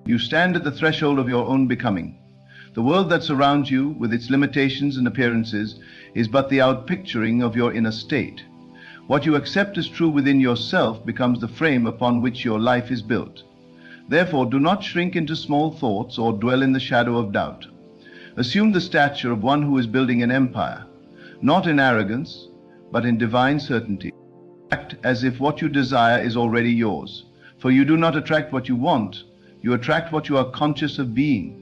You stand at the threshold of your own becoming. The world that surrounds you, with its limitations and appearances, is but the outpicturing of your inner state. What you accept as true within yourself becomes the frame upon which your life is built. Therefore, do not shrink into small thoughts or dwell in the shadow of doubt. Assume the stature of one who is building an empire, not in arrogance, but in divine certainty. Act as if what you desire is already yours, for you do not attract what you want, you attract what you are conscious of being.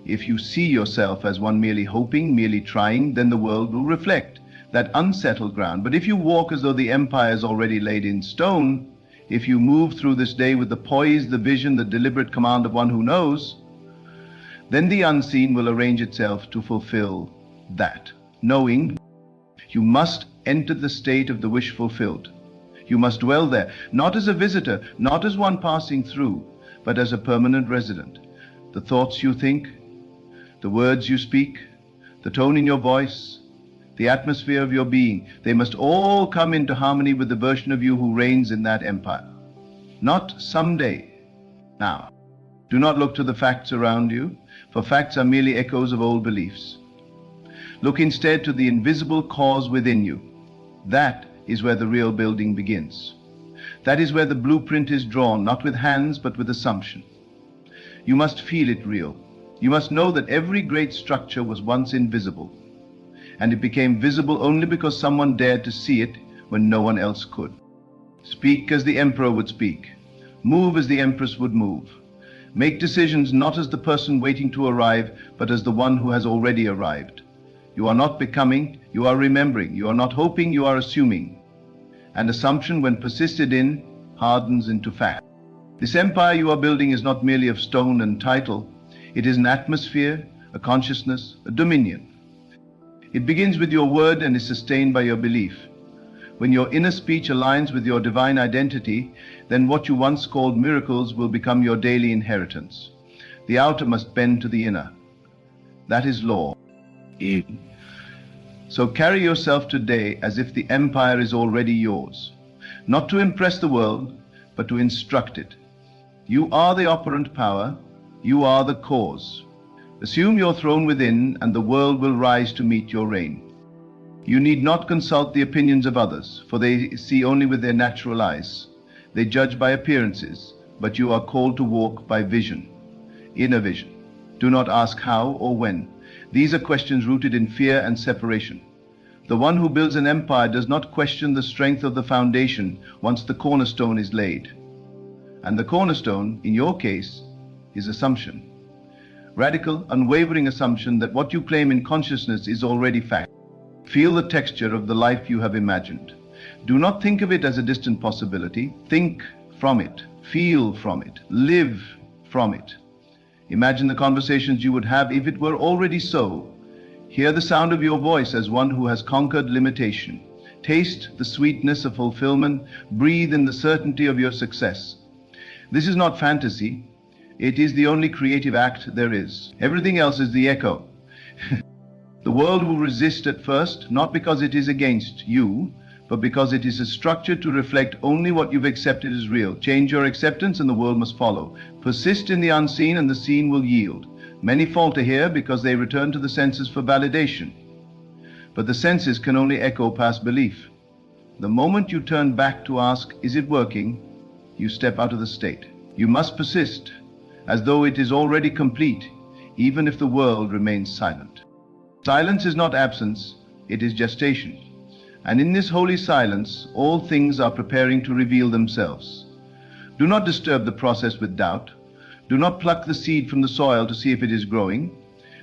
If you see yourself as one merely hoping, merely trying, then the world will reflect that unsettled ground. But if you walk as though the empire is already laid in stone, if you move through this day with the poise, the vision, the deliberate command of one who knows, then the unseen will arrange itself to fulfill that. Knowing, you must enter the state of the wish fulfilled. You must dwell there, not as a visitor, not as one passing through, but as a permanent resident. The thoughts you think, the words you speak, the tone in your voice, the atmosphere of your being, they must all come into harmony with the version of you who reigns in that empire. Not someday, now. Do not look to the facts around you, for facts are merely echoes of old beliefs. Look instead to the invisible cause within you. That is where the real building begins. That is where the blueprint is drawn, not with hands, but with assumption. You must feel it real. You must know that every great structure was once invisible, and it became visible only because someone dared to see it when no one else could. Speak as the emperor would speak. Move as the empress would move. Make decisions not as the person waiting to arrive, but as the one who has already arrived. You are not becoming, you are remembering. You are not hoping, you are assuming. And assumption, when persisted in, hardens into fact. This empire you are building is not merely of stone and title. It is an atmosphere, a consciousness, a dominion. It begins with your word and is sustained by your belief. When your inner speech aligns with your divine identity, then what you once called miracles will become your daily inheritance. The outer must bend to the inner. That is law. So carry yourself today as if the empire is already yours, not to impress the world, but to instruct it. You are the operant power, you are the cause. Assume your throne within, and the world will rise to meet your reign. You need not consult the opinions of others, for they see only with their natural eyes. They judge by appearances, but you are called to walk by vision, inner vision. Do not ask how or when. These are questions rooted in fear and separation. The one who builds an empire does not question the strength of the foundation once the cornerstone is laid. And the cornerstone, in your case, is assumption. Radical, unwavering assumption that what you claim in consciousness is already fact. Feel the texture of the life you have imagined. Do not think of it as a distant possibility. Think from it, feel from it, live from it. Imagine the conversations you would have if it were already so. Hear the sound of your voice as one who has conquered limitation. Taste the sweetness of fulfillment. Breathe in the certainty of your success. This is not fantasy. It is the only creative act there is. Everything else is the echo. The world will resist at first, not because it is against you, but because it is a structure to reflect only what you've accepted as real. Change your acceptance and the world must follow. Persist in the unseen and the seen will yield. Many falter here because they return to the senses for validation. But the senses can only echo past belief. The moment you turn back to ask, is it working? You step out of the state. You must persist, as though it is already complete, even if the world remains silent. Silence is not absence, it is gestation. And in this holy silence, all things are preparing to reveal themselves. Do not disturb the process with doubt. Do not pluck the seed from the soil to see if it is growing.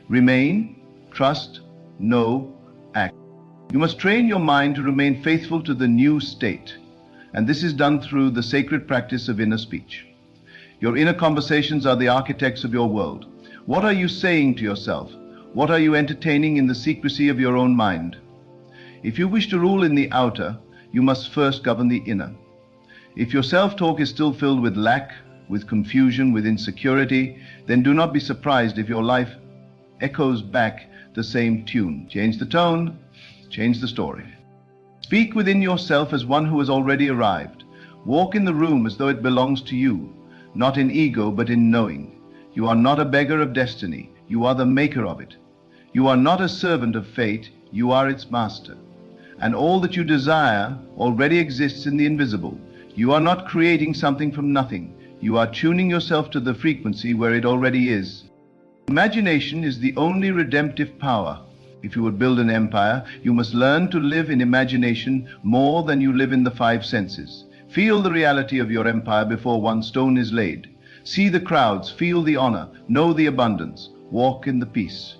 Remain, trust, know, act. You must train your mind to remain faithful to the new state. And this is done through the sacred practice of inner speech. Your inner conversations are the architects of your world. What are you saying to yourself? What are you entertaining in the secrecy of your own mind? If you wish to rule in the outer, you must first govern the inner. If your self-talk is still filled with lack, with confusion, with insecurity, then do not be surprised if your life echoes back the same tune. Change the tone, change the story. Speak within yourself as one who has already arrived. Walk in the room as though it belongs to you, not in ego but in knowing. You are not a beggar of destiny. You are the maker of it. You are not a servant of fate. You are its master. And all that you desire already exists in the invisible. You are not creating something from nothing. You are tuning yourself to the frequency where it already is. Imagination is the only redemptive power. If you would build an empire, you must learn to live in imagination more than you live in the five senses. Feel the reality of your empire before one stone is laid. See the crowds, feel the honor, know the abundance, walk in the peace.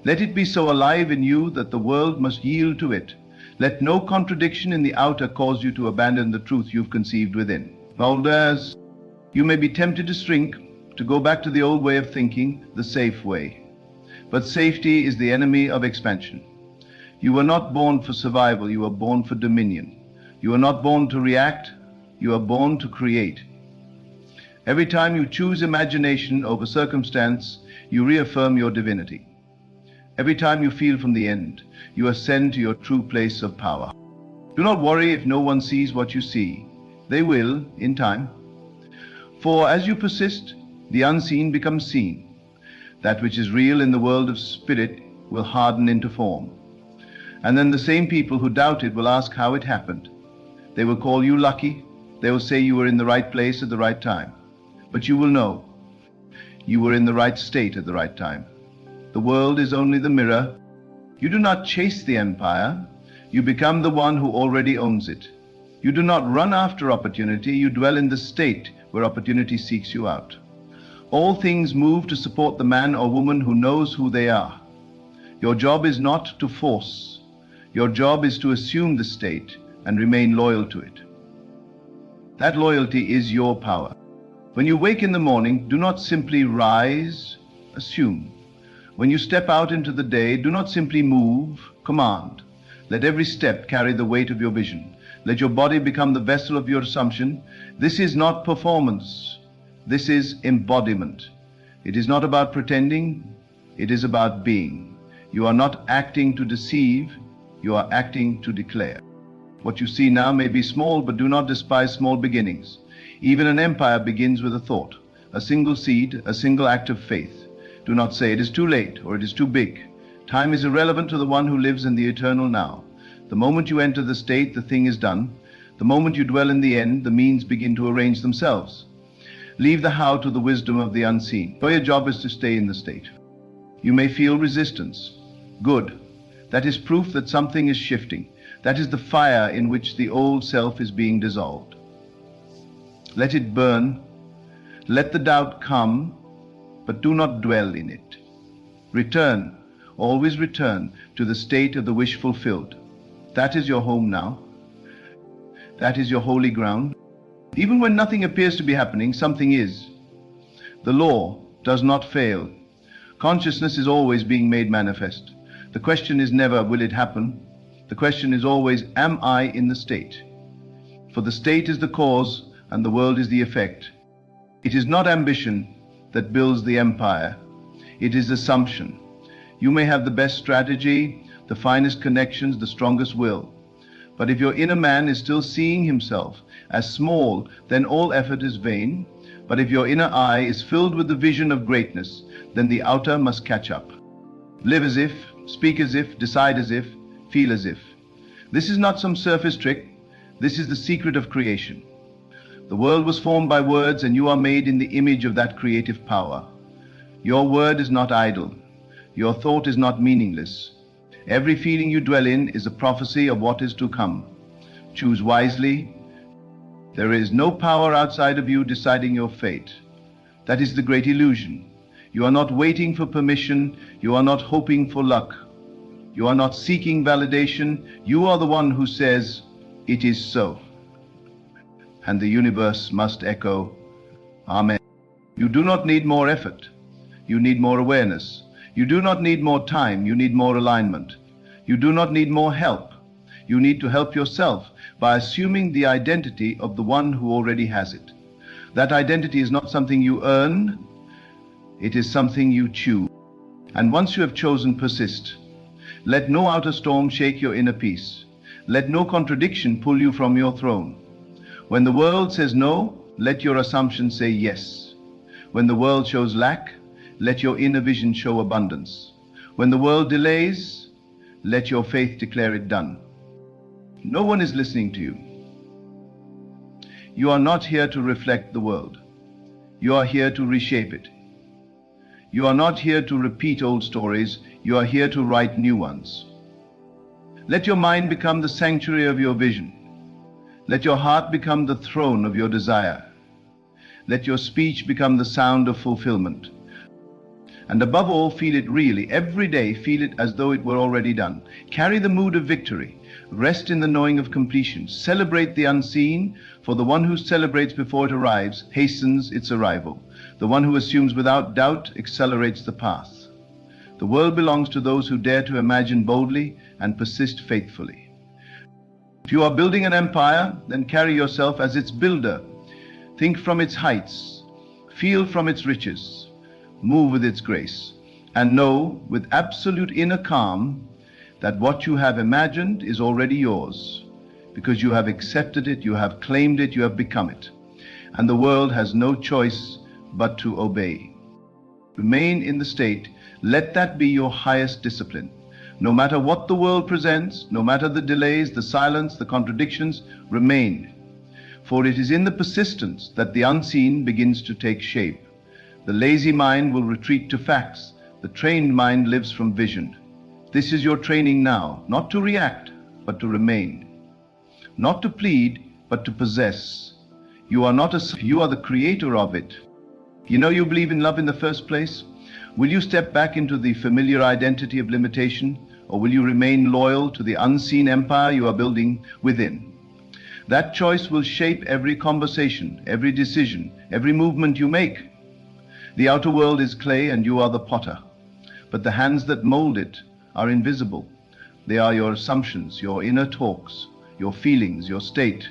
Let it be so alive in you that the world must yield to it. Let no contradiction in the outer cause you to abandon the truth you've conceived within. Valdez, you may be tempted to shrink, to go back to the old way of thinking, the safe way. But safety is the enemy of expansion. You were not born for survival, you were born for dominion. You are not born to react, you are born to create. Every time you choose imagination over circumstance, you reaffirm your divinity. Every time you feel from the end, you ascend to your true place of power. Do not worry if no one sees what you see. They will, in time. For as you persist, the unseen becomes seen. That which is real in the world of spirit will harden into form. And then the same people who doubted will ask how it happened. They will call you lucky. They will say you were in the right place at the right time. But you will know you were in the right state at the right time. The world is only the mirror. You do not chase the empire. You become the one who already owns it. You do not run after opportunity. You dwell in the state where opportunity seeks you out. All things move to support the man or woman who knows who they are. Your job is not to force. Your job is to assume the state and remain loyal to it. That loyalty is your power. When you wake in the morning, do not simply rise, assume. When you step out into the day, do not simply move, command. Let every step carry the weight of your vision. Let your body become the vessel of your assumption. This is not performance. This is embodiment. It is not about pretending. It is about being. You are not acting to deceive. You are acting to declare. What you see now may be small, but do not despise small beginnings. Even an empire begins with a thought, a single seed, a single act of faith. Do not say it is too late or it is too big. Time is irrelevant to the one who lives in the eternal now. The moment you enter the state, the thing is done. The moment you dwell in the end, the means begin to arrange themselves. Leave the how to the wisdom of the unseen. So your job is to stay in the state. You may feel resistance. Good. That is proof that something is shifting. That is the fire in which the old self is being dissolved. Let it burn. Let the doubt come, but do not dwell in it. Return, always return to the state of the wish fulfilled. That is your home now. That is your holy ground. Even when nothing appears to be happening, something is. The law does not fail. Consciousness is always being made manifest. The question is never, will it happen? The question is always, am I in the state? For the state is the cause and the world is the effect. It is not ambition that builds the empire. It is assumption. You may have the best strategy, the finest connections, the strongest will. But if your inner man is still seeing himself as small, then all effort is vain. But if your inner eye is filled with the vision of greatness, then the outer must catch up. Live as if, speak as if, decide as if, feel as if. This is not some surface trick. This is the secret of creation. The world was formed by words, and you are made in the image of that creative power. Your word is not idle. Your thought is not meaningless. Every feeling you dwell in is a prophecy of what is to come. Choose wisely. There is no power outside of you deciding your fate. That is the great illusion. You are not waiting for permission. You are not hoping for luck. You are not seeking validation. You are the one who says, "It is so." And the universe must echo, "Amen." You do not need more effort. You need more awareness. You do not need more time. You need more alignment. You do not need more help. You need to help yourself by assuming the identity of the one who already has it. That identity is not something you earn. It is something you choose. And once you have chosen, persist. Let no outer storm shake your inner peace. Let no contradiction pull you from your throne. When the world says no, let your assumption say yes. When the world shows lack, let your inner vision show abundance. When the world delays, let your faith declare it done. No one is listening to you. You are not here to reflect the world. You are here to reshape it. You are not here to repeat old stories. You are here to write new ones. Let your mind become the sanctuary of your vision. Let your heart become the throne of your desire. Let your speech become the sound of fulfillment. And above all, feel it really. Every day, feel it as though it were already done. Carry the mood of victory. Rest in the knowing of completion. Celebrate the unseen, for the one who celebrates before it arrives hastens its arrival. The one who assumes without doubt accelerates the path. The world belongs to those who dare to imagine boldly and persist faithfully. If you are building an empire, then carry yourself as its builder. Think from its heights. Feel from its riches. Move with its grace. And know with absolute inner calm that what you have imagined is already yours, because you have accepted it, you have claimed it, you have become it. And the world has no choice but to obey. Remain in the state. Let that be your highest discipline. No matter what the world presents, no matter the delays, the silence, the contradictions, remain. For it is in the persistence that the unseen begins to take shape. The lazy mind will retreat to facts. The trained mind lives from vision. This is your training now, not to react, but to remain. Not to plead, but to possess. You are the creator of it. You know you believe in love in the first place? Will you step back into the familiar identity of limitation, or will you remain loyal to the unseen empire you are building within? That choice will shape every conversation, every decision, every movement you make. The outer world is clay and you are the potter, but the hands that mold it are invisible. They are your assumptions, your inner talks, your feelings, your state.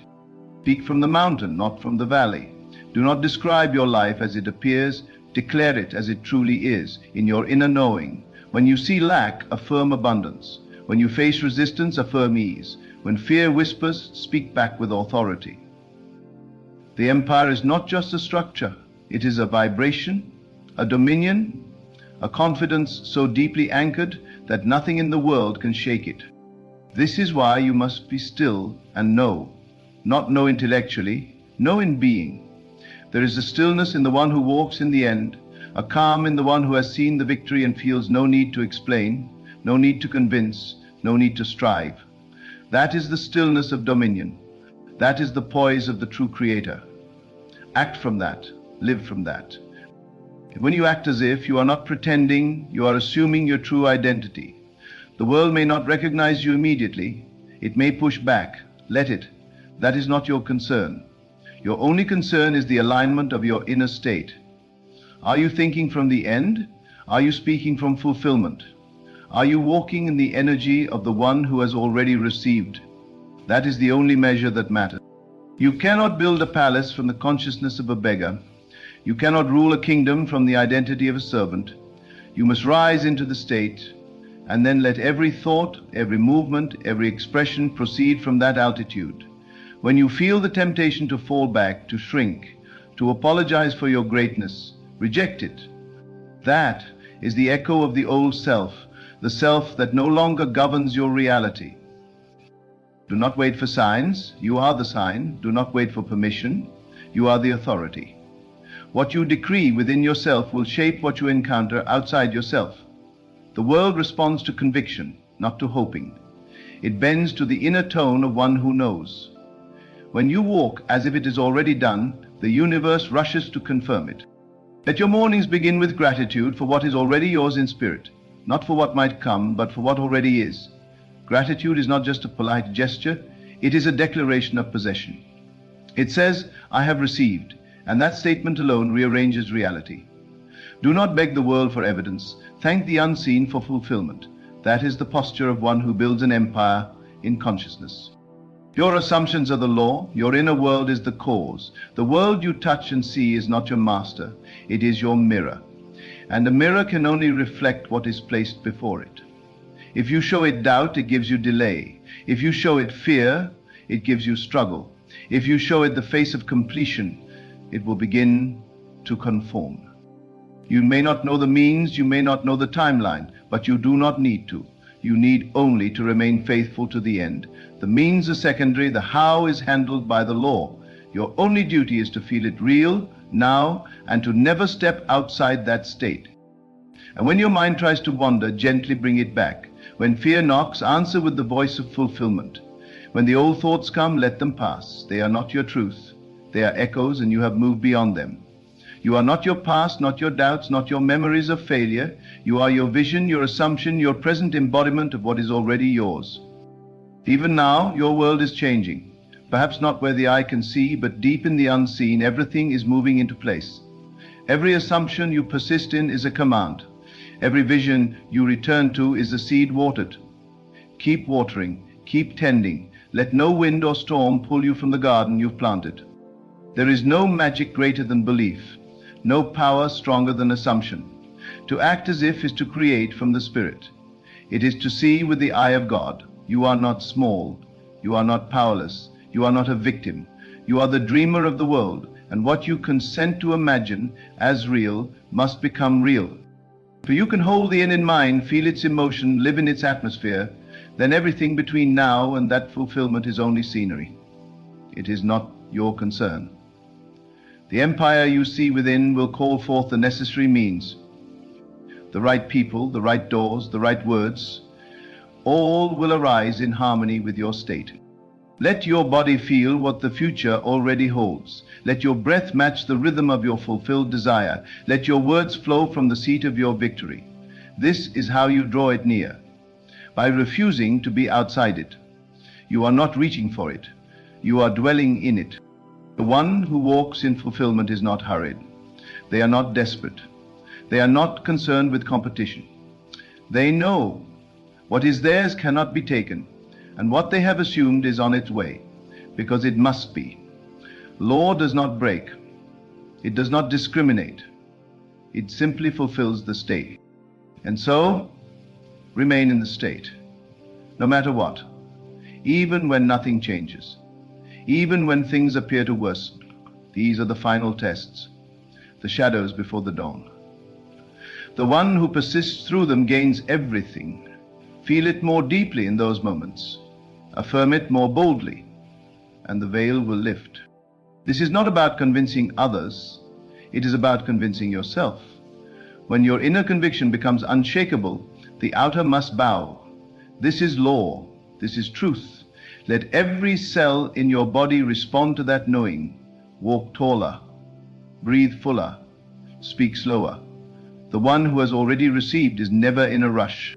Speak from the mountain, not from the valley. Do not describe your life as it appears. Declare it as it truly is, in your inner knowing. When you see lack, affirm abundance. When you face resistance, affirm ease. When fear whispers, speak back with authority. The empire is not just a structure. It is a vibration, a dominion, a confidence so deeply anchored that nothing in the world can shake it. This is why you must be still and know. Not know intellectually, know in being. There is a stillness in the one who walks in the end, a calm in the one who has seen the victory and feels no need to explain, no need to convince, no need to strive. That is the stillness of dominion. That is the poise of the true creator. Act from that, live from that. When you act as if, you are not pretending, you are assuming your true identity. The world may not recognize you immediately. It may push back. Let it. That is not your concern. Your only concern is the alignment of your inner state. Are you thinking from the end? Are you speaking from fulfillment? Are you walking in the energy of the one who has already received? That is the only measure that matters. You cannot build a palace from the consciousness of a beggar. You cannot rule a kingdom from the identity of a servant. You must rise into the state, and then let every thought, every movement, every expression proceed from that altitude. When you feel the temptation to fall back, to shrink, to apologize for your greatness, reject it. That is the echo of the old self, the self that no longer governs your reality. Do not wait for signs. You are the sign. Do not wait for permission. You are the authority. What you decree within yourself will shape what you encounter outside yourself. The world responds to conviction, not to hoping. It bends to the inner tone of one who knows. When you walk as if it is already done, the universe rushes to confirm it. Let your mornings begin with gratitude for what is already yours in spirit, not for what might come, but for what already is. Gratitude is not just a polite gesture, it is a declaration of possession. It says, I have received, and that statement alone rearranges reality. Do not beg the world for evidence. Thank the unseen for fulfillment. That is the posture of one who builds an empire in consciousness. Your assumptions are the law. Your inner world is the cause. The world you touch and see is not your master. It is your mirror. And a mirror can only reflect what is placed before it. If you show it doubt, it gives you delay. If you show it fear, it gives you struggle. If you show it the face of completion, it will begin to conform. You may not know the means, you may not know the timeline, but you do not need to. You need only to remain faithful to the end. The means are secondary, the how is handled by the law. Your only duty is to feel it real, now, and to never step outside that state. And when your mind tries to wander, gently bring it back. When fear knocks, answer with the voice of fulfillment. When the old thoughts come, let them pass. They are not your truth. They are echoes, and you have moved beyond them. You are not your past, not your doubts, not your memories of failure. You are your vision, your assumption, your present embodiment of what is already yours. Even now, your world is changing. Perhaps not where the eye can see, but deep in the unseen, everything is moving into place. Every assumption you persist in is a command. Every vision you return to is a seed watered. Keep watering, keep tending. Let no wind or storm pull you from the garden you've planted. There is no magic greater than belief, no power stronger than assumption. To act as if is to create from the Spirit. It is to see with the eye of God. You are not small. You are not powerless. You are not a victim. You are the dreamer of the world, and what you consent to imagine as real must become real. For you can hold the end in mind, feel its emotion, live in its atmosphere, then everything between now and that fulfillment is only scenery. It is not your concern. The empire you see within will call forth the necessary means. The right people, the right doors, the right words, all will arise in harmony with your state. Let your body feel what the future already holds. Let your breath match the rhythm of your fulfilled desire. Let your words flow from the seat of your victory. This is how you draw it near, by refusing to be outside it. You are not reaching for it. You are dwelling in it. The one who walks in fulfillment is not hurried. They are not desperate. They are not concerned with competition. They know what is theirs cannot be taken, and what they have assumed is on its way, because it must be. Law does not break. It does not discriminate. It simply fulfills the state. And so, remain in the state, no matter what, even when nothing changes, even when things appear to worsen. These are the final tests, the shadows before the dawn. The one who persists through them gains everything. Feel it more deeply in those moments. Affirm it more boldly, and the veil will lift. This is not about convincing others. It is about convincing yourself. When your inner conviction becomes unshakable, the outer must bow. This is law. This is truth. Let every cell in your body respond to that knowing. Walk taller. Breathe fuller. Speak slower. The one who has already received is never in a rush.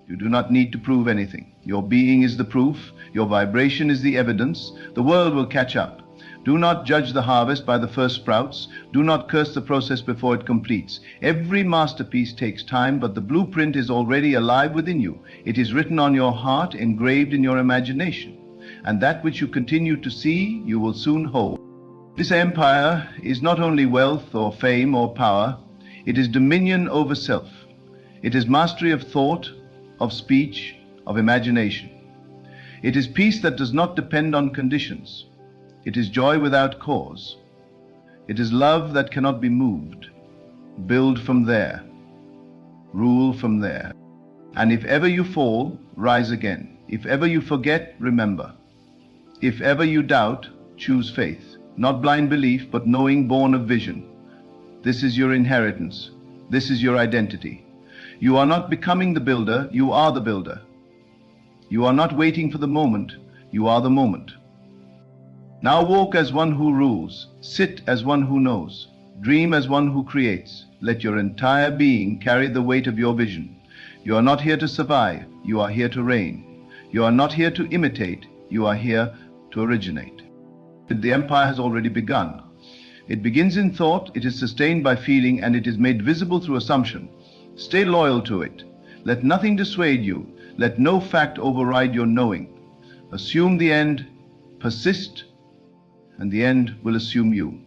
You do not need to prove anything. Your being is the proof. Your vibration is the evidence. The world will catch up. Do not judge the harvest by the first sprouts. Do not curse the process before it completes. Every masterpiece takes time, but the blueprint is already alive within you. It is written on your heart, engraved in your imagination. And that which you continue to see, you will soon hold. This empire is not only wealth or fame or power. It is dominion over self. It is mastery of thought, of speech, of imagination. It is peace that does not depend on conditions. It is joy without cause. It is love that cannot be moved. Build from there. Rule from there. And if ever you fall, rise again. If ever you forget, remember. If ever you doubt, choose faith. Not blind belief, but knowing born of vision. This is your inheritance. This is your identity. You are not becoming the builder, you are the builder. You are not waiting for the moment, you are the moment. Now walk as one who rules, sit as one who knows, dream as one who creates. Let your entire being carry the weight of your vision. You are not here to survive, you are here to reign. You are not here to imitate, you are here to originate. The empire has already begun. It begins in thought, it is sustained by feeling, and it is made visible through assumption. Stay loyal to it. Let nothing dissuade you. Let no fact override your knowing. Assume the end, persist, and the end will assume you.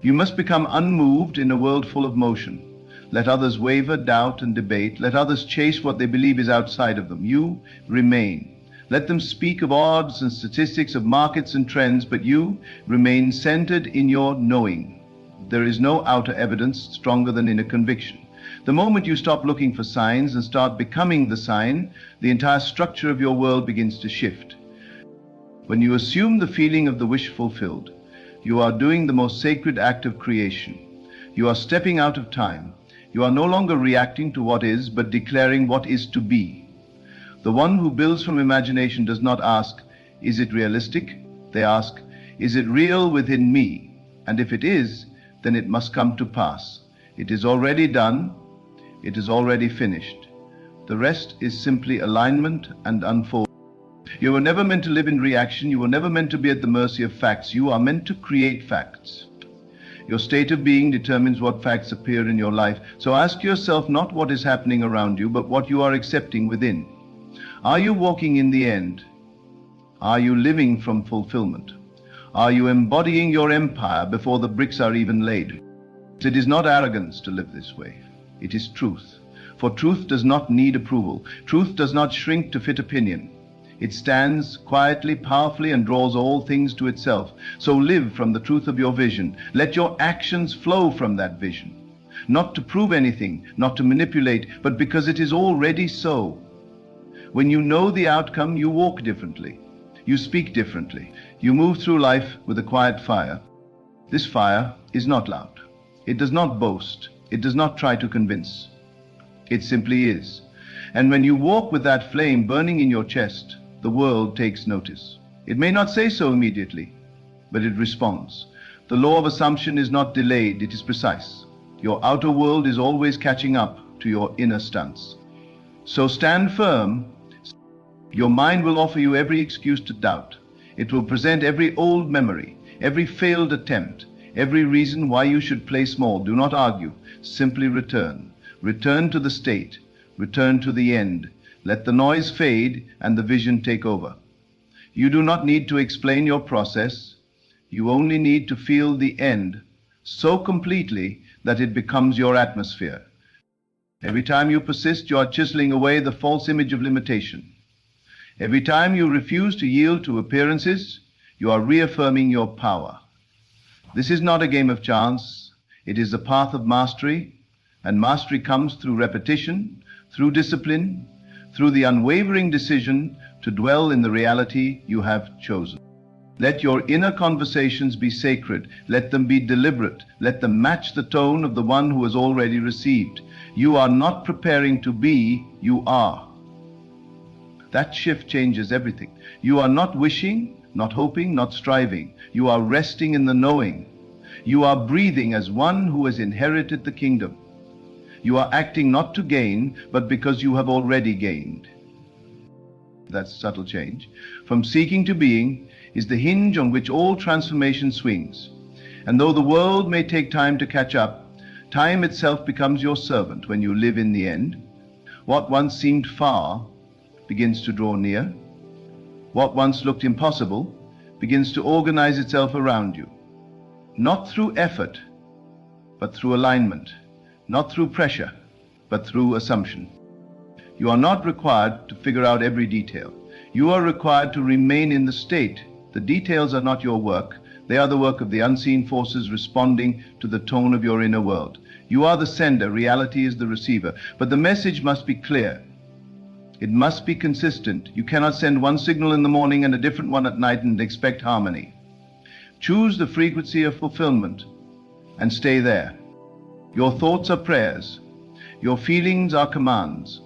You must become unmoved in a world full of motion. Let others waver, doubt, and debate. Let others chase what they believe is outside of them. You remain. Let them speak of odds and statistics, of markets and trends, but you remain centered in your knowing. There is no outer evidence stronger than inner conviction. The moment you stop looking for signs and start becoming the sign, the entire structure of your world begins to shift. When you assume the feeling of the wish fulfilled, you are doing the most sacred act of creation. You are stepping out of time. You are no longer reacting to what is, but declaring what is to be. The one who builds from imagination does not ask, is it realistic? They ask, is it real within me? And if it is, then it must come to pass. It is already done. It is already finished. The rest is simply alignment and unfolding. You were never meant to live in reaction. You were never meant to be at the mercy of facts. You are meant to create facts. Your state of being determines what facts appear in your life. So ask yourself not what is happening around you, but what you are accepting within. Are you walking in the end? Are you living from fulfillment? Are you embodying your empire before the bricks are even laid? It is not arrogance to live this way. It is truth. For truth does not need approval. Truth does not shrink to fit opinion. It stands quietly, powerfully, and draws all things to itself. So live from the truth of your vision. Let your actions flow from that vision. Not to prove anything, not to manipulate, but because it is already so. When you know the outcome, you walk differently. You speak differently. You move through life with a quiet fire. This fire is not loud. It does not boast. It does not try to convince. It simply is. And when you walk with that flame burning in your chest, the world takes notice. It may not say so immediately, but it responds. The law of assumption is not delayed, it is precise. Your outer world is always catching up to your inner stance. So stand firm. Your mind will offer you every excuse to doubt. It will present every old memory, every failed attempt, every reason why you should play small. Do not argue. Simply return. Return to the state. Return to the end. Let the noise fade and the vision take over. You do not need to explain your process. You only need to feel the end so completely that it becomes your atmosphere. Every time you persist, you are chiseling away the false image of limitation. Every time you refuse to yield to appearances, you are reaffirming your power. This is not a game of chance. It is a path of mastery, and mastery comes through repetition, through discipline, through the unwavering decision to dwell in the reality you have chosen. Let your inner conversations be sacred. Let them be deliberate. Let them match the tone of the one who has already received. You are not preparing to be, you are. That shift changes everything. You are not wishing, not hoping, not striving. You are resting in the knowing. You are breathing as one who has inherited the kingdom. You are acting not to gain, but because you have already gained. That's subtle change. From seeking to being is the hinge on which all transformation swings. And though the world may take time to catch up, time itself becomes your servant when you live in the end. What once seemed far begins to draw near. What once looked impossible begins to organize itself around you. Not through effort, but through alignment. Not through pressure, but through assumption. You are not required to figure out every detail. You are required to remain in the state. The details are not your work. They are the work of the unseen forces responding to the tone of your inner world. You are the sender, reality is the receiver. But the message must be clear. It must be consistent. You cannot send one signal in the morning and a different one at night and expect harmony. Choose the frequency of fulfillment and stay there. Your thoughts are prayers. Your feelings are commands.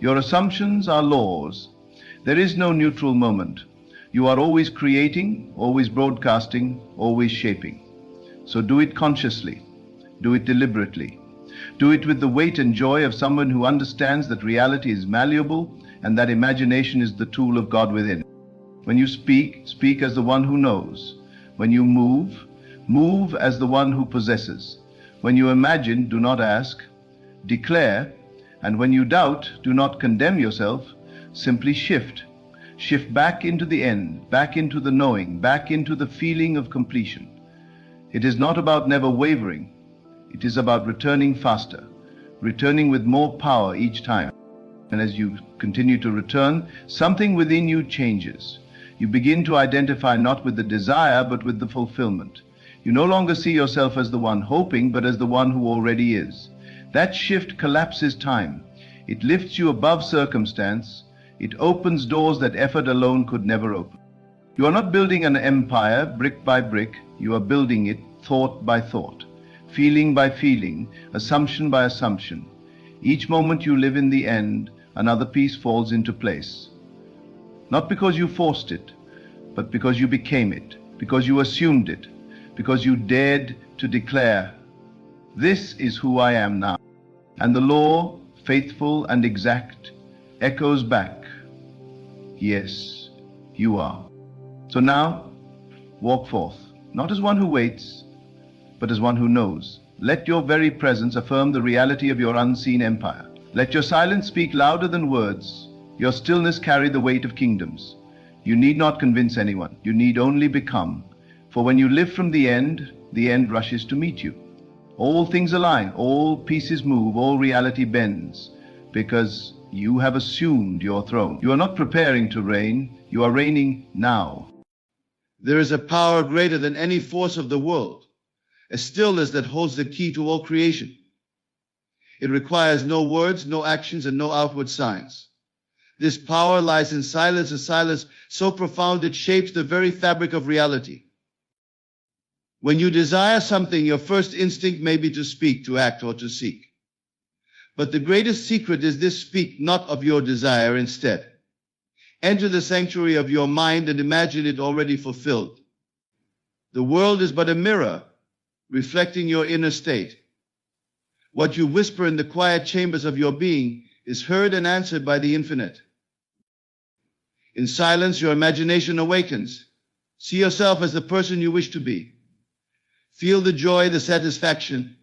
Your assumptions are laws. There is no neutral moment. You are always creating, always broadcasting, always shaping. So do it consciously. Do it deliberately. Do it with the weight and joy of someone who understands that reality is malleable and that imagination is the tool of God within. When you speak, speak as the one who knows. When you move, move as the one who possesses. When you imagine, do not ask. Declare, and when you doubt, do not condemn yourself. Simply shift. Shift back into the end, back into the knowing, back into the feeling of completion. It is not about never wavering. It is about returning faster, returning with more power each time. And as you continue to return, something within you changes. You begin to identify not with the desire, but with the fulfillment. You no longer see yourself as the one hoping, but as the one who already is. That shift collapses time. It lifts you above circumstance. It opens doors that effort alone could never open. You are not building an empire brick by brick. You are building it thought by thought, feeling by feeling, assumption by assumption. Each moment you live in the end, another piece falls into place. Not because you forced it, but because you became it, because you assumed it, because you dared to declare, "This is who I am now." And the law, faithful and exact, echoes back, "Yes, you are." So now, walk forth, not as one who waits, but as one who knows. Let your very presence affirm the reality of your unseen empire. Let your silence speak louder than words, your stillness carry the weight of kingdoms. You need not convince anyone, you need only become. For when you live from the end rushes to meet you. All things align, all pieces move, all reality bends, because you have assumed your throne. You are not preparing to reign, you are reigning now. There is a power greater than any force of the world, a stillness that holds the key to all creation. It requires no words, no actions, and no outward signs. This power lies in silence, a silence so profound it shapes the very fabric of reality. When you desire something, your first instinct may be to speak, to act, or to seek. But the greatest secret is this: speak not of your desire. Instead, enter the sanctuary of your mind and imagine it already fulfilled. The world is but a mirror, reflecting your inner state. What you whisper in the quiet chambers of your being is heard and answered by the infinite. In silence, your imagination awakens. See yourself as the person you wish to be. Feel the joy, the satisfaction,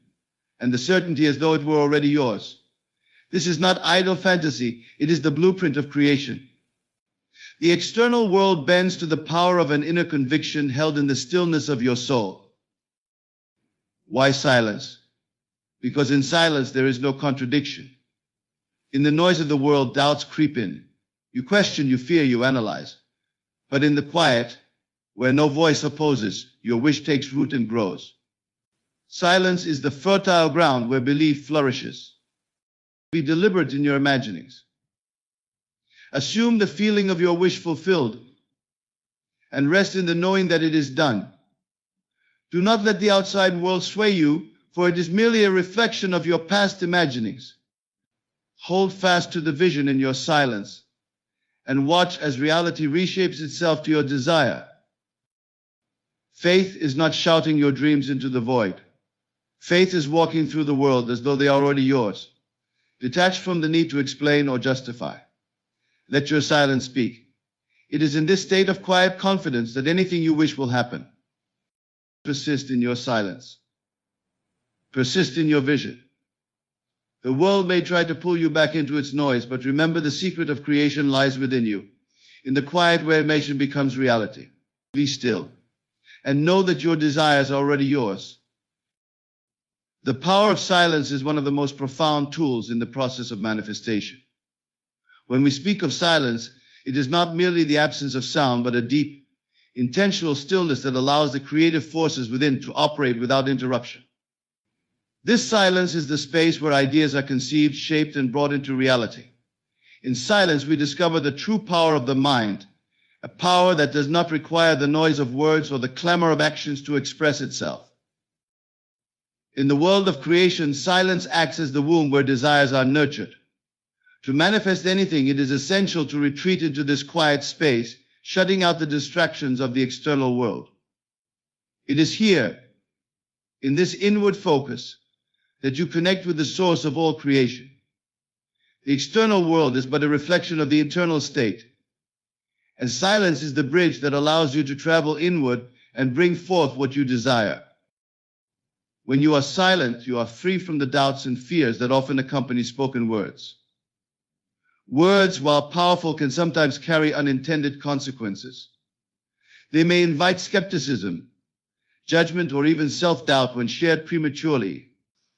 and the certainty as though it were already yours. This is not idle fantasy, it is the blueprint of creation. The external world bends to the power of an inner conviction held in the stillness of your soul. Why silence? Because in silence there is no contradiction. In the noise of the world, doubts creep in. You question, you fear, you analyze. But in the quiet, where no voice opposes, your wish takes root and grows. Silence is the fertile ground where belief flourishes. Be deliberate in your imaginings. Assume the feeling of your wish fulfilled and rest in the knowing that it is done. Do not let the outside world sway you, for it is merely a reflection of your past imaginings. Hold fast to the vision in your silence and watch as reality reshapes itself to your desire. Faith is not shouting your dreams into the void. Faith is walking through the world as though they are already yours, detached from the need to explain or justify. Let your silence speak. It is in this state of quiet confidence that anything you wish will happen. Persist in your silence. Persist in your vision. The world may try to pull you back into its noise, but remember, the secret of creation lies within you, in the quiet where imagination becomes reality. Be still, and know that your desires are already yours. The power of silence is one of the most profound tools in the process of manifestation. When we speak of silence, it is not merely the absence of sound, but a deep, intentional stillness that allows the creative forces within to operate without interruption. This silence is the space where ideas are conceived, shaped, and brought into reality. In silence, we discover the true power of the mind, a power that does not require the noise of words or the clamor of actions to express itself. In the world of creation, silence acts as the womb where desires are nurtured. To manifest anything, it is essential to retreat into this quiet space, shutting out the distractions of the external world. It is here, in this inward focus, that you connect with the source of all creation. The external world is but a reflection of the internal state, and silence is the bridge that allows you to travel inward and bring forth what you desire. When you are silent, you are free from the doubts and fears that often accompany spoken words. Words, while powerful, can sometimes carry unintended consequences. They may invite skepticism, judgment, or even self-doubt when shared prematurely.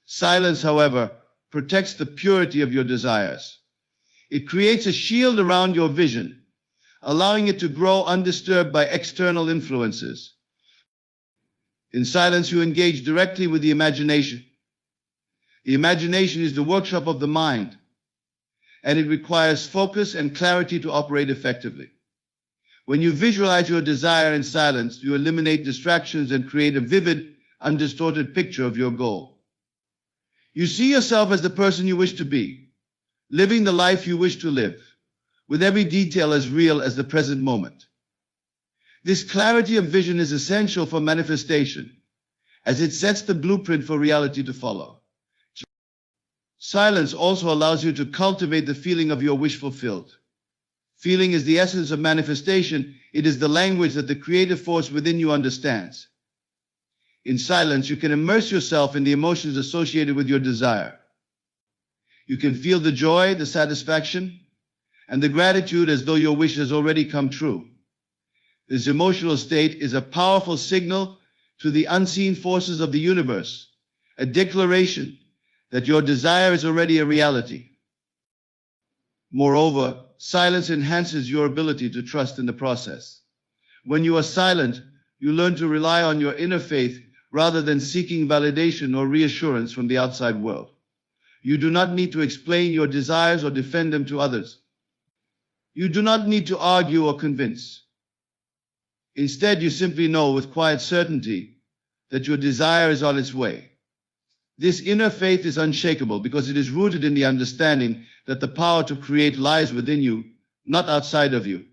Silence, however, protects the purity of your desires. It creates a shield around your vision, allowing it to grow undisturbed by external influences. In silence, you engage directly with the imagination. The imagination is the workshop of the mind, and it requires focus and clarity to operate effectively. When you visualize your desire in silence, you eliminate distractions and create a vivid, undistorted picture of your goal. You see yourself as the person you wish to be, living the life you wish to live, with every detail as real as the present moment. This clarity of vision is essential for manifestation, as it sets the blueprint for reality to follow. Silence also allows you to cultivate the feeling of your wish fulfilled. Feeling is the essence of manifestation. It is the language that the creative force within you understands. In silence, you can immerse yourself in the emotions associated with your desire. You can feel the joy, the satisfaction, and the gratitude as though your wish has already come true. This emotional state is a powerful signal to the unseen forces of the universe, a declaration that your desire is already a reality. Moreover, silence enhances your ability to trust in the process. When you are silent, you learn to rely on your inner faith rather than seeking validation or reassurance from the outside world. You do not need to explain your desires or defend them to others. You do not need to argue or convince. Instead, you simply know with quiet certainty that your desire is on its way. This inner faith is unshakable because it is rooted in the understanding that the power to create lies within you, not outside of you.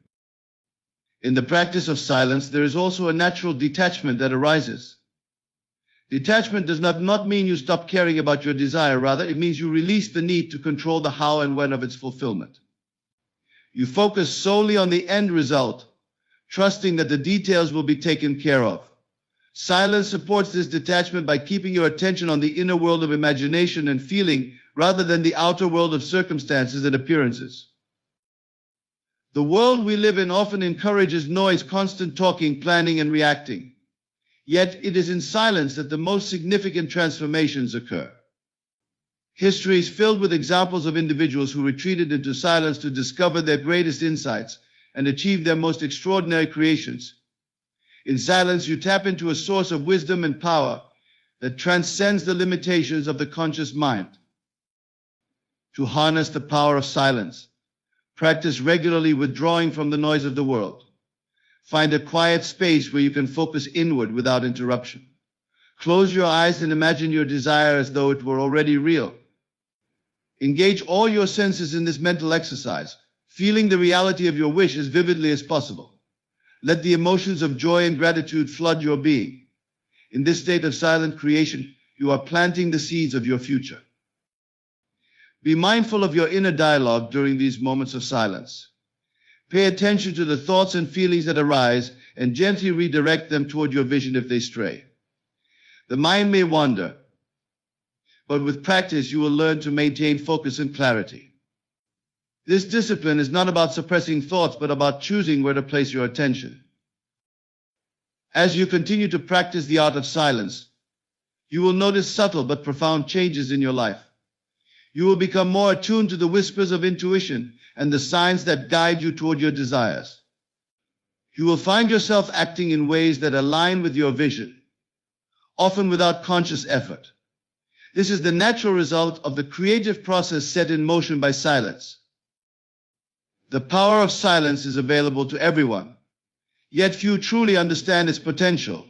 In the practice of silence, there is also a natural detachment that arises. Detachment does not mean you stop caring about your desire. Rather, it means you release the need to control the how and when of its fulfillment. You focus solely on the end result, trusting that the details will be taken care of. Silence supports this detachment by keeping your attention on the inner world of imagination and feeling rather than the outer world of circumstances and appearances. The world we live in often encourages noise, constant talking, planning, and reacting. Yet it is in silence that the most significant transformations occur. History is filled with examples of individuals who retreated into silence to discover their greatest insights and achieve their most extraordinary creations. In silence, you tap into a source of wisdom and power that transcends the limitations of the conscious mind. To harness the power of silence, practice regularly withdrawing from the noise of the world. Find a quiet space where you can focus inward without interruption. Close your eyes and imagine your desire as though it were already real. Engage all your senses in this mental exercise, feeling the reality of your wish as vividly as possible. Let the emotions of joy and gratitude flood your being. In this state of silent creation, you are planting the seeds of your future. Be mindful of your inner dialogue during these moments of silence. Pay attention to the thoughts and feelings that arise and gently redirect them toward your vision if they stray. The mind may wander, but with practice you will learn to maintain focus and clarity. This discipline is not about suppressing thoughts, but about choosing where to place your attention. As you continue to practice the art of silence, you will notice subtle but profound changes in your life. You will become more attuned to the whispers of intuition and the signs that guide you toward your desires. You will find yourself acting in ways that align with your vision, often without conscious effort. This is the natural result of the creative process set in motion by silence. The power of silence is available to everyone, yet few truly understand its potential.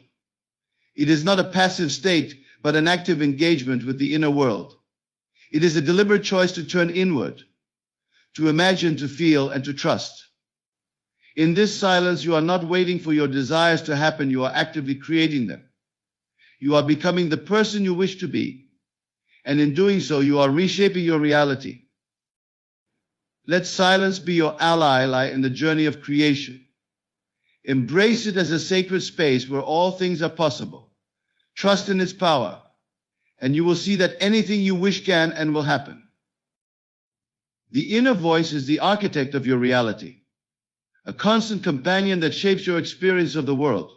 It is not a passive state, but an active engagement with the inner world. It is a deliberate choice to turn inward, to imagine, to feel, and to trust. In this silence, you are not waiting for your desires to happen, you are actively creating them. You are becoming the person you wish to be, and in doing so, you are reshaping your reality. Let silence be your ally in the journey of creation. Embrace it as a sacred space where all things are possible. Trust in its power, and you will see that anything you wish can and will happen. The inner voice is the architect of your reality, a constant companion that shapes your experience of the world.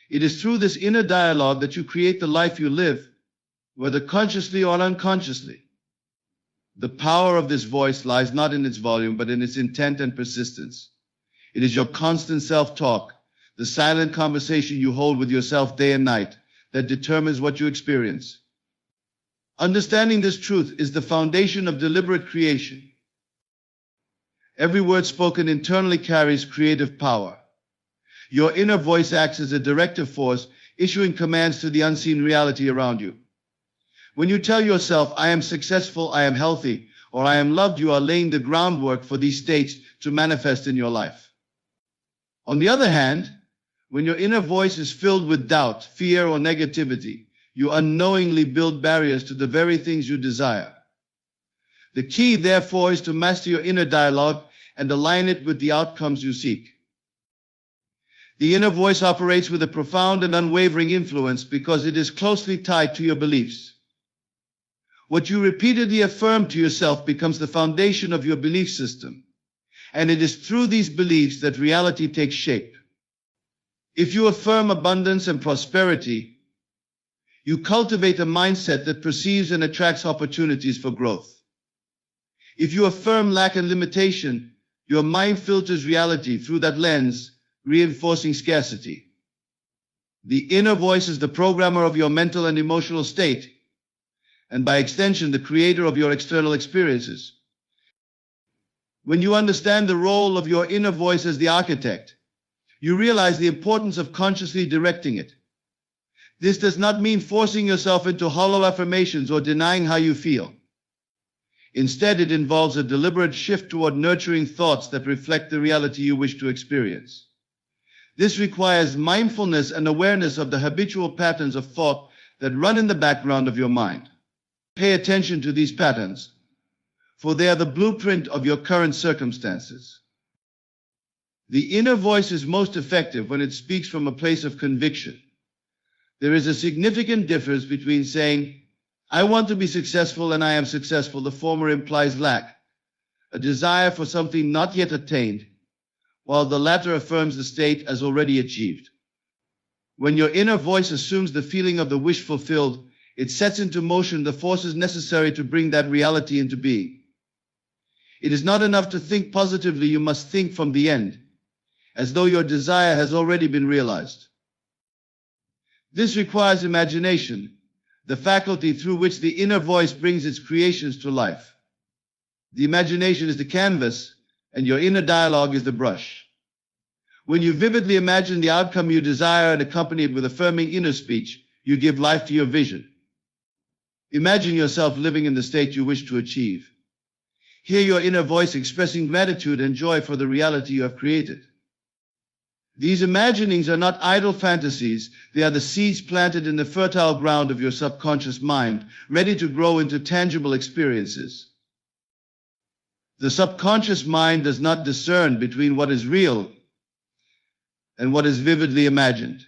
It is through this inner dialogue that you create the life you live, whether consciously or unconsciously. The power of this voice lies not in its volume, but in its intent and persistence. It is your constant self-talk, the silent conversation you hold with yourself day and night that determines what you experience. Understanding this truth is the foundation of deliberate creation. Every word spoken internally carries creative power. Your inner voice acts as a directive force, issuing commands to the unseen reality around you. When you tell yourself, I am successful, I am healthy, or I am loved, you are laying the groundwork for these states to manifest in your life. On the other hand, when your inner voice is filled with doubt, fear, or negativity, you unknowingly build barriers to the very things you desire. The key, therefore, is to master your inner dialogue and align it with the outcomes you seek. The inner voice operates with a profound and unwavering influence because it is closely tied to your beliefs. What you repeatedly affirm to yourself becomes the foundation of your belief system, and it is through these beliefs that reality takes shape. If you affirm abundance and prosperity, you cultivate a mindset that perceives and attracts opportunities for growth. If you affirm lack and limitation, your mind filters reality through that lens, reinforcing scarcity. The inner voice is the programmer of your mental and emotional state, and by extension, the creator of your external experiences. When you understand the role of your inner voice as the architect, you realize the importance of consciously directing it. This does not mean forcing yourself into hollow affirmations or denying how you feel. Instead, it involves a deliberate shift toward nurturing thoughts that reflect the reality you wish to experience. This requires mindfulness and awareness of the habitual patterns of thought that run in the background of your mind. Pay attention to these patterns, for they are the blueprint of your current circumstances. The inner voice is most effective when it speaks from a place of conviction. There is a significant difference between saying, I want to be successful and I am successful. The former implies lack, a desire for something not yet attained, while the latter affirms the state as already achieved. When your inner voice assumes the feeling of the wish fulfilled, it sets into motion the forces necessary to bring that reality into being. It is not enough to think positively, you must think from the end, as though your desire has already been realized. This requires imagination, the faculty through which the inner voice brings its creations to life. The imagination is the canvas, and your inner dialogue is the brush. When you vividly imagine the outcome you desire and accompany it with affirming inner speech, you give life to your vision. Imagine yourself living in the state you wish to achieve. Hear your inner voice expressing gratitude and joy for the reality you have created. These imaginings are not idle fantasies, they are the seeds planted in the fertile ground of your subconscious mind, ready to grow into tangible experiences. The subconscious mind does not discern between what is real and what is vividly imagined.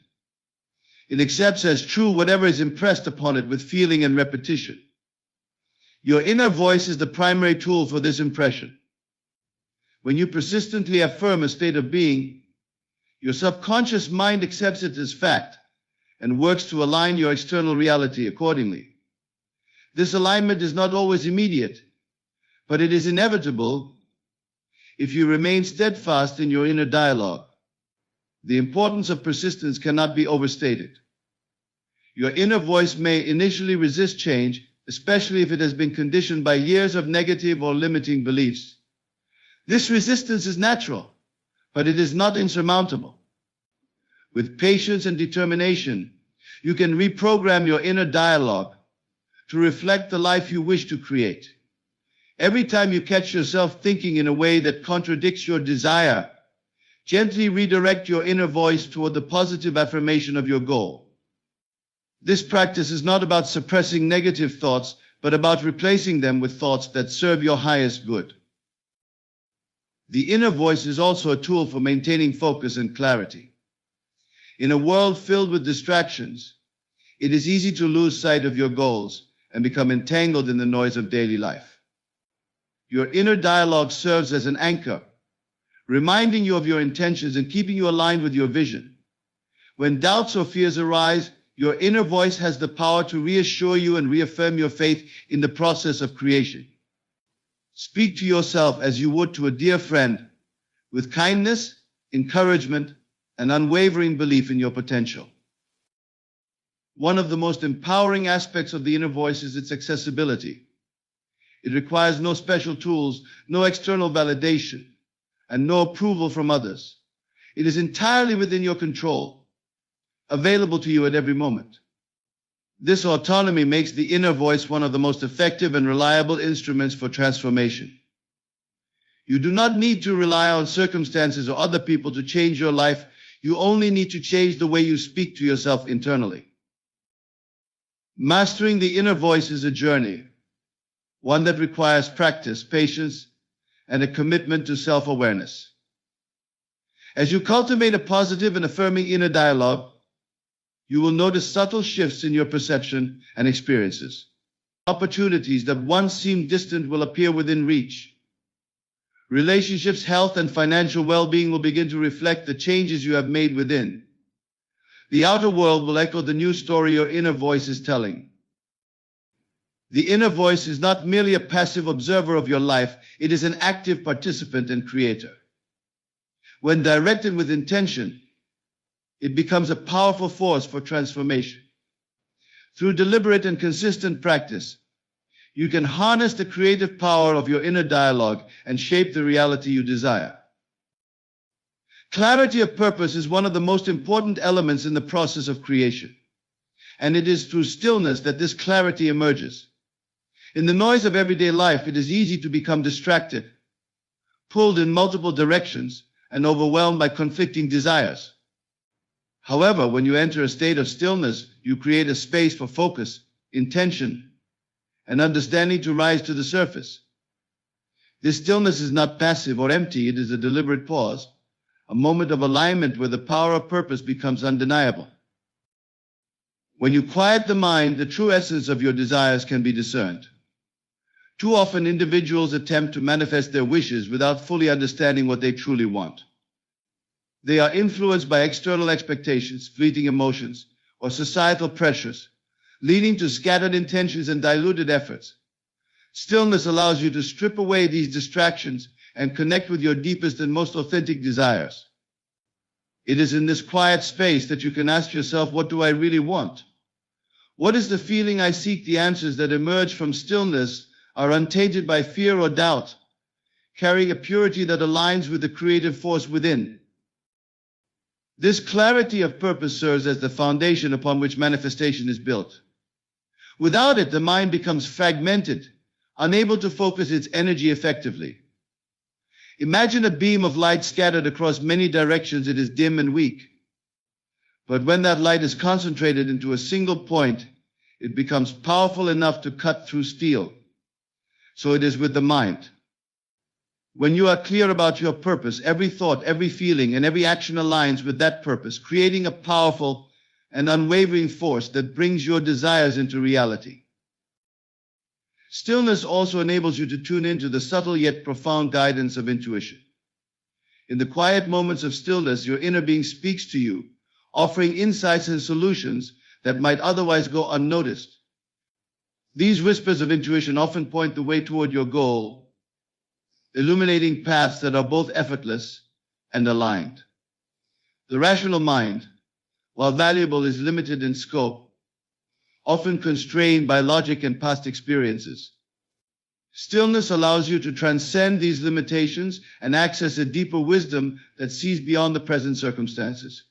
It accepts as true whatever is impressed upon it with feeling and repetition. Your inner voice is the primary tool for this impression. When you persistently affirm a state of being, your subconscious mind accepts it as fact and works to align your external reality accordingly. This alignment is not always immediate, but it is inevitable if you remain steadfast in your inner dialogue. The importance of persistence cannot be overstated. Your inner voice may initially resist change, especially if it has been conditioned by years of negative or limiting beliefs. This resistance is natural, but it is not insurmountable. With patience and determination, you can reprogram your inner dialogue to reflect the life you wish to create. Every time you catch yourself thinking in a way that contradicts your desire, gently redirect your inner voice toward the positive affirmation of your goal. This practice is not about suppressing negative thoughts, but about replacing them with thoughts that serve your highest good. The inner voice is also a tool for maintaining focus and clarity. In a world filled with distractions, it is easy to lose sight of your goals and become entangled in the noise of daily life. Your inner dialogue serves as an anchor, reminding you of your intentions and keeping you aligned with your vision. When doubts or fears arise, your inner voice has the power to reassure you and reaffirm your faith in the process of creation. Speak to yourself as you would to a dear friend, with kindness, encouragement, an unwavering belief in your potential. One of the most empowering aspects of the inner voice is its accessibility. It requires no special tools, no external validation, and no approval from others. It is entirely within your control, available to you at every moment. This autonomy makes the inner voice one of the most effective and reliable instruments for transformation. You do not need to rely on circumstances or other people to change your life. You only need to change the way you speak to yourself internally. Mastering the inner voice is a journey, one that requires practice, patience, and a commitment to self-awareness. As you cultivate a positive and affirming inner dialogue, you will notice subtle shifts in your perception and experiences. Opportunities that once seemed distant will appear within reach. Relationships, health, and financial well-being will begin to reflect the changes you have made within. The outer world will echo the new story your inner voice is telling. The inner voice is not merely a passive observer of your life, it is an active participant and creator. When directed with intention, it becomes a powerful force for transformation. Through deliberate and consistent practice, you can harness the creative power of your inner dialogue and shape the reality you desire. Clarity of purpose is one of the most important elements in the process of creation, and it is through stillness that this clarity emerges. In the noise of everyday life, it is easy to become distracted, pulled in multiple directions, and overwhelmed by conflicting desires. However, when you enter a state of stillness, you create a space for focus, intention, and understanding to rise to the surface. This stillness is not passive or empty, it is a deliberate pause, a moment of alignment where the power of purpose becomes undeniable. When you quiet the mind, the true essence of your desires can be discerned. Too often, individuals attempt to manifest their wishes without fully understanding what they truly want. They are influenced by external expectations, fleeting emotions, or societal pressures, leading to scattered intentions and diluted efforts. Stillness allows you to strip away these distractions and connect with your deepest and most authentic desires. It is in this quiet space that you can ask yourself, what do I really want? What is the feeling I seek? The answers that emerge from stillness are untainted by fear or doubt, carrying a purity that aligns with the creative force within. This clarity of purpose serves as the foundation upon which manifestation is built. Without it, the mind becomes fragmented, unable to focus its energy effectively. Imagine a beam of light scattered across many directions. It is dim and weak. But when that light is concentrated into a single point, it becomes powerful enough to cut through steel. So it is with the mind. When you are clear about your purpose, every thought, every feeling, and every action aligns with that purpose, creating a powerful and unwavering force that brings your desires into reality. Stillness also enables you to tune into the subtle yet profound guidance of intuition. In the quiet moments of stillness, your inner being speaks to you, offering insights and solutions that might otherwise go unnoticed. These whispers of intuition often point the way toward your goal, illuminating paths that are both effortless and aligned. The rational mind, while valuable, is limited in scope, often constrained by logic and past experiences. Stillness allows you to transcend these limitations and access a deeper wisdom that sees beyond the present circumstances.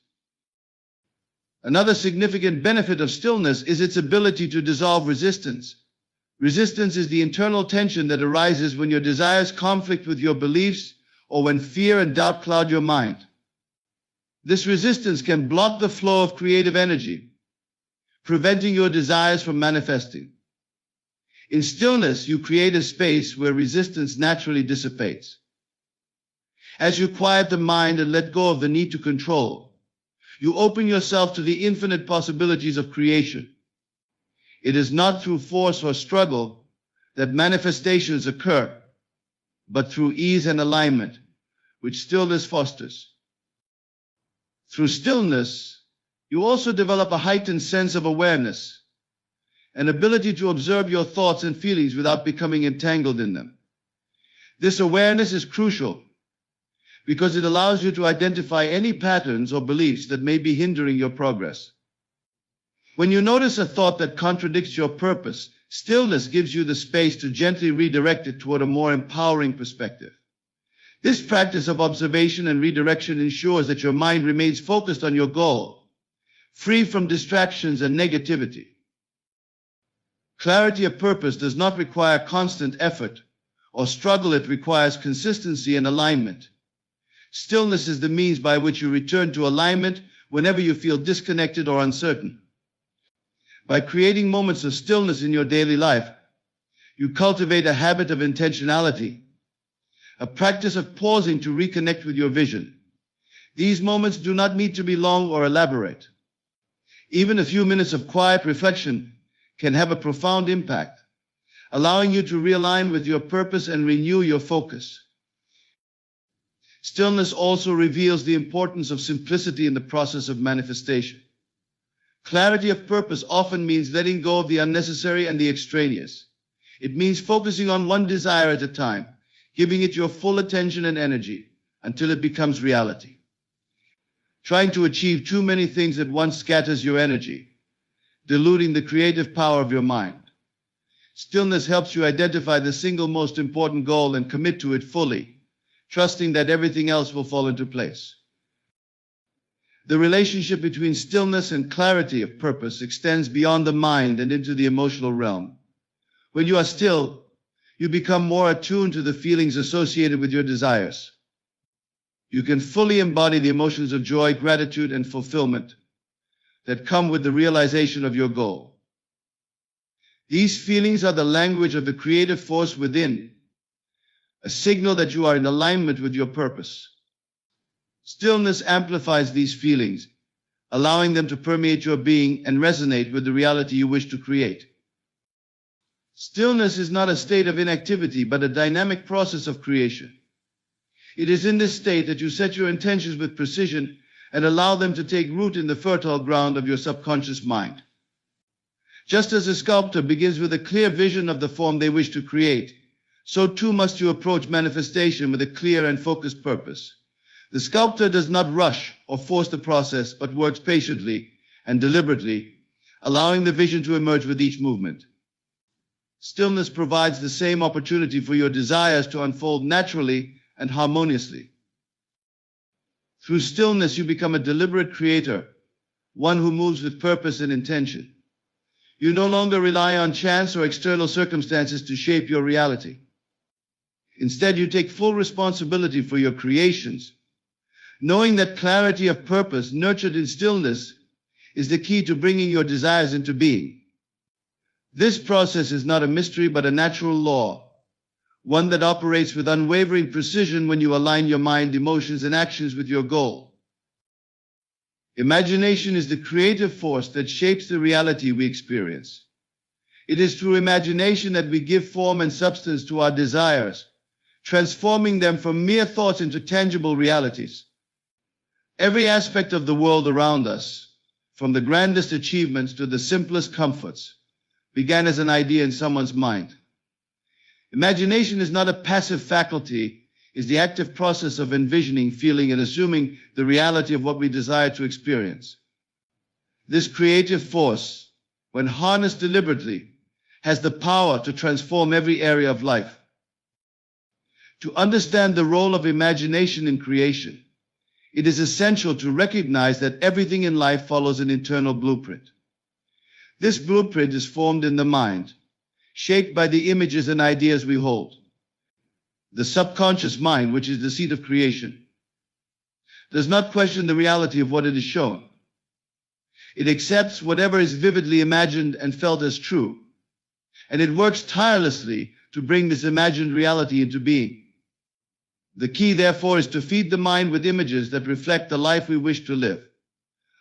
Another significant benefit of stillness is its ability to dissolve resistance. Resistance is the internal tension that arises when your desires conflict with your beliefs or when fear and doubt cloud your mind. This resistance can block the flow of creative energy, preventing your desires from manifesting. In stillness, you create a space where resistance naturally dissipates. As you quiet the mind and let go of the need to control, you open yourself to the infinite possibilities of creation. It is not through force or struggle that manifestations occur, but through ease and alignment, which stillness fosters. Through stillness, you also develop a heightened sense of awareness, an ability to observe your thoughts and feelings without becoming entangled in them. This awareness is crucial because it allows you to identify any patterns or beliefs that may be hindering your progress. When you notice a thought that contradicts your purpose, stillness gives you the space to gently redirect it toward a more empowering perspective. This practice of observation and redirection ensures that your mind remains focused on your goal, free from distractions and negativity. Clarity of purpose does not require constant effort or struggle. It requires consistency and alignment. Stillness is the means by which you return to alignment whenever you feel disconnected or uncertain. By creating moments of stillness in your daily life, you cultivate a habit of intentionality, a practice of pausing to reconnect with your vision. These moments do not need to be long or elaborate. Even a few minutes of quiet reflection can have a profound impact, allowing you to realign with your purpose and renew your focus. Stillness also reveals the importance of simplicity in the process of manifestation. Clarity of purpose often means letting go of the unnecessary and the extraneous. It means focusing on one desire at a time, giving it your full attention and energy until it becomes reality. Trying to achieve too many things at once scatters your energy, diluting the creative power of your mind. Stillness helps you identify the single most important goal and commit to it fully, trusting that everything else will fall into place. The relationship between stillness and clarity of purpose extends beyond the mind and into the emotional realm. When you are still, you become more attuned to the feelings associated with your desires. You can fully embody the emotions of joy, gratitude, and fulfillment that come with the realization of your goal. These feelings are the language of the creative force within, a signal that you are in alignment with your purpose. Stillness amplifies these feelings, allowing them to permeate your being and resonate with the reality you wish to create. Stillness is not a state of inactivity, but a dynamic process of creation. It is in this state that you set your intentions with precision and allow them to take root in the fertile ground of your subconscious mind. Just as a sculptor begins with a clear vision of the form they wish to create, so too must you approach manifestation with a clear and focused purpose. The sculptor does not rush or force the process, but works patiently and deliberately, allowing the vision to emerge with each movement. Stillness provides the same opportunity for your desires to unfold naturally and harmoniously. Through stillness, you become a deliberate creator, one who moves with purpose and intention. You no longer rely on chance or external circumstances to shape your reality. Instead, you take full responsibility for your creations, knowing that clarity of purpose nurtured in stillness is the key to bringing your desires into being. This process is not a mystery but a natural law, one that operates with unwavering precision when you align your mind, emotions, and actions with your goal. Imagination is the creative force that shapes the reality we experience. It is through imagination that we give form and substance to our desires, transforming them from mere thoughts into tangible realities. Every aspect of the world around us, from the grandest achievements to the simplest comforts, began as an idea in someone's mind. Imagination is not a passive faculty, it is the active process of envisioning, feeling, and assuming the reality of what we desire to experience. This creative force, when harnessed deliberately, has the power to transform every area of life. To understand the role of imagination in creation, it is essential to recognize that everything in life follows an internal blueprint. This blueprint is formed in the mind, shaped by the images and ideas we hold. The subconscious mind, which is the seat of creation, does not question the reality of what it is shown. It accepts whatever is vividly imagined and felt as true, and it works tirelessly to bring this imagined reality into being. The key, therefore, is to feed the mind with images that reflect the life we wish to live,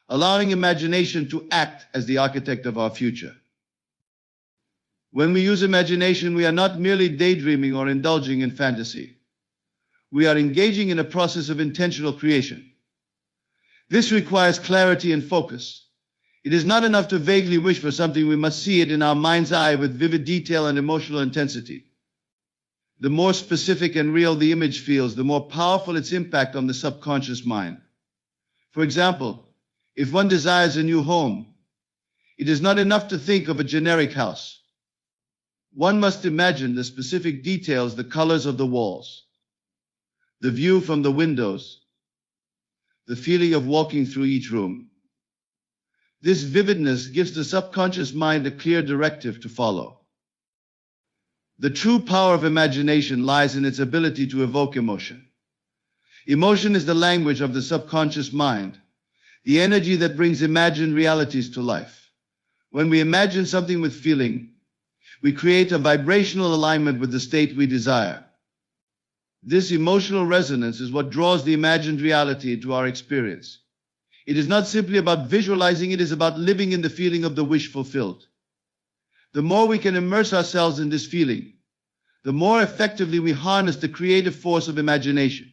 allowing imagination to act as the architect of our future. When we use imagination, we are not merely daydreaming or indulging in fantasy. We are engaging in a process of intentional creation. This requires clarity and focus. It is not enough to vaguely wish for something. We must see it in our mind's eye with vivid detail and emotional intensity. The more specific and real the image feels, the more powerful its impact on the subconscious mind. For example, if one desires a new home, it is not enough to think of a generic house. One must imagine the specific details, the colors of the walls, the view from the windows, the feeling of walking through each room. This vividness gives the subconscious mind a clear directive to follow. The true power of imagination lies in its ability to evoke emotion. Emotion is the language of the subconscious mind, the energy that brings imagined realities to life. When we imagine something with feeling, we create a vibrational alignment with the state we desire. This emotional resonance is what draws the imagined reality into our experience. It is not simply about visualizing, it is about living in the feeling of the wish fulfilled. The more we can immerse ourselves in this feeling, the more effectively we harness the creative force of imagination.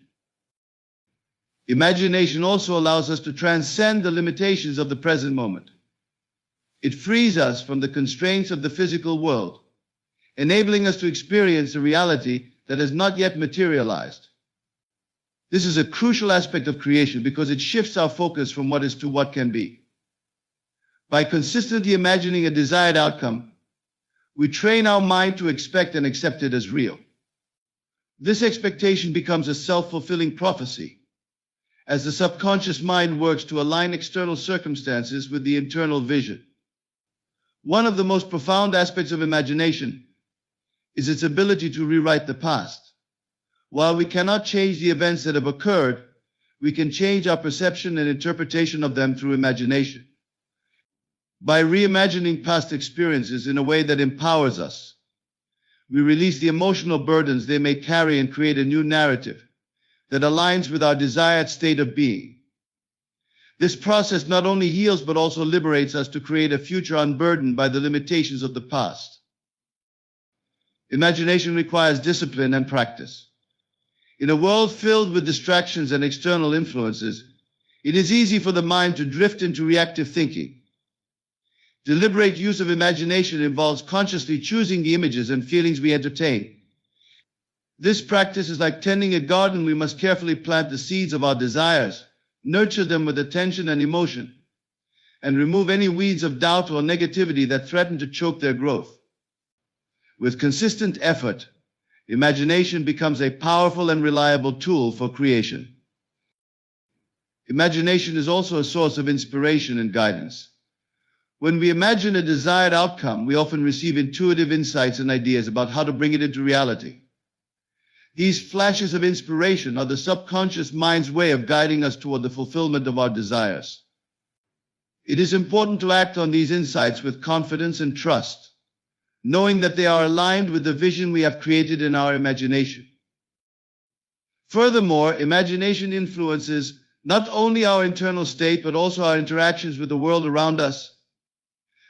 Imagination also allows us to transcend the limitations of the present moment. It frees us from the constraints of the physical world, enabling us to experience a reality that has not yet materialized. This is a crucial aspect of creation because it shifts our focus from what is to what can be. By consistently imagining a desired outcome, we train our mind to expect and accept it as real. This expectation becomes a self-fulfilling prophecy, as the subconscious mind works to align external circumstances with the internal vision. One of the most profound aspects of imagination is its ability to rewrite the past. While we cannot change the events that have occurred, we can change our perception and interpretation of them through imagination. By reimagining past experiences in a way that empowers us, we release the emotional burdens they may carry and create a new narrative that aligns with our desired state of being. This process not only heals but also liberates us to create a future unburdened by the limitations of the past. Imagination requires discipline and practice. In a world filled with distractions and external influences, it is easy for the mind to drift into reactive thinking. Deliberate use of imagination involves consciously choosing the images and feelings we entertain. This practice is like tending a garden. We must carefully plant the seeds of our desires, nurture them with attention and emotion, and remove any weeds of doubt or negativity that threaten to choke their growth. With consistent effort, imagination becomes a powerful and reliable tool for creation. Imagination is also a source of inspiration and guidance. When we imagine a desired outcome, we often receive intuitive insights and ideas about how to bring it into reality. These flashes of inspiration are the subconscious mind's way of guiding us toward the fulfillment of our desires. It is important to act on these insights with confidence and trust, knowing that they are aligned with the vision we have created in our imagination. Furthermore, imagination influences not only our internal state but also our interactions with the world around us.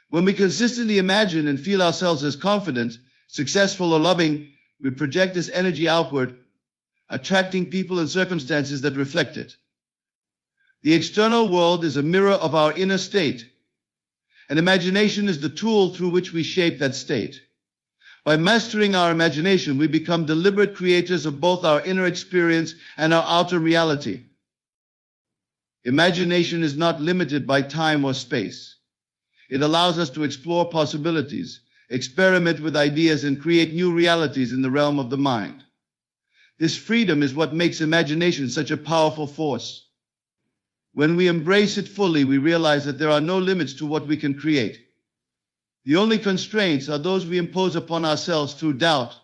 When we consistently imagine and feel ourselves as confident, successful, or loving, we project this energy outward, attracting people and circumstances that reflect it. The external world is a mirror of our inner state, and imagination is the tool through which we shape that state. By mastering our imagination, we become deliberate creators of both our inner experience and our outer reality. Imagination is not limited by time or space. It allows us to explore possibilities, experiment with ideas, and create new realities in the realm of the mind. This freedom is what makes imagination such a powerful force. When we embrace it fully, we realize that there are no limits to what we can create. The only constraints are those we impose upon ourselves through doubt,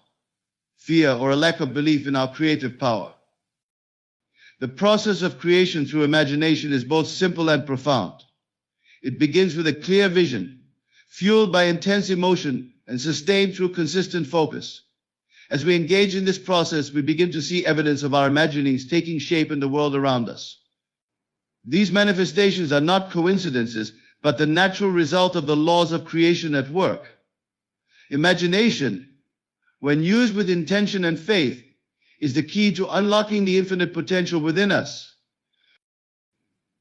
fear, or a lack of belief in our creative power. The process of creation through imagination is both simple and profound. It begins with a clear vision, fueled by intense emotion and sustained through consistent focus. As we engage in this process, we begin to see evidence of our imaginings taking shape in the world around us. These manifestations are not coincidences, but the natural result of the laws of creation at work. Imagination, when used with intention and faith, is the key to unlocking the infinite potential within us.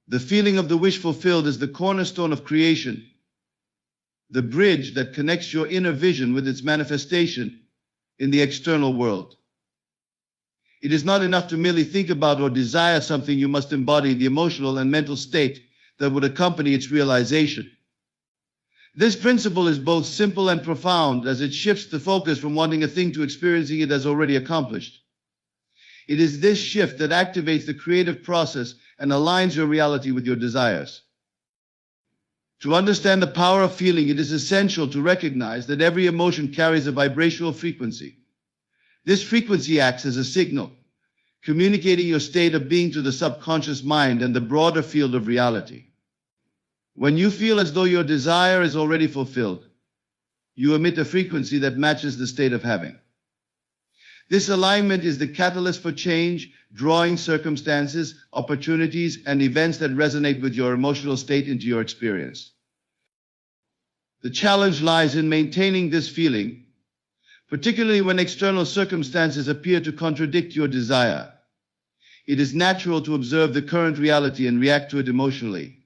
The feeling of the wish fulfilled is the cornerstone of creation, the bridge that connects your inner vision with its manifestation in the external world. It is not enough to merely think about or desire something. You must embody the emotional and mental state that would accompany its realization. This principle is both simple and profound, as it shifts the focus from wanting a thing to experiencing it as already accomplished. It is this shift that activates the creative process and aligns your reality with your desires. To understand the power of feeling, it is essential to recognize that every emotion carries a vibrational frequency. This frequency acts as a signal, communicating your state of being to the subconscious mind and the broader field of reality. When you feel as though your desire is already fulfilled, you emit a frequency that matches the state of having. This alignment is the catalyst for change, drawing circumstances, opportunities, and events that resonate with your emotional state into your experience. The challenge lies in maintaining this feeling, particularly when external circumstances appear to contradict your desire. It is natural to observe the current reality and react to it emotionally.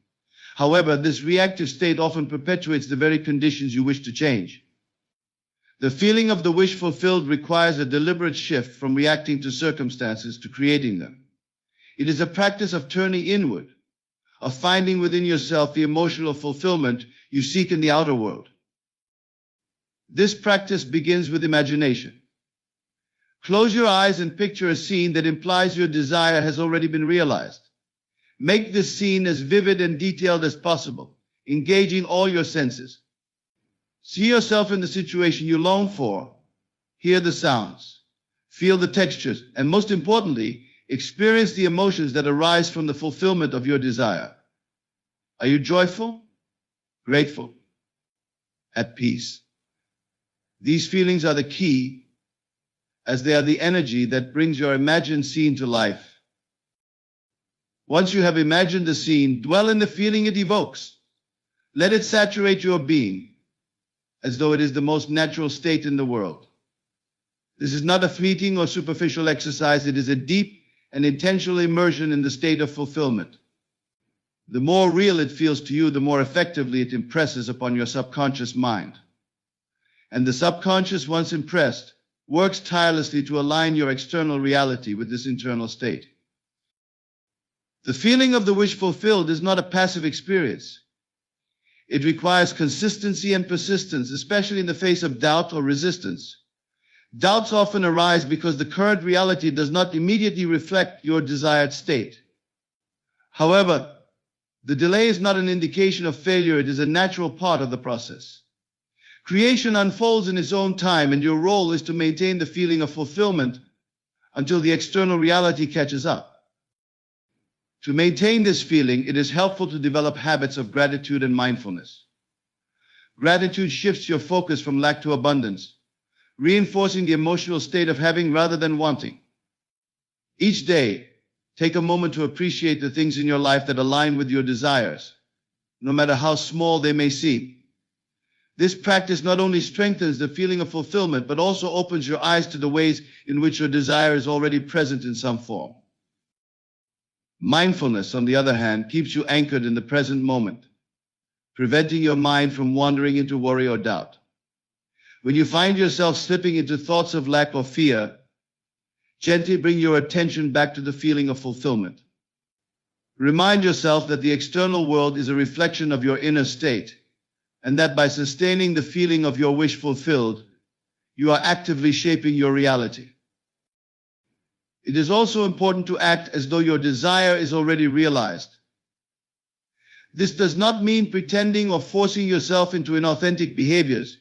However, this reactive state often perpetuates the very conditions you wish to change. The feeling of the wish fulfilled requires a deliberate shift from reacting to circumstances to creating them. It is a practice of turning inward, of finding within yourself the emotional fulfillment you seek in the outer world. This practice begins with imagination. Close your eyes and picture a scene that implies your desire has already been realized. Make this scene as vivid and detailed as possible, engaging all your senses. See yourself in the situation you long for, hear the sounds, feel the textures, and most importantly, experience the emotions that arise from the fulfillment of your desire. Are you joyful, grateful, at peace? These feelings are the key, as they are the energy that brings your imagined scene to life. Once you have imagined the scene, dwell in the feeling it evokes. Let it saturate your being, as though it is the most natural state in the world. This is not a fleeting or superficial exercise. It is a deep and intentional immersion in the state of fulfillment. The more real it feels to you, the more effectively it impresses upon your subconscious mind. And the subconscious, once impressed, works tirelessly to align your external reality with this internal state. The feeling of the wish fulfilled is not a passive experience. It requires consistency and persistence, especially in the face of doubt or resistance. Doubts often arise because the current reality does not immediately reflect your desired state. However, the delay is not an indication of failure. It is a natural part of the process. Creation unfolds in its own time, and your role is to maintain the feeling of fulfillment until the external reality catches up. To maintain this feeling, it is helpful to develop habits of gratitude and mindfulness. Gratitude shifts your focus from lack to abundance, reinforcing the emotional state of having rather than wanting. Each day, take a moment to appreciate the things in your life that align with your desires, no matter how small they may seem. This practice not only strengthens the feeling of fulfillment, but also opens your eyes to the ways in which your desire is already present in some form. Mindfulness, on the other hand, keeps you anchored in the present moment, preventing your mind from wandering into worry or doubt. When you find yourself slipping into thoughts of lack or fear, gently bring your attention back to the feeling of fulfillment. Remind yourself that the external world is a reflection of your inner state, and that by sustaining the feeling of your wish fulfilled, you are actively shaping your reality. It is also important to act as though your desire is already realized. This does not mean pretending or forcing yourself into inauthentic behaviors.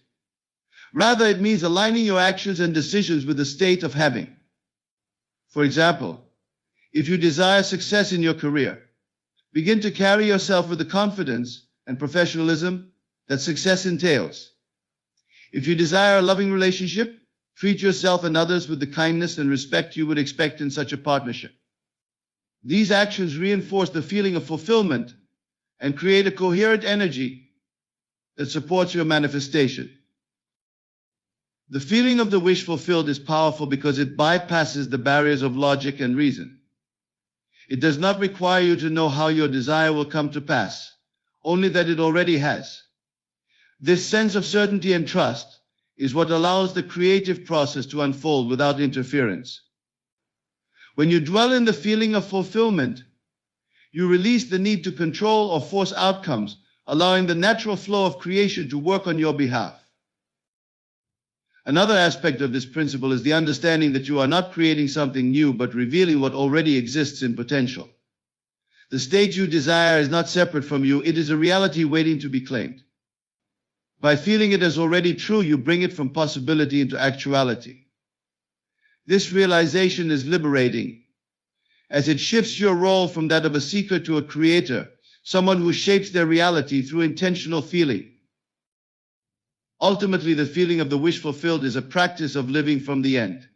Rather, it means aligning your actions and decisions with the state of having. For example, if you desire success in your career, begin to carry yourself with the confidence and professionalism that success entails. If you desire a loving relationship, treat yourself and others with the kindness and respect you would expect in such a partnership. These actions reinforce the feeling of fulfillment and create a coherent energy that supports your manifestation. The feeling of the wish fulfilled is powerful because it bypasses the barriers of logic and reason. It does not require you to know how your desire will come to pass, only that it already has. This sense of certainty and trust is what allows the creative process to unfold without interference. When you dwell in the feeling of fulfillment, you release the need to control or force outcomes, allowing the natural flow of creation to work on your behalf. Another aspect of this principle is the understanding that you are not creating something new, but revealing what already exists in potential. The state you desire is not separate from you, it is a reality waiting to be claimed. By feeling it as already true, you bring it from possibility into actuality. This realization is liberating, as it shifts your role from that of a seeker to a creator, someone who shapes their reality through intentional feeling. Ultimately, the feeling of the wish fulfilled is a practice of living from the end.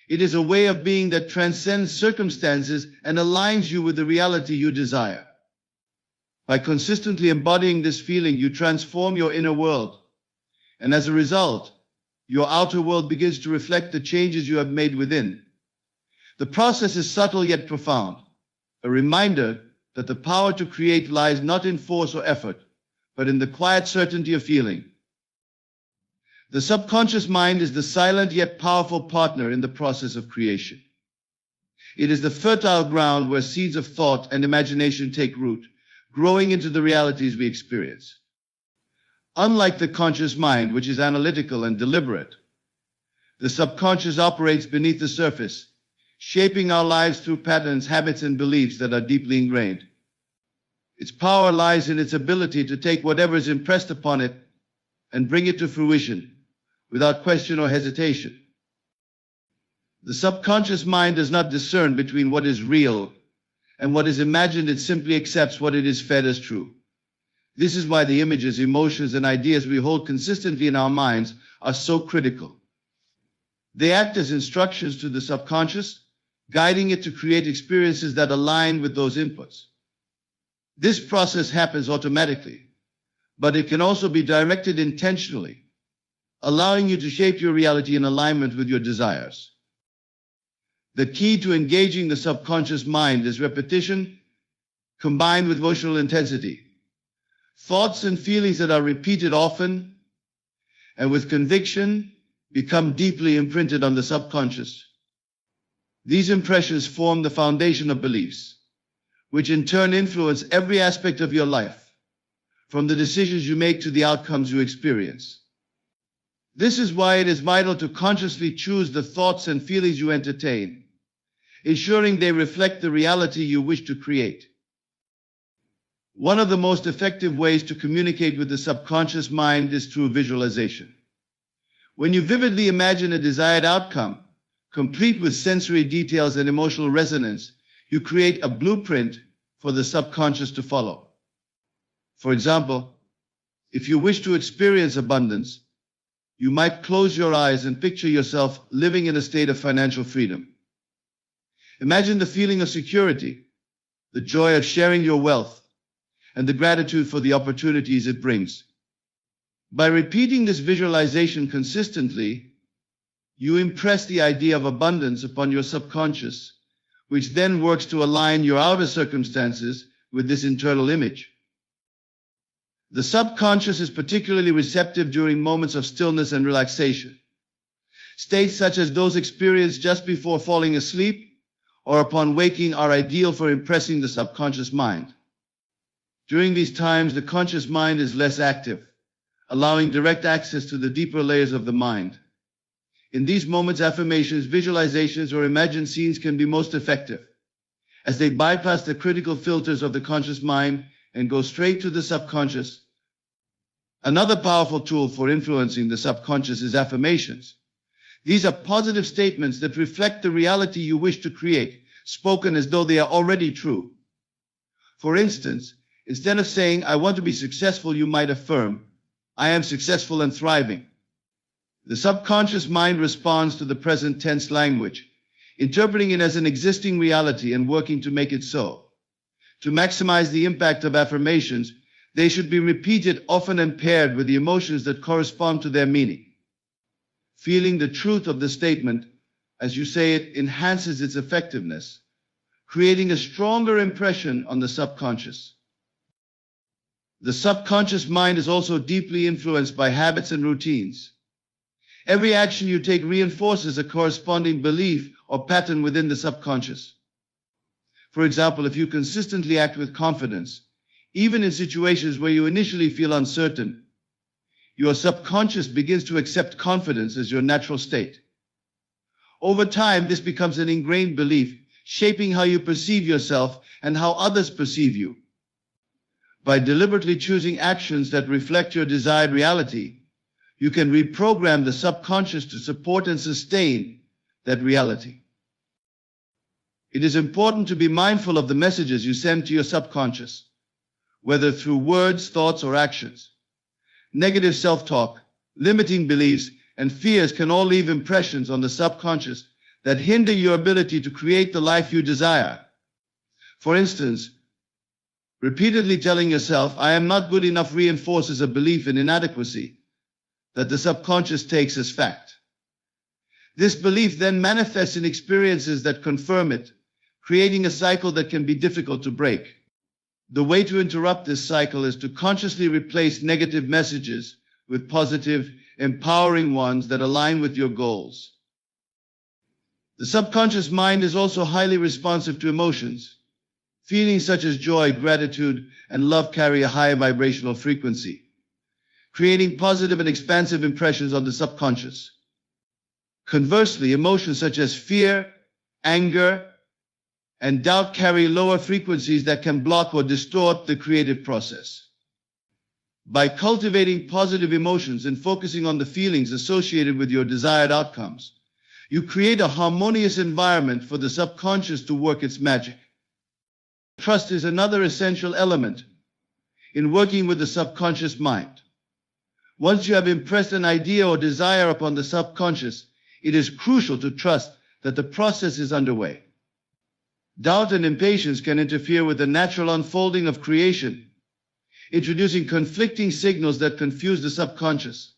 It is a way of being that transcends circumstances and aligns you with the reality you desire. By consistently embodying this feeling, you transform your inner world, and as a result, your outer world begins to reflect the changes you have made within. The process is subtle yet profound, a reminder that the power to create lies not in force or effort, but in the quiet certainty of feeling. The subconscious mind is the silent yet powerful partner in the process of creation. It is the fertile ground where seeds of thought and imagination take root, growing into the realities we experience. Unlike the conscious mind, which is analytical and deliberate, the subconscious operates beneath the surface, shaping our lives through patterns, habits, and beliefs that are deeply ingrained. Its power lies in its ability to take whatever is impressed upon it and bring it to fruition, without question or hesitation. The subconscious mind does not discern between what is real and what is imagined. It simply accepts what it is fed as true. This is why the images, emotions, and ideas we hold consistently in our minds are so critical. They act as instructions to the subconscious, guiding it to create experiences that align with those inputs. This process happens automatically, but it can also be directed intentionally, allowing you to shape your reality in alignment with your desires. The key to engaging the subconscious mind is repetition combined with emotional intensity. Thoughts and feelings that are repeated often and with conviction become deeply imprinted on the subconscious. These impressions form the foundation of beliefs, which in turn influence every aspect of your life, from the decisions you make to the outcomes you experience. This is why it is vital to consciously choose the thoughts and feelings you entertain, ensuring they reflect the reality you wish to create. One of the most effective ways to communicate with the subconscious mind is through visualization. When you vividly imagine a desired outcome, complete with sensory details and emotional resonance, you create a blueprint for the subconscious to follow. For example, if you wish to experience abundance, you might close your eyes and picture yourself living in a state of financial freedom. Imagine the feeling of security, the joy of sharing your wealth, and the gratitude for the opportunities it brings. By repeating this visualization consistently, you impress the idea of abundance upon your subconscious, which then works to align your outer circumstances with this internal image. The subconscious is particularly receptive during moments of stillness and relaxation. States such as those experienced just before falling asleep or upon waking are ideal for impressing the subconscious mind. During these times, the conscious mind is less active, allowing direct access to the deeper layers of the mind. In these moments, affirmations, visualizations, or imagined scenes can be most effective, as they bypass the critical filters of the conscious mind and go straight to the subconscious. Another powerful tool for influencing the subconscious is affirmations. These are positive statements that reflect the reality you wish to create, spoken as though they are already true. For instance, instead of saying, "I want to be successful," you might affirm, "I am successful and thriving." The subconscious mind responds to the present tense language, interpreting it as an existing reality and working to make it so. To maximize the impact of affirmations, they should be repeated often and paired with the emotions that correspond to their meaning. Feeling the truth of the statement as you say it enhances its effectiveness, creating a stronger impression on the subconscious. The subconscious mind is also deeply influenced by habits and routines. Every action you take reinforces a corresponding belief or pattern within the subconscious. For example, if you consistently act with confidence, even in situations where you initially feel uncertain, your subconscious begins to accept confidence as your natural state. Over time, this becomes an ingrained belief, shaping how you perceive yourself and how others perceive you. By deliberately choosing actions that reflect your desired reality, you can reprogram the subconscious to support and sustain that reality. It is important to be mindful of the messages you send to your subconscious, whether through words, thoughts, or actions. Negative self-talk, limiting beliefs, and fears can all leave impressions on the subconscious that hinder your ability to create the life you desire. For instance, repeatedly telling yourself, "I am not good enough," reinforces a belief in inadequacy that the subconscious takes as fact. This belief then manifests in experiences that confirm it, creating a cycle that can be difficult to break. The way to interrupt this cycle is to consciously replace negative messages with positive, empowering ones that align with your goals. The subconscious mind is also highly responsive to emotions. Feelings such as joy, gratitude, and love carry a high vibrational frequency, creating positive and expansive impressions on the subconscious. Conversely, emotions such as fear, anger, and doubt carry lower frequencies that can block or distort the creative process. By cultivating positive emotions and focusing on the feelings associated with your desired outcomes, you create a harmonious environment for the subconscious to work its magic. Trust is another essential element in working with the subconscious mind. Once you have impressed an idea or desire upon the subconscious, it is crucial to trust that the process is underway. Doubt and impatience can interfere with the natural unfolding of creation, introducing conflicting signals that confuse the subconscious.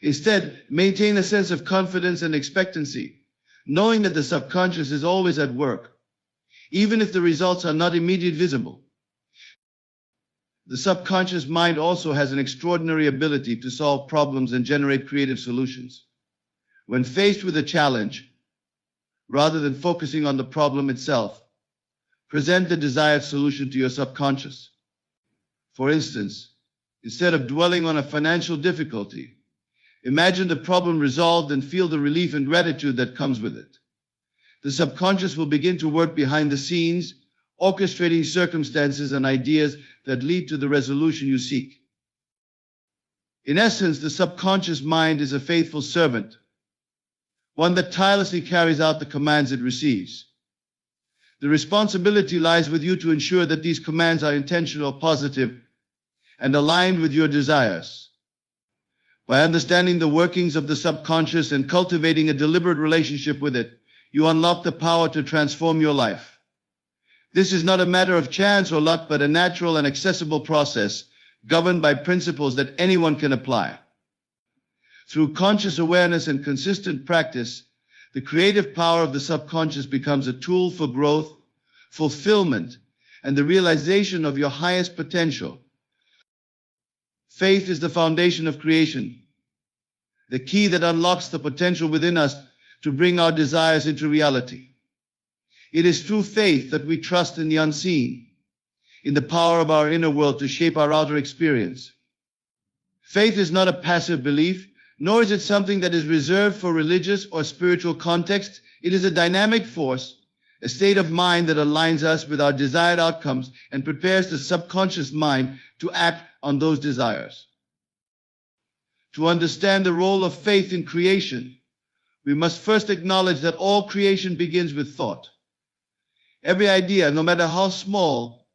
Instead, maintain a sense of confidence and expectancy, knowing that the subconscious is always at work, even if the results are not immediately visible. The subconscious mind also has an extraordinary ability to solve problems and generate creative solutions. When faced with a challenge, rather than focusing on the problem itself, present the desired solution to your subconscious. For instance, instead of dwelling on a financial difficulty, imagine the problem resolved and feel the relief and gratitude that comes with it. The subconscious will begin to work behind the scenes, orchestrating circumstances and ideas that lead to the resolution you seek. In essence, the subconscious mind is a faithful servant, one that tirelessly carries out the commands it receives. The responsibility lies with you to ensure that these commands are intentional, positive, and aligned with your desires. By understanding the workings of the subconscious and cultivating a deliberate relationship with it, you unlock the power to transform your life. This is not a matter of chance or luck, but a natural and accessible process governed by principles that anyone can apply. Through conscious awareness and consistent practice, the creative power of the subconscious becomes a tool for growth, fulfillment, and the realization of your highest potential. Faith is the foundation of creation, the key that unlocks the potential within us to bring our desires into reality. It is through faith that we trust in the unseen, in the power of our inner world to shape our outer experience. Faith is not a passive belief, nor is it something that is reserved for religious or spiritual contexts. It is a dynamic force, a state of mind that aligns us with our desired outcomes and prepares the subconscious mind to act on those desires. To understand the role of faith in creation, we must first acknowledge that all creation begins with thought. Every idea, no matter how small,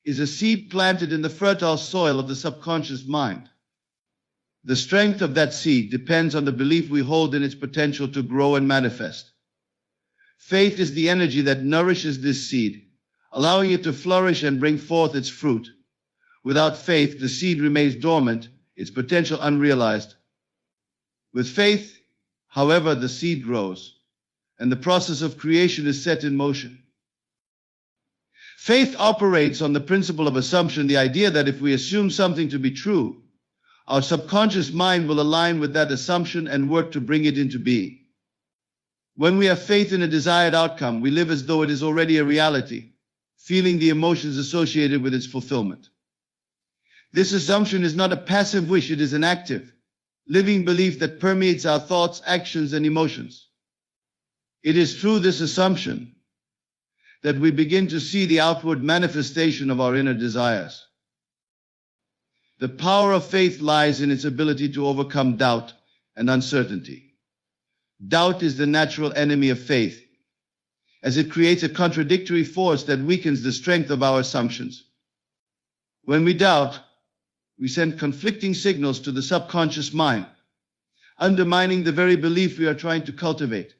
is a seed planted in the fertile soil of the subconscious mind. The strength of that seed depends on the belief we hold in its potential to grow and manifest. Faith is the energy that nourishes this seed, allowing it to flourish and bring forth its fruit. Without faith, the seed remains dormant, its potential unrealized. With faith, however, the seed grows, and the process of creation is set in motion. Faith operates on the principle of assumption, the idea that if we assume something to be true, our subconscious mind will align with that assumption and work to bring it into being. When we have faith in a desired outcome, we live as though it is already a reality, feeling the emotions associated with its fulfillment. This assumption is not a passive wish, it is an active, living belief that permeates our thoughts, actions, and emotions. It is through this assumption that we begin to see the outward manifestation of our inner desires. The power of faith lies in its ability to overcome doubt and uncertainty. Doubt is the natural enemy of faith, as it creates a contradictory force that weakens the strength of our assumptions. When we doubt, we send conflicting signals to the subconscious mind, undermining the very belief we are trying to cultivate.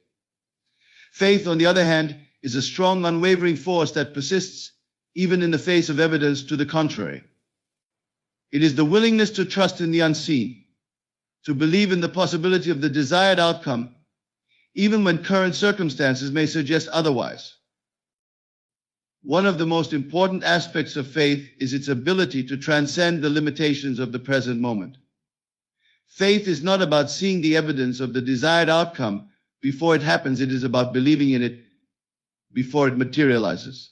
Faith, on the other hand, is a strong, unwavering force that persists even in the face of evidence to the contrary. It is the willingness to trust in the unseen, to believe in the possibility of the desired outcome, even when current circumstances may suggest otherwise. One of the most important aspects of faith is its ability to transcend the limitations of the present moment. Faith is not about seeing the evidence of the desired outcome before it happens, it is about believing in it before it materializes.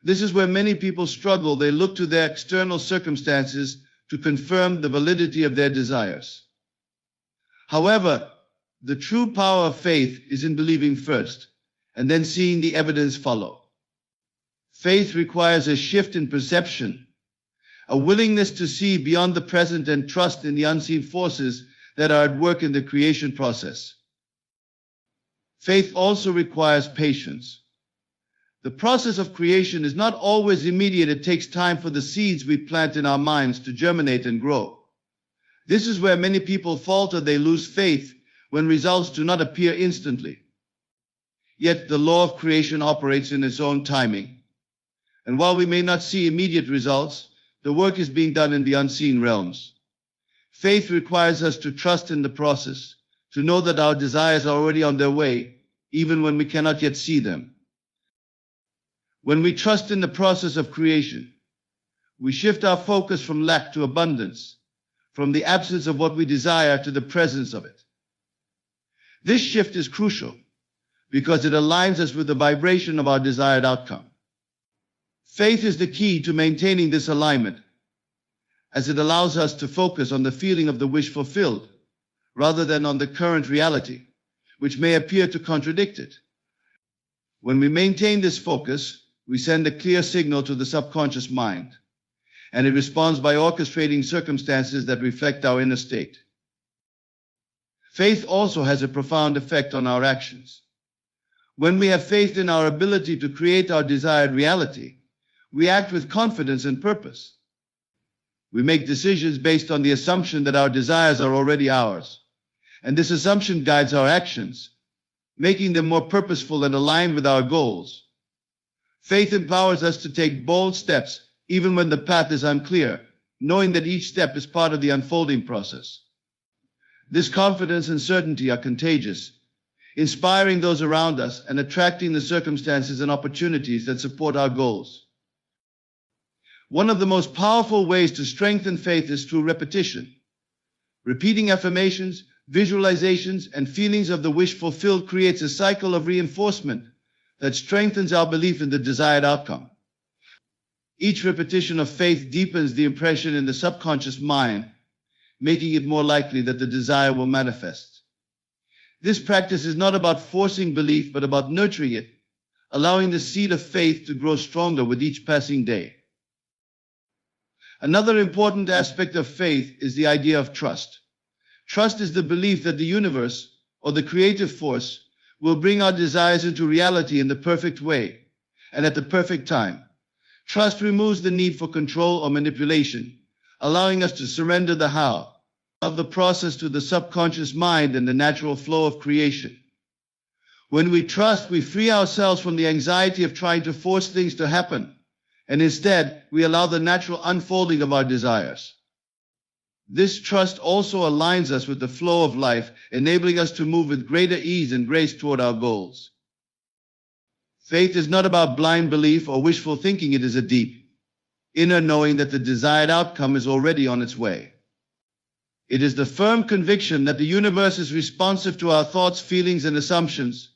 This is where many people struggle. They look to their external circumstances to confirm the validity of their desires. However, the true power of faith is in believing first, and then seeing the evidence follow. Faith requires a shift in perception, a willingness to see beyond the present and trust in the unseen forces that are at work in the creation process. Faith also requires patience. The process of creation is not always immediate. It takes time for the seeds we plant in our minds to germinate and grow. This is where many people falter. They lose faith when results do not appear instantly. Yet the law of creation operates in its own timing. And while we may not see immediate results, the work is being done in the unseen realms. Faith requires us to trust in the process, to know that our desires are already on their way, even when we cannot yet see them. When we trust in the process of creation, we shift our focus from lack to abundance, from the absence of what we desire to the presence of it. This shift is crucial because it aligns us with the vibration of our desired outcome. Faith is the key to maintaining this alignment, as it allows us to focus on the feeling of the wish fulfilled, rather than on the current reality, which may appear to contradict it. When we maintain this focus, we send a clear signal to the subconscious mind, and it responds by orchestrating circumstances that reflect our inner state. Faith also has a profound effect on our actions. When we have faith in our ability to create our desired reality, we act with confidence and purpose. We make decisions based on the assumption that our desires are already ours, and this assumption guides our actions, making them more purposeful and aligned with our goals. Faith empowers us to take bold steps even when the path is unclear, knowing that each step is part of the unfolding process. This confidence and certainty are contagious, inspiring those around us and attracting the circumstances and opportunities that support our goals. One of the most powerful ways to strengthen faith is through repetition. Repeating affirmations, visualizations, and feelings of the wish fulfilled creates a cycle of reinforcement that strengthens our belief in the desired outcome. Each repetition of faith deepens the impression in the subconscious mind, making it more likely that the desire will manifest. This practice is not about forcing belief, but about nurturing it, allowing the seed of faith to grow stronger with each passing day. Another important aspect of faith is the idea of trust. Trust is the belief that the universe, or the creative force, will bring our desires into reality in the perfect way and at the perfect time. Trust removes the need for control or manipulation, allowing us to surrender the how of the process to the subconscious mind and the natural flow of creation. When we trust, we free ourselves from the anxiety of trying to force things to happen, and instead, we allow the natural unfolding of our desires. This trust also aligns us with the flow of life, enabling us to move with greater ease and grace toward our goals. Faith is not about blind belief or wishful thinking. It is a deep, inner knowing that the desired outcome is already on its way. It is the firm conviction that the universe is responsive to our thoughts, feelings, and assumptions,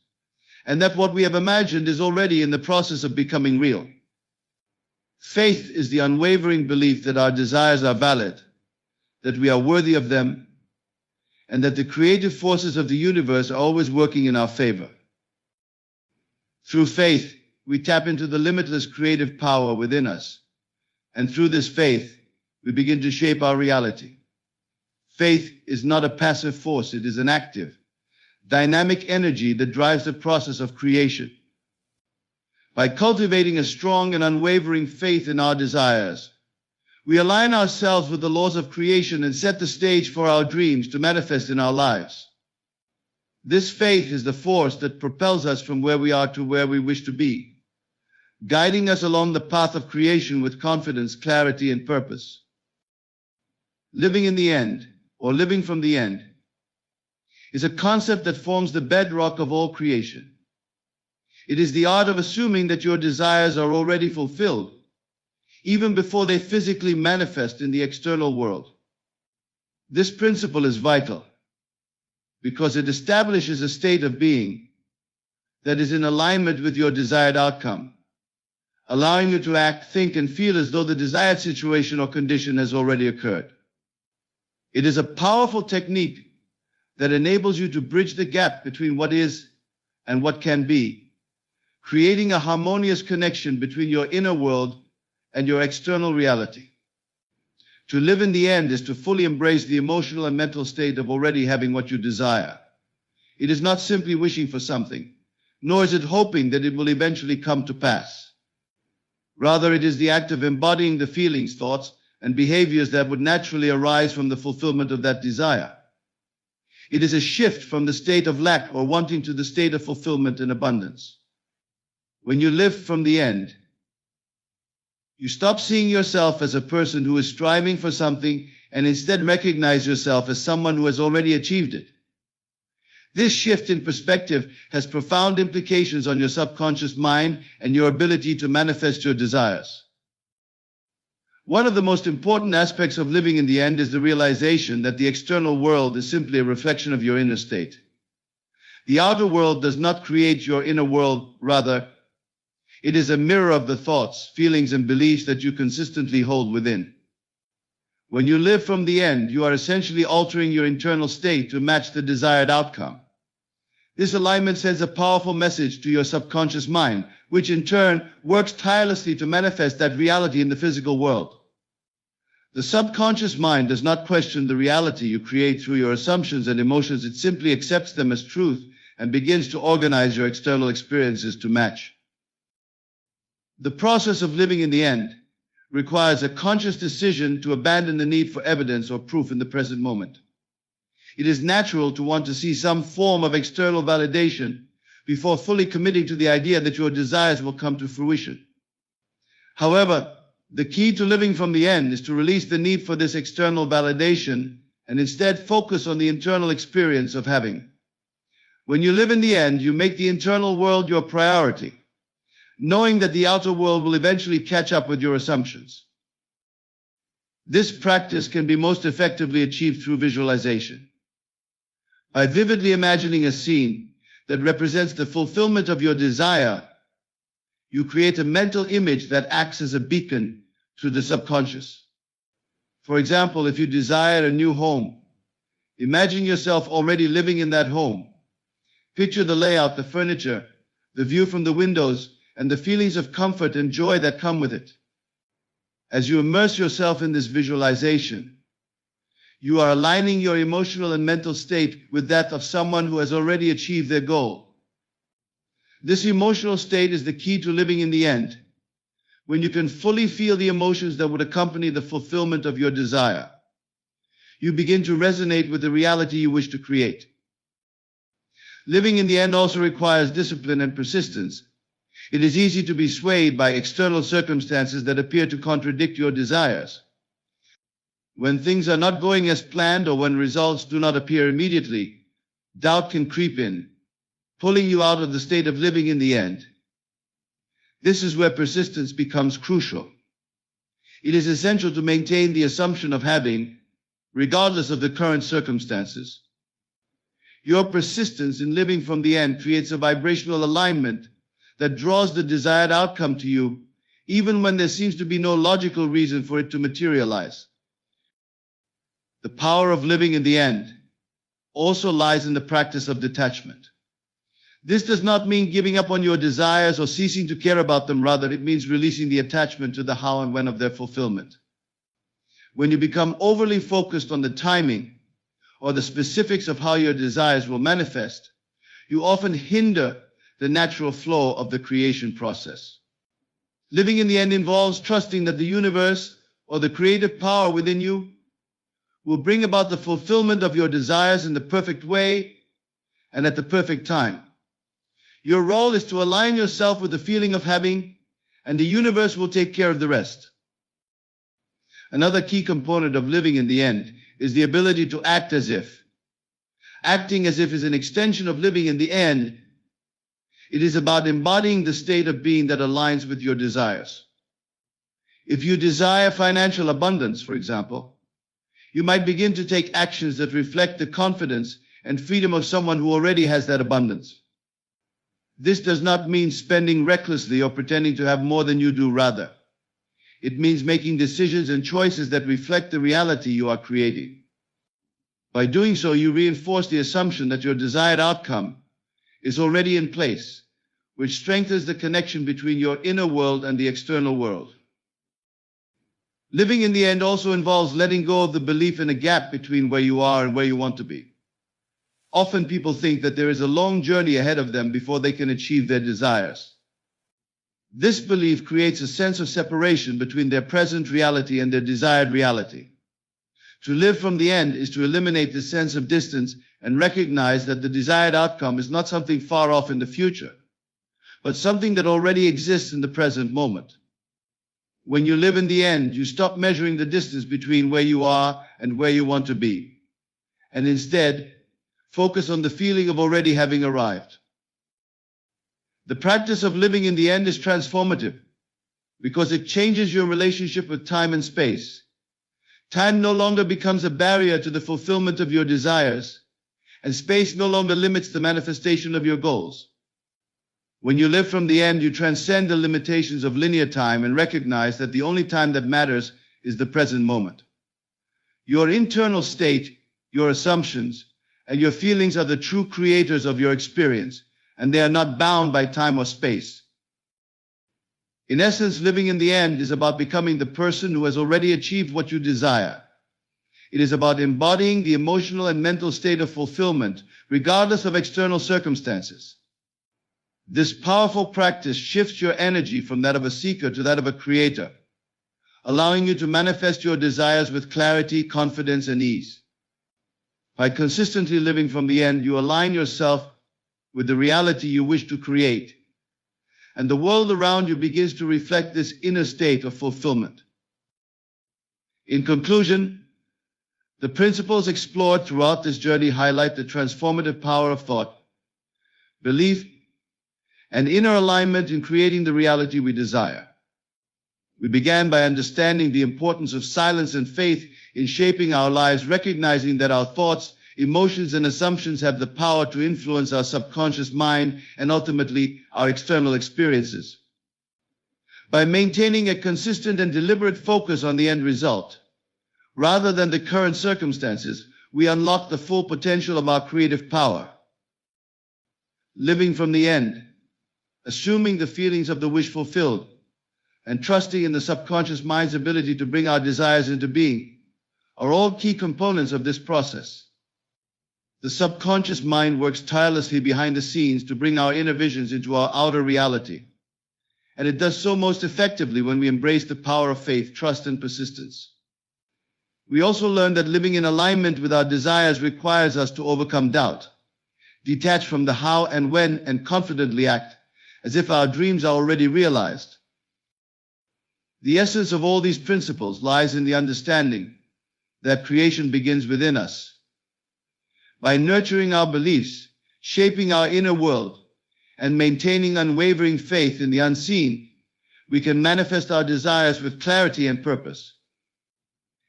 and that what we have imagined is already in the process of becoming real. Faith is the unwavering belief that our desires are valid, that we are worthy of them, and that the creative forces of the universe are always working in our favor. Through faith, we tap into the limitless creative power within us, and through this faith, we begin to shape our reality. Faith is not a passive force, it is an active, dynamic energy that drives the process of creation. By cultivating a strong and unwavering faith in our desires, we align ourselves with the laws of creation and set the stage for our dreams to manifest in our lives. This faith is the force that propels us from where we are to where we wish to be, guiding us along the path of creation with confidence, clarity, and purpose. Living in the end, or living from the end, is a concept that forms the bedrock of all creation. It is the art of assuming that your desires are already fulfilled, even before they physically manifest in the external world. This principle is vital because it establishes a state of being that is in alignment with your desired outcome, allowing you to act, think, and feel as though the desired situation or condition has already occurred. It is a powerful technique that enables you to bridge the gap between what is and what can be, creating a harmonious connection between your inner world and your external reality. To live in the end is to fully embrace the emotional and mental state of already having what you desire. It is not simply wishing for something, nor is it hoping that it will eventually come to pass. Rather, it is the act of embodying the feelings, thoughts, and behaviors that would naturally arise from the fulfillment of that desire. It is a shift from the state of lack or wanting to the state of fulfillment and abundance. When you live from the end, you stop seeing yourself as a person who is striving for something and instead recognize yourself as someone who has already achieved it. This shift in perspective has profound implications on your subconscious mind and your ability to manifest your desires. One of the most important aspects of living in the end is the realization that the external world is simply a reflection of your inner state. The outer world does not create your inner world, rather, it is a mirror of the thoughts, feelings, and beliefs that you consistently hold within. When you live from the end, you are essentially altering your internal state to match the desired outcome. This alignment sends a powerful message to your subconscious mind, which in turn works tirelessly to manifest that reality in the physical world. The subconscious mind does not question the reality you create through your assumptions and emotions. It simply accepts them as truth and begins to organize your external experiences to match. The process of living in the end requires a conscious decision to abandon the need for evidence or proof in the present moment. It is natural to want to see some form of external validation before fully committing to the idea that your desires will come to fruition. However, the key to living from the end is to release the need for this external validation and instead focus on the internal experience of having. When you live in the end, you make the internal world your priority, knowing that the outer world will eventually catch up with your assumptions. This practice can be most effectively achieved through visualization. By vividly imagining a scene that represents the fulfillment of your desire, you create a mental image that acts as a beacon to the subconscious. For example, if you desire a new home, imagine yourself already living in that home. Picture the layout, the furniture, the view from the windows, and the feelings of comfort and joy that come with it. As you immerse yourself in this visualization, you are aligning your emotional and mental state with that of someone who has already achieved their goal. This emotional state is the key to living in the end, when you can fully feel the emotions that would accompany the fulfillment of your desire. You begin to resonate with the reality you wish to create. Living in the end also requires discipline and persistence. It is easy to be swayed by external circumstances that appear to contradict your desires. When things are not going as planned or when results do not appear immediately, doubt can creep in, pulling you out of the state of living in the end. This is where persistence becomes crucial. It is essential to maintain the assumption of having regardless of the current circumstances. Your persistence in living from the end creates a vibrational alignment that draws the desired outcome to you, even when there seems to be no logical reason for it to materialize. The power of living in the end also lies in the practice of detachment. This does not mean giving up on your desires or ceasing to care about them. Rather, it means releasing the attachment to the how and when of their fulfillment. When you become overly focused on the timing or the specifics of how your desires will manifest, you often hinder the natural flow of the creation process. Living in the end involves trusting that the universe or the creative power within you will bring about the fulfillment of your desires in the perfect way and at the perfect time. Your role is to align yourself with the feeling of having, and the universe will take care of the rest. Another key component of living in the end is the ability to act as if. Acting as if is an extension of living in the end. It is about embodying the state of being that aligns with your desires. If you desire financial abundance, for example, you might begin to take actions that reflect the confidence and freedom of someone who already has that abundance. This does not mean spending recklessly or pretending to have more than you do. Rather, it means making decisions and choices that reflect the reality you are creating. By doing so, you reinforce the assumption that your desired outcome is already in place, which strengthens the connection between your inner world and the external world. Living in the end also involves letting go of the belief in a gap between where you are and where you want to be. Often people think that there is a long journey ahead of them before they can achieve their desires. This belief creates a sense of separation between their present reality and their desired reality. To live from the end is to eliminate this sense of distance and recognize that the desired outcome is not something far off in the future, but something that already exists in the present moment. When you live in the end, you stop measuring the distance between where you are and where you want to be, and instead focus on the feeling of already having arrived. The practice of living in the end is transformative because it changes your relationship with time and space. Time no longer becomes a barrier to the fulfillment of your desires, and space no longer limits the manifestation of your goals. When you live from the end, you transcend the limitations of linear time and recognize that the only time that matters is the present moment. Your internal state, your assumptions, and your feelings are the true creators of your experience, and they are not bound by time or space. In essence, living in the end is about becoming the person who has already achieved what you desire. It is about embodying the emotional and mental state of fulfillment, regardless of external circumstances. This powerful practice shifts your energy from that of a seeker to that of a creator, allowing you to manifest your desires with clarity, confidence, and ease. By consistently living from the end, you align yourself with the reality you wish to create, and the world around you begins to reflect this inner state of fulfillment. In conclusion, the principles explored throughout this journey highlight the transformative power of thought, belief, and inner alignment in creating the reality we desire. We began by understanding the importance of silence and faith in shaping our lives, recognizing that our thoughts, emotions, and assumptions have the power to influence our subconscious mind and ultimately our external experiences. By maintaining a consistent and deliberate focus on the end result, rather than the current circumstances, we unlock the full potential of our creative power. Living from the end, assuming the feelings of the wish fulfilled, and trusting in the subconscious mind's ability to bring our desires into being are all key components of this process. The subconscious mind works tirelessly behind the scenes to bring our inner visions into our outer reality, and it does so most effectively when we embrace the power of faith, trust, and persistence. We also learn that living in alignment with our desires requires us to overcome doubt, detach from the how and when, and confidently act as if our dreams are already realized. The essence of all these principles lies in the understanding that creation begins within us. By nurturing our beliefs, shaping our inner world, and maintaining unwavering faith in the unseen, we can manifest our desires with clarity and purpose.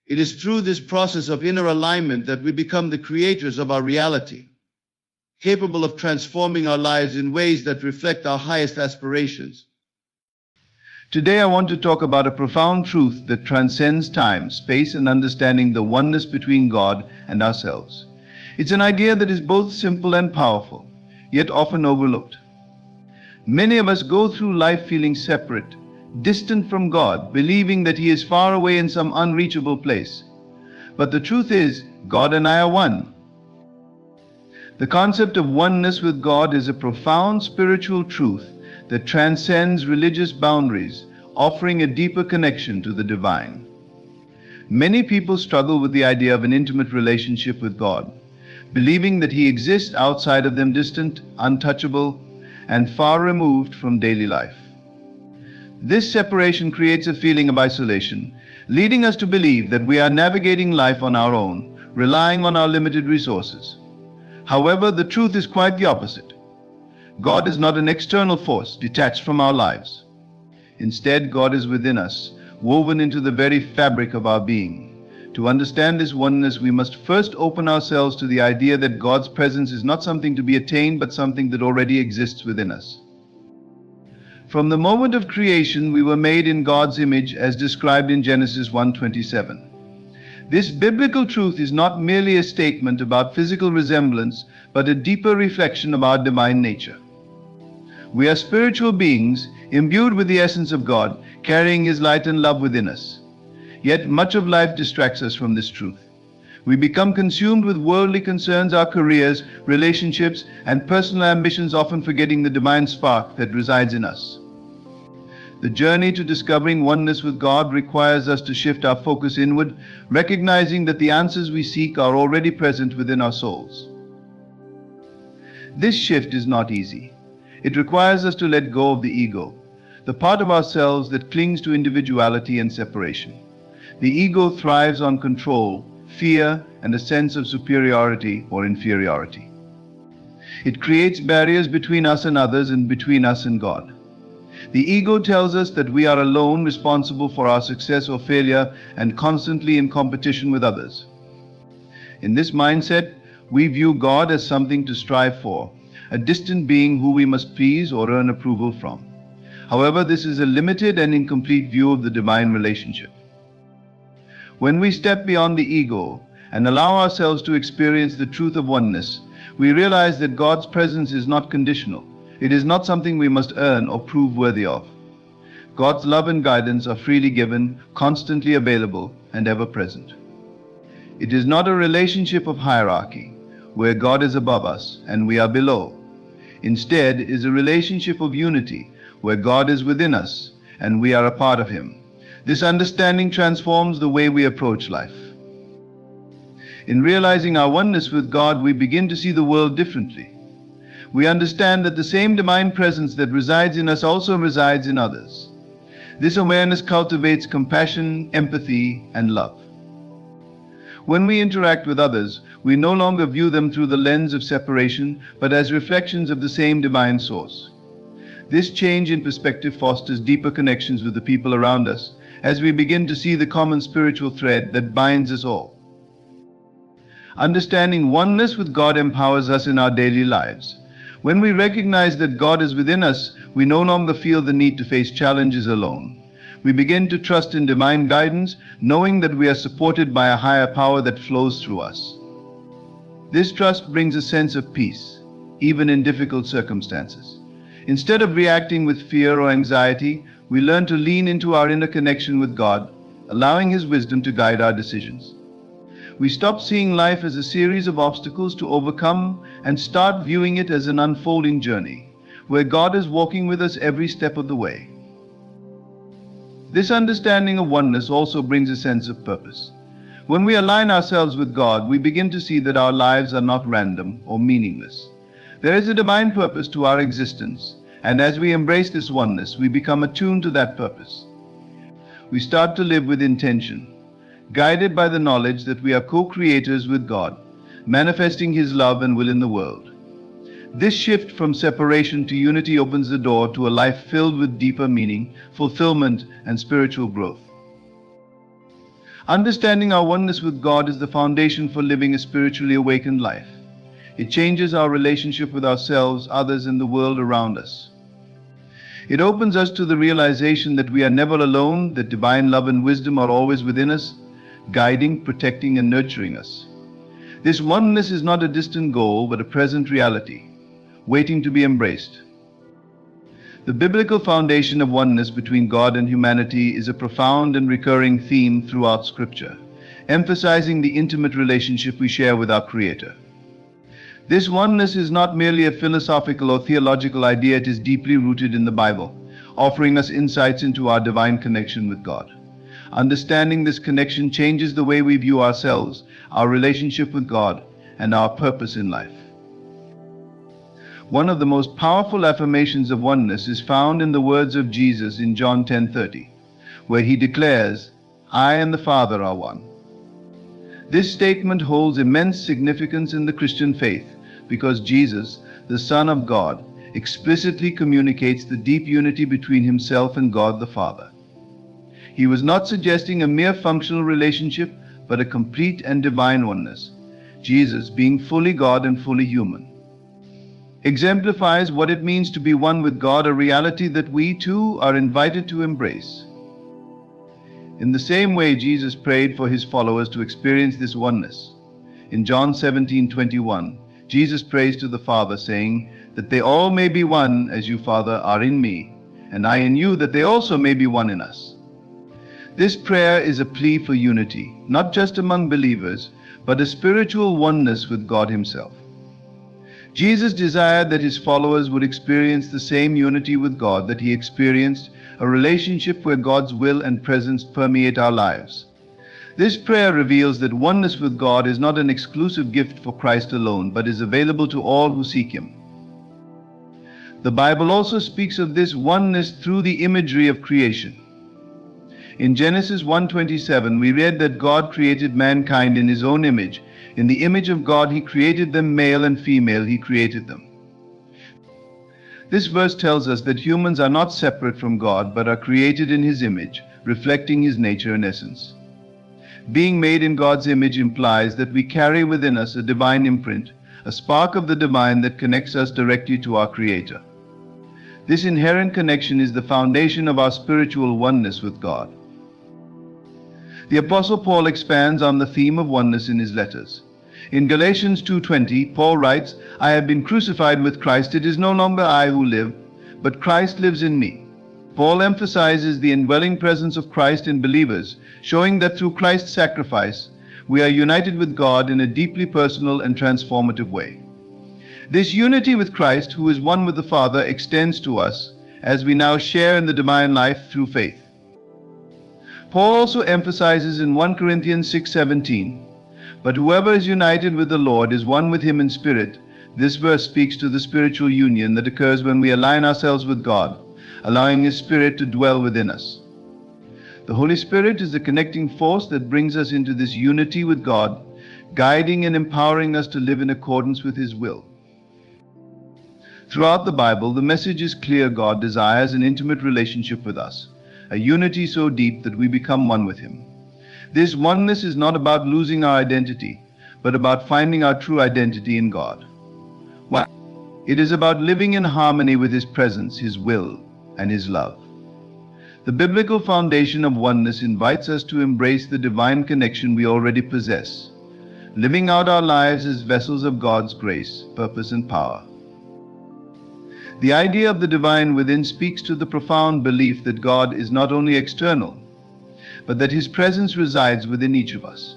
It is through this process of inner alignment that we become the creators of our reality, capable of transforming our lives in ways that reflect our highest aspirations. Today I want to talk about a profound truth that transcends time, space, and understanding the oneness between God and ourselves. It's an idea that is both simple and powerful, yet often overlooked. Many of us go through life feeling separate, distant from God, believing that He is far away in some unreachable place. But the truth is, God and I are one. The concept of oneness with God is a profound spiritual truth that transcends religious boundaries, offering a deeper connection to the divine. Many people struggle with the idea of an intimate relationship with God, believing that He exists outside of them, distant, untouchable, and far removed from daily life. This separation creates a feeling of isolation, leading us to believe that we are navigating life on our own, relying on our limited resources. However, the truth is quite the opposite. God is not an external force detached from our lives. Instead, God is within us, woven into the very fabric of our being. To understand this oneness, we must first open ourselves to the idea that God's presence is not something to be attained, but something that already exists within us. From the moment of creation, we were made in God's image, as described in Genesis 1:27. This biblical truth is not merely a statement about physical resemblance, but a deeper reflection of our divine nature. We are spiritual beings, imbued with the essence of God, carrying His light and love within us. Yet much of life distracts us from this truth. We become consumed with worldly concerns, our careers, relationships, and personal ambitions, often forgetting the divine spark that resides in us. The journey to discovering oneness with God requires us to shift our focus inward, recognizing that the answers we seek are already present within our souls. This shift is not easy. It requires us to let go of the ego, the part of ourselves that clings to individuality and separation. The ego thrives on control, fear, and a sense of superiority or inferiority. It creates barriers between us and others and between us and God. The ego tells us that we are alone, responsible for our success or failure, and constantly in competition with others. In this mindset, we view God as something to strive for, a distant being who we must please or earn approval from. However, this is a limited and incomplete view of the divine relationship. When we step beyond the ego and allow ourselves to experience the truth of oneness, we realize that God's presence is not conditional. It is not something we must earn or prove worthy of. God's love and guidance are freely given, constantly available, and ever present. It is not a relationship of hierarchy, where God is above us and we are below. Instead, it is a relationship of unity, where God is within us and we are a part of Him. This understanding transforms the way we approach life. In realizing our oneness with God, we begin to see the world differently. We understand that the same divine presence that resides in us also resides in others. This awareness cultivates compassion, empathy, and love. When we interact with others, we no longer view them through the lens of separation, but as reflections of the same divine source. This change in perspective fosters deeper connections with the people around us, as we begin to see the common spiritual thread that binds us all. Understanding oneness with God empowers us in our daily lives. When we recognize that God is within us, we no longer feel the need to face challenges alone. We begin to trust in divine guidance, knowing that we are supported by a higher power that flows through us. This trust brings a sense of peace, even in difficult circumstances. Instead of reacting with fear or anxiety, we learn to lean into our inner connection with God, allowing His wisdom to guide our decisions. We stop seeing life as a series of obstacles to overcome and start viewing it as an unfolding journey, where God is walking with us every step of the way. This understanding of oneness also brings a sense of purpose. When we align ourselves with God, we begin to see that our lives are not random or meaningless. There is a divine purpose to our existence, and as we embrace this oneness, we become attuned to that purpose. We start to live with intention, guided by the knowledge that we are co-creators with God, manifesting His love and will in the world. This shift from separation to unity opens the door to a life filled with deeper meaning, fulfillment, and spiritual growth. Understanding our oneness with God is the foundation for living a spiritually awakened life. It changes our relationship with ourselves, others, and the world around us. It opens us to the realization that we are never alone, that divine love and wisdom are always within us, guiding, protecting, and nurturing us. This oneness is not a distant goal, but a present reality, waiting to be embraced. The biblical foundation of oneness between God and humanity is a profound and recurring theme throughout Scripture, emphasizing the intimate relationship we share with our Creator. This oneness is not merely a philosophical or theological idea, it is deeply rooted in the Bible, offering us insights into our divine connection with God. Understanding this connection changes the way we view ourselves, our relationship with God, and our purpose in life. One of the most powerful affirmations of oneness is found in the words of Jesus in John 10:30, where he declares, "I and the Father are one." This statement holds immense significance in the Christian faith because Jesus, the Son of God, explicitly communicates the deep unity between himself and God the Father. He was not suggesting a mere functional relationship, but a complete and divine oneness, Jesus being fully God and fully human. Exemplifies what it means to be one with God, a reality that we too are invited to embrace. In the same way Jesus prayed for his followers to experience this oneness. In John 17:21, Jesus prays to the Father, saying, "That they all may be one, as you, Father, are in me, and I in you, that they also may be one in us." This prayer is a plea for unity, not just among believers, but a spiritual oneness with God himself. Jesus desired that his followers would experience the same unity with God that he experienced, a relationship where God's will and presence permeate our lives. This prayer reveals that oneness with God is not an exclusive gift for Christ alone, but is available to all who seek him. The Bible also speaks of this oneness through the imagery of creation. In Genesis 1:27, we read that God created mankind in his own image. In the image of God he created them, male and female he created them. This verse tells us that humans are not separate from God, but are created in his image, reflecting his nature and essence. Being made in God's image implies that we carry within us a divine imprint, a spark of the divine that connects us directly to our Creator. This inherent connection is the foundation of our spiritual oneness with God. The Apostle Paul expands on the theme of oneness in his letters. In Galatians 2:20, Paul writes, "I have been crucified with Christ. It is no longer I who live, but Christ lives in me." Paul emphasizes the indwelling presence of Christ in believers, showing that through Christ's sacrifice, we are united with God in a deeply personal and transformative way. This unity with Christ, who is one with the Father, extends to us as we now share in the divine life through faith. Paul also emphasizes in 1 Corinthians 6:17, "But whoever is united with the Lord is one with him in spirit." This verse speaks to the spiritual union that occurs when we align ourselves with God, allowing his Spirit to dwell within us. The Holy Spirit is the connecting force that brings us into this unity with God, guiding and empowering us to live in accordance with his will. Throughout the Bible, the message is clear: God desires an intimate relationship with us, a unity so deep that we become one with him. This oneness is not about losing our identity, but about finding our true identity in God. It is about living in harmony with his presence, his will, and his love. The biblical foundation of oneness invites us to embrace the divine connection we already possess, living out our lives as vessels of God's grace, purpose, and power. The idea of the divine within speaks to the profound belief that God is not only external, but that his presence resides within each of us.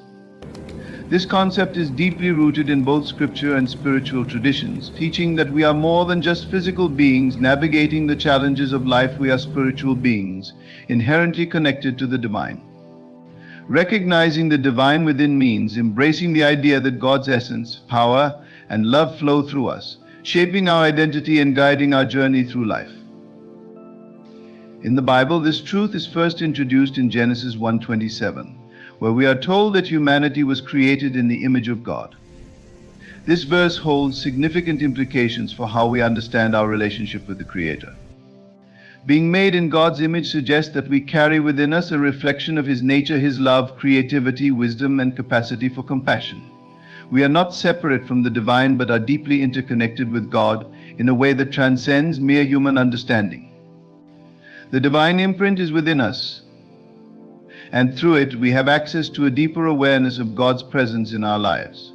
This concept is deeply rooted in both scripture and spiritual traditions, teaching that we are more than just physical beings navigating the challenges of life. We are spiritual beings, inherently connected to the divine. Recognizing the divine within means embracing the idea that God's essence, power, and love flow through us, shaping our identity and guiding our journey through life. In the Bible, this truth is first introduced in Genesis 1:27, where we are told that humanity was created in the image of God. This verse holds significant implications for how we understand our relationship with the Creator. Being made in God's image suggests that we carry within us a reflection of His nature, His love, creativity, wisdom, and capacity for compassion. We are not separate from the divine, but are deeply interconnected with God in a way that transcends mere human understanding. The divine imprint is within us, and through it we have access to a deeper awareness of God's presence in our lives.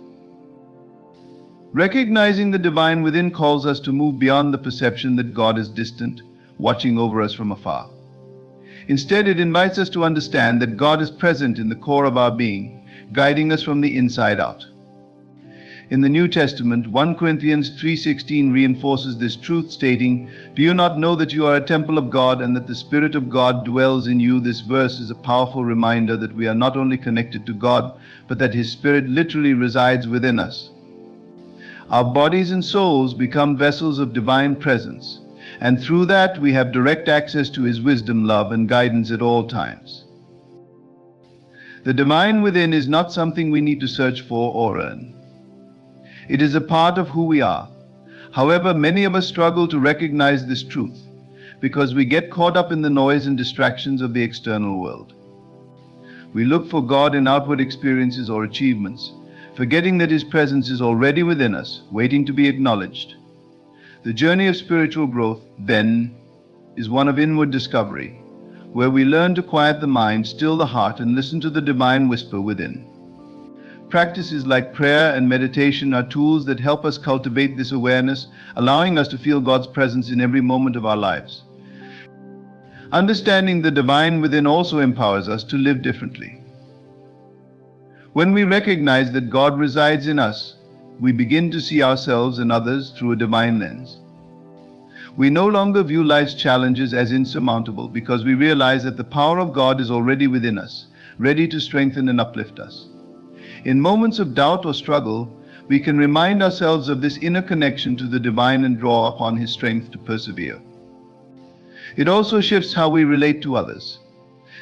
Recognizing the divine within calls us to move beyond the perception that God is distant, watching over us from afar. Instead, it invites us to understand that God is present in the core of our being, guiding us from the inside out. In the New Testament, 1 Corinthians 3:16 reinforces this truth, stating, "Do you not know that you are a temple of God and that the Spirit of God dwells in you?" This verse is a powerful reminder that we are not only connected to God, but that His Spirit literally resides within us. Our bodies and souls become vessels of divine presence, and through that we have direct access to His wisdom, love, and guidance at all times. The divine within is not something we need to search for or earn. It is a part of who we are. However, many of us struggle to recognize this truth because we get caught up in the noise and distractions of the external world. We look for God in outward experiences or achievements, forgetting that His presence is already within us, waiting to be acknowledged. The journey of spiritual growth, then, is one of inward discovery, where we learn to quiet the mind, still the heart, and listen to the divine whisper within. Practices like prayer and meditation are tools that help us cultivate this awareness, allowing us to feel God's presence in every moment of our lives. Understanding the divine within also empowers us to live differently. When we recognize that God resides in us, we begin to see ourselves and others through a divine lens. We no longer view life's challenges as insurmountable because we realize that the power of God is already within us, ready to strengthen and uplift us. In moments of doubt or struggle, we can remind ourselves of this inner connection to the divine and draw upon His strength to persevere. It also shifts how we relate to others.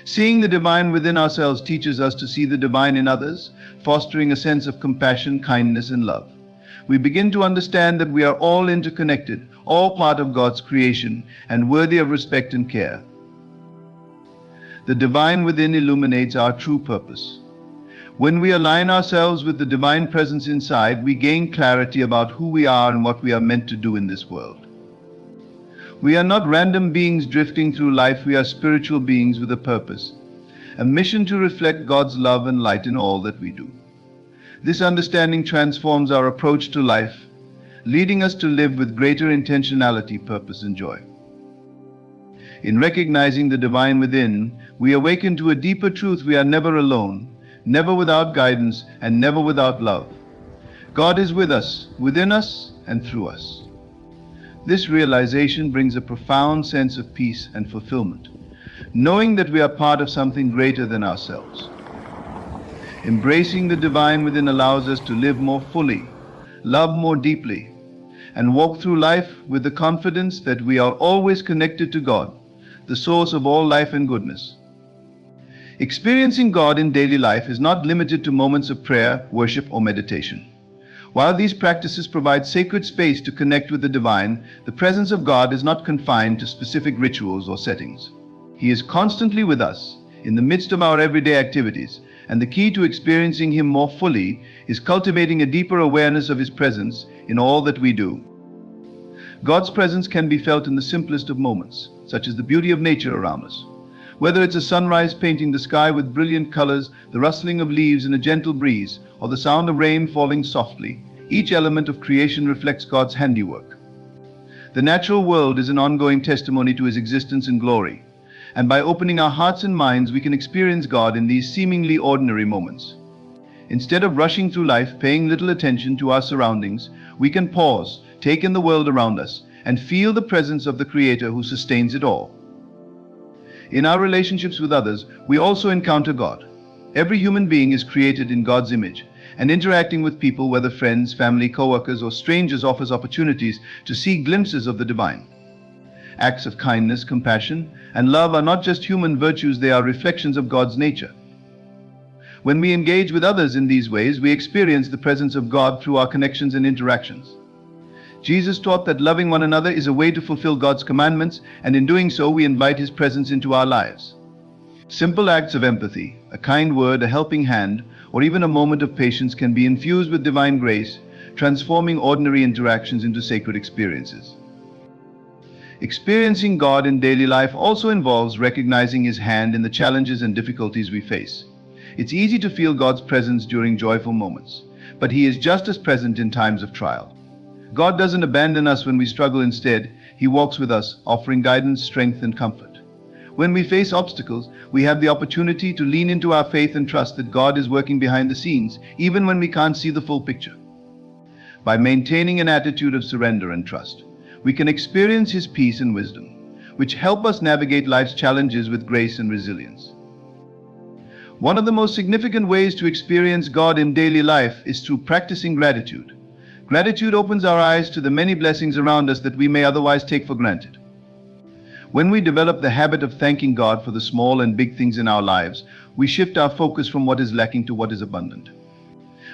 Seeing the divine within ourselves teaches us to see the divine in others, fostering a sense of compassion, kindness, and love. We begin to understand that we are all interconnected, all part of God's creation, and worthy of respect and care. The divine within illuminates our true purpose. When we align ourselves with the divine presence inside, we gain clarity about who we are and what we are meant to do in this world. We are not random beings drifting through life. We are spiritual beings with a purpose, a mission to reflect God's love and light in all that we do. This understanding transforms our approach to life, leading us to live with greater intentionality, purpose, and joy. In recognizing the divine within, we awaken to a deeper truth: we are never alone, never without guidance, and never without love. God is with us, within us, and through us. This realization brings a profound sense of peace and fulfillment, knowing that we are part of something greater than ourselves. Embracing the divine within allows us to live more fully, love more deeply, and walk through life with the confidence that we are always connected to God, the source of all life and goodness. Experiencing God in daily life is not limited to moments of prayer, worship, or meditation. While these practices provide sacred space to connect with the divine, the presence of God is not confined to specific rituals or settings. He is constantly with us, in the midst of our everyday activities, and the key to experiencing Him more fully is cultivating a deeper awareness of His presence in all that we do. God's presence can be felt in the simplest of moments, such as the beauty of nature around us. Whether it's a sunrise painting the sky with brilliant colors, the rustling of leaves in a gentle breeze, or the sound of rain falling softly, each element of creation reflects God's handiwork. The natural world is an ongoing testimony to His existence and glory, and by opening our hearts and minds, we can experience God in these seemingly ordinary moments. Instead of rushing through life, paying little attention to our surroundings, we can pause, take in the world around us, and feel the presence of the Creator who sustains it all. In our relationships with others, we also encounter God. Every human being is created in God's image, and interacting with people, whether friends, family, co-workers, or strangers, offers opportunities to see glimpses of the divine. Acts of kindness, compassion, and love are not just human virtues, they are reflections of God's nature. When we engage with others in these ways, we experience the presence of God through our connections and interactions. Jesus taught that loving one another is a way to fulfill God's commandments, and in doing so we invite His presence into our lives. Simple acts of empathy, a kind word, a helping hand, or even a moment of patience can be infused with divine grace, transforming ordinary interactions into sacred experiences. Experiencing God in daily life also involves recognizing His hand in the challenges and difficulties we face. It's easy to feel God's presence during joyful moments, but He is just as present in times of trial. God doesn't abandon us when we struggle. Instead, He walks with us, offering guidance, strength, and comfort. When we face obstacles, we have the opportunity to lean into our faith and trust that God is working behind the scenes, even when we can't see the full picture. By maintaining an attitude of surrender and trust, we can experience His peace and wisdom, which help us navigate life's challenges with grace and resilience. One of the most significant ways to experience God in daily life is through practicing gratitude. Gratitude opens our eyes to the many blessings around us that we may otherwise take for granted. When we develop the habit of thanking God for the small and big things in our lives, we shift our focus from what is lacking to what is abundant.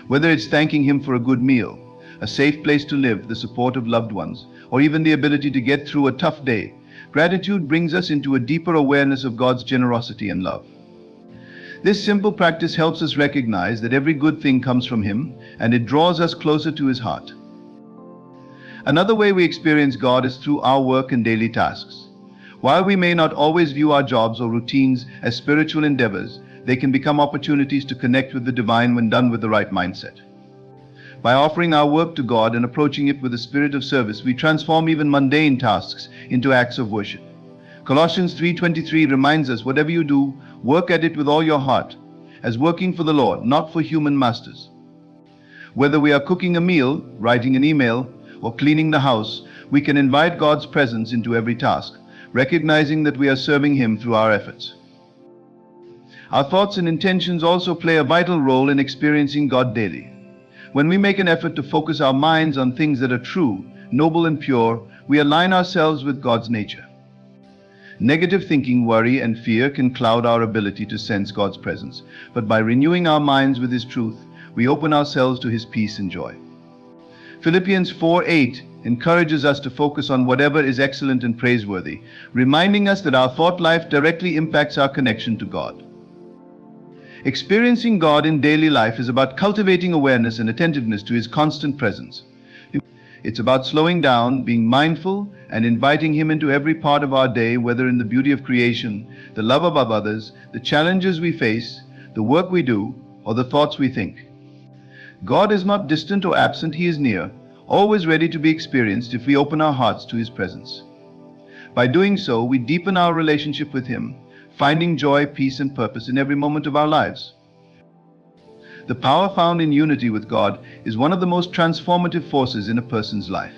Whether it's thanking Him for a good meal, a safe place to live, the support of loved ones, or even the ability to get through a tough day, gratitude brings us into a deeper awareness of God's generosity and love. This simple practice helps us recognize that every good thing comes from Him, and it draws us closer to His heart. Another way we experience God is through our work and daily tasks. While we may not always view our jobs or routines as spiritual endeavors, they can become opportunities to connect with the divine when done with the right mindset. By offering our work to God and approaching it with a spirit of service, we transform even mundane tasks into acts of worship. Colossians 3:23 reminds us, whatever you do, work at it with all your heart, as working for the Lord, not for human masters. Whether we are cooking a meal, writing an email, or cleaning the house, we can invite God's presence into every task, recognizing that we are serving Him through our efforts. Our thoughts and intentions also play a vital role in experiencing God daily. When we make an effort to focus our minds on things that are true, noble, and pure, we align ourselves with God's nature. Negative thinking, worry, and fear can cloud our ability to sense God's presence, but by renewing our minds with His truth, we open ourselves to His peace and joy. Philippians 4:8 encourages us to focus on whatever is excellent and praiseworthy, reminding us that our thought life directly impacts our connection to God. Experiencing God in daily life is about cultivating awareness and attentiveness to His constant presence. It's about slowing down, being mindful, and inviting Him into every part of our day, whether in the beauty of creation, the love of others, the challenges we face, the work we do, or the thoughts we think. God is not distant or absent. He is near, always ready to be experienced if we open our hearts to His presence. By doing so, we deepen our relationship with Him, finding joy, peace, and purpose in every moment of our lives. The power found in unity with God is one of the most transformative forces in a person's life.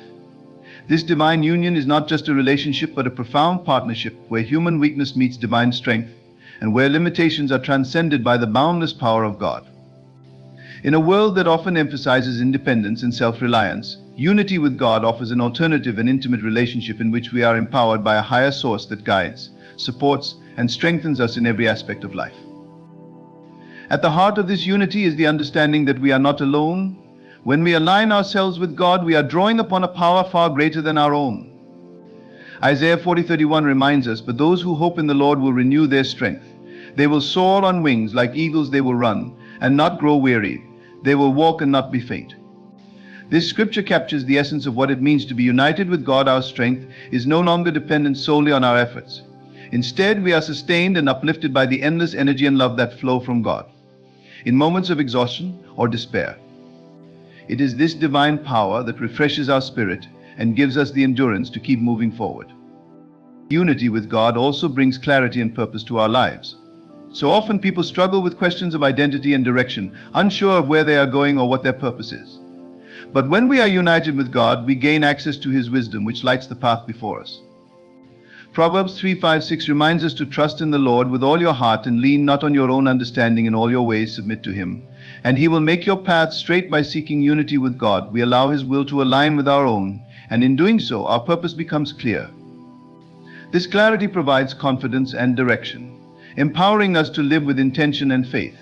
This divine union is not just a relationship, but a profound partnership where human weakness meets divine strength, and where limitations are transcended by the boundless power of God. In a world that often emphasizes independence and self-reliance, unity with God offers an alternative and intimate relationship in which we are empowered by a higher source that guides, supports, and strengthens us in every aspect of life. At the heart of this unity is the understanding that we are not alone. When we align ourselves with God, we are drawing upon a power far greater than our own. Isaiah 40:31 reminds us, "But those who hope in the Lord will renew their strength. They will soar on wings like eagles. They will run and not grow weary. They will walk and not be faint." This scripture captures the essence of what it means to be united with God. Our strength is no longer dependent solely on our efforts. Instead, we are sustained and uplifted by the endless energy and love that flow from God in moments of exhaustion or despair. It is this divine power that refreshes our spirit and gives us the endurance to keep moving forward. Unity with God also brings clarity and purpose to our lives. So often people struggle with questions of identity and direction, unsure of where they are going or what their purpose is. But when we are united with God, we gain access to His wisdom, which lights the path before us. Proverbs 3:5-6 reminds us to trust in the Lord with all your heart and lean not on your own understanding. In all your ways submit to Him, and He will make your path straight. By seeking unity with God, we allow His will to align with our own, and in doing so, our purpose becomes clear. This clarity provides confidence and direction, empowering us to live with intention and faith.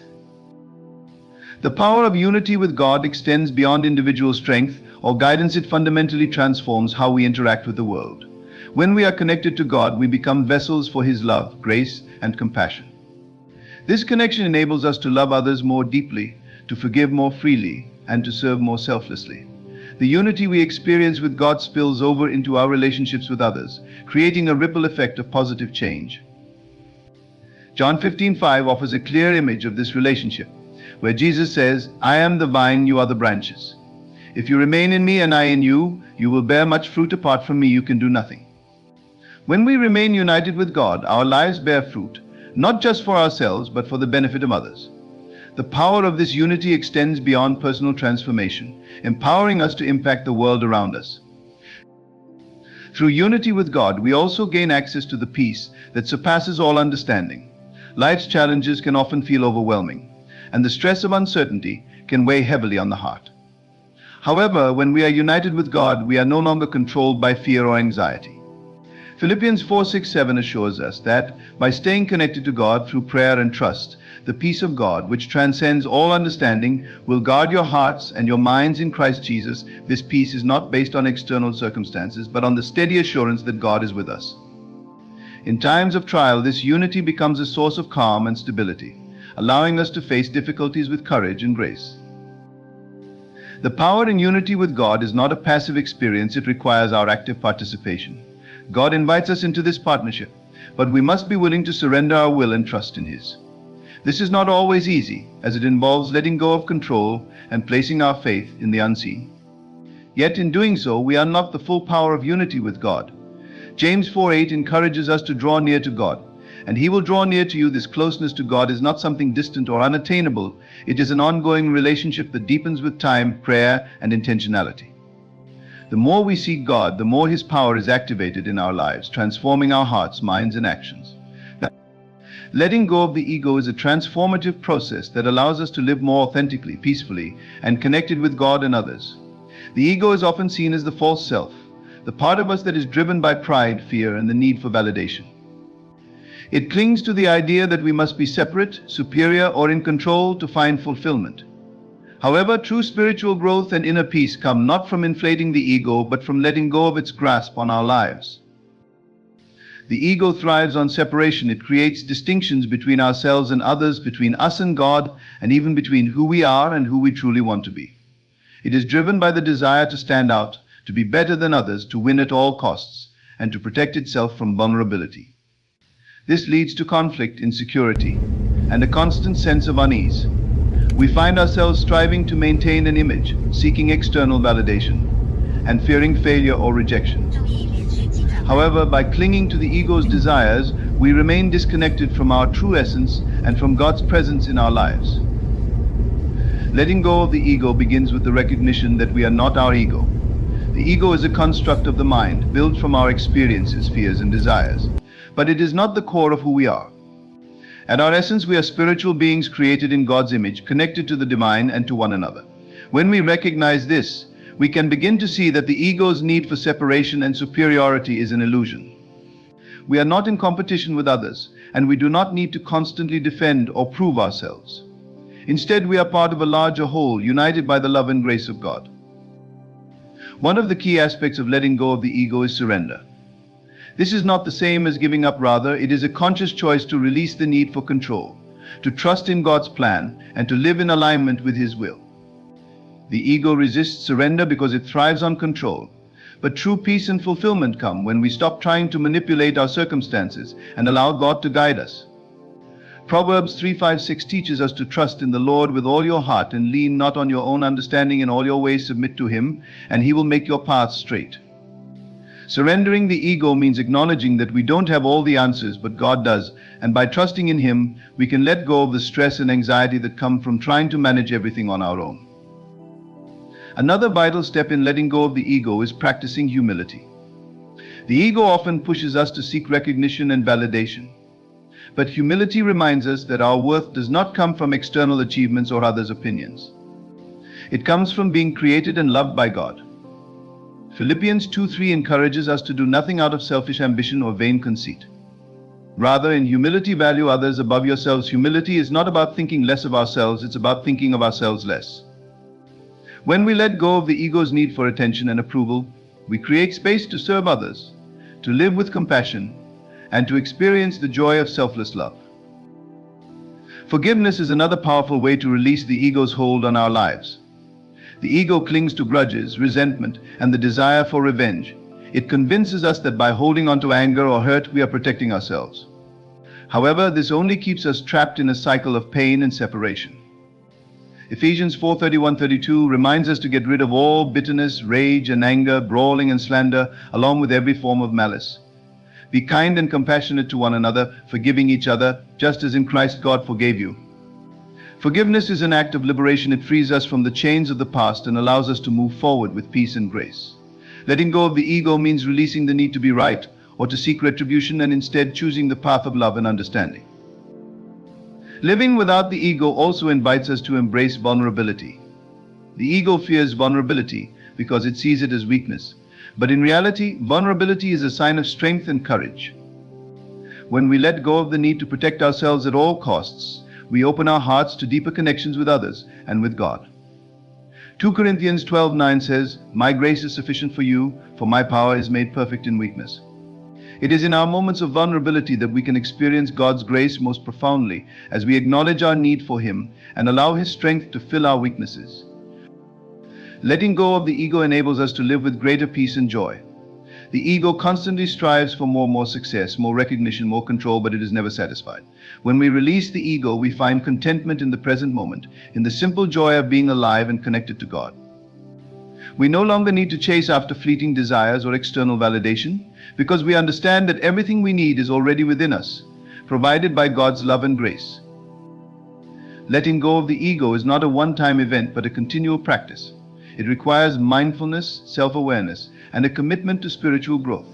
The power of unity with God extends beyond individual strength or guidance. It fundamentally transforms how we interact with the world. When we are connected to God, we become vessels for His love, grace, and compassion. This connection enables us to love others more deeply, to forgive more freely, and to serve more selflessly. The unity we experience with God spills over into our relationships with others, creating a ripple effect of positive change. John 15:5 offers a clear image of this relationship, where Jesus says, "I am the vine, you are the branches. If you remain in me and I in you, you will bear much fruit. Apart from me, you can do nothing." When we remain united with God, our lives bear fruit, not just for ourselves, but for the benefit of others. The power of this unity extends beyond personal transformation, empowering us to impact the world around us. Through unity with God, we also gain access to the peace that surpasses all understanding. Life's challenges can often feel overwhelming, and the stress of uncertainty can weigh heavily on the heart. However, when we are united with God, we are no longer controlled by fear or anxiety. Philippians 4:6-7 assures us that by staying connected to God through prayer and trust, the peace of God, which transcends all understanding, will guard your hearts and your minds in Christ Jesus. This peace is not based on external circumstances, but on the steady assurance that God is with us. In times of trial, this unity becomes a source of calm and stability, allowing us to face difficulties with courage and grace. The power in unity with God is not a passive experience. It requires our active participation. God invites us into this partnership, but we must be willing to surrender our will and trust in His. This is not always easy, as it involves letting go of control and placing our faith in the unseen. Yet in doing so, we unlock the full power of unity with God. James 4:8 encourages us to draw near to God, and He will draw near to you. This closeness to God is not something distant or unattainable. It is an ongoing relationship that deepens with time, prayer, and intentionality. The more we seek God, the more His power is activated in our lives, transforming our hearts, minds, and actions. Letting go of the ego is a transformative process that allows us to live more authentically, peacefully, and connected with God and others. The ego is often seen as the false self, the part of us that is driven by pride, fear, and the need for validation. It clings to the idea that we must be separate, superior, or in control to find fulfillment. However, true spiritual growth and inner peace come not from inflating the ego, but from letting go of its grasp on our lives. The ego thrives on separation. It creates distinctions between ourselves and others, between us and God, and even between who we are and who we truly want to be. It is driven by the desire to stand out, to be better than others, to win at all costs, and to protect itself from vulnerability. This leads to conflict, insecurity, and a constant sense of unease. We find ourselves striving to maintain an image, seeking external validation, and fearing failure or rejection. However, by clinging to the ego's desires, we remain disconnected from our true essence and from God's presence in our lives. Letting go of the ego begins with the recognition that we are not our ego. The ego is a construct of the mind, built from our experiences, fears, and desires. But it is not the core of who we are. At our essence, we are spiritual beings created in God's image, connected to the divine and to one another. When we recognize this, we can begin to see that the ego's need for separation and superiority is an illusion. We are not in competition with others, and we do not need to constantly defend or prove ourselves. Instead, we are part of a larger whole, united by the love and grace of God. One of the key aspects of letting go of the ego is surrender. This is not the same as giving up. Rather, it is a conscious choice to release the need for control, to trust in God's plan, and to live in alignment with His will. The ego resists surrender because it thrives on control. But true peace and fulfillment come when we stop trying to manipulate our circumstances and allow God to guide us. Proverbs 3:5-6 teaches us to trust in the Lord with all your heart and lean not on your own understanding. In all your ways submit to Him, and He will make your paths straight. Surrendering the ego means acknowledging that we don't have all the answers, but God does, and by trusting in Him, we can let go of the stress and anxiety that come from trying to manage everything on our own. Another vital step in letting go of the ego is practicing humility. The ego often pushes us to seek recognition and validation. But humility reminds us that our worth does not come from external achievements or others' opinions. It comes from being created and loved by God. Philippians 2:3 encourages us to do nothing out of selfish ambition or vain conceit. Rather, in humility, value others above yourselves. Humility is not about thinking less of ourselves, it's about thinking of ourselves less. When we let go of the ego's need for attention and approval, we create space to serve others, to live with compassion, and to experience the joy of selfless love. Forgiveness is another powerful way to release the ego's hold on our lives. The ego clings to grudges, resentment, and the desire for revenge. It convinces us that by holding on to anger or hurt, we are protecting ourselves. However, this only keeps us trapped in a cycle of pain and separation. Ephesians 4:31-32 reminds us to get rid of all bitterness, rage and anger, brawling and slander, along with every form of malice. Be kind and compassionate to one another, forgiving each other, just as in Christ God forgave you. Forgiveness is an act of liberation. It frees us from the chains of the past and allows us to move forward with peace and grace. Letting go of the ego means releasing the need to be right or to seek retribution and instead choosing the path of love and understanding. Living without the ego also invites us to embrace vulnerability. The ego fears vulnerability because it sees it as weakness. But in reality, vulnerability is a sign of strength and courage. When we let go of the need to protect ourselves at all costs, we open our hearts to deeper connections with others and with God. 2 Corinthians 12:9 says, "My grace is sufficient for you, for my power is made perfect in weakness." It is in our moments of vulnerability that we can experience God's grace most profoundly, as we acknowledge our need for Him and allow His strength to fill our weaknesses. Letting go of the ego enables us to live with greater peace and joy. The ego constantly strives for more success, more recognition, more control, but it is never satisfied. When we release the ego, we find contentment in the present moment, in the simple joy of being alive and connected to God. We no longer need to chase after fleeting desires or external validation, because we understand that everything we need is already within us, provided by God's love and grace. Letting go of the ego is not a one-time event, but a continual practice. It requires mindfulness, self-awareness, and a commitment to spiritual growth.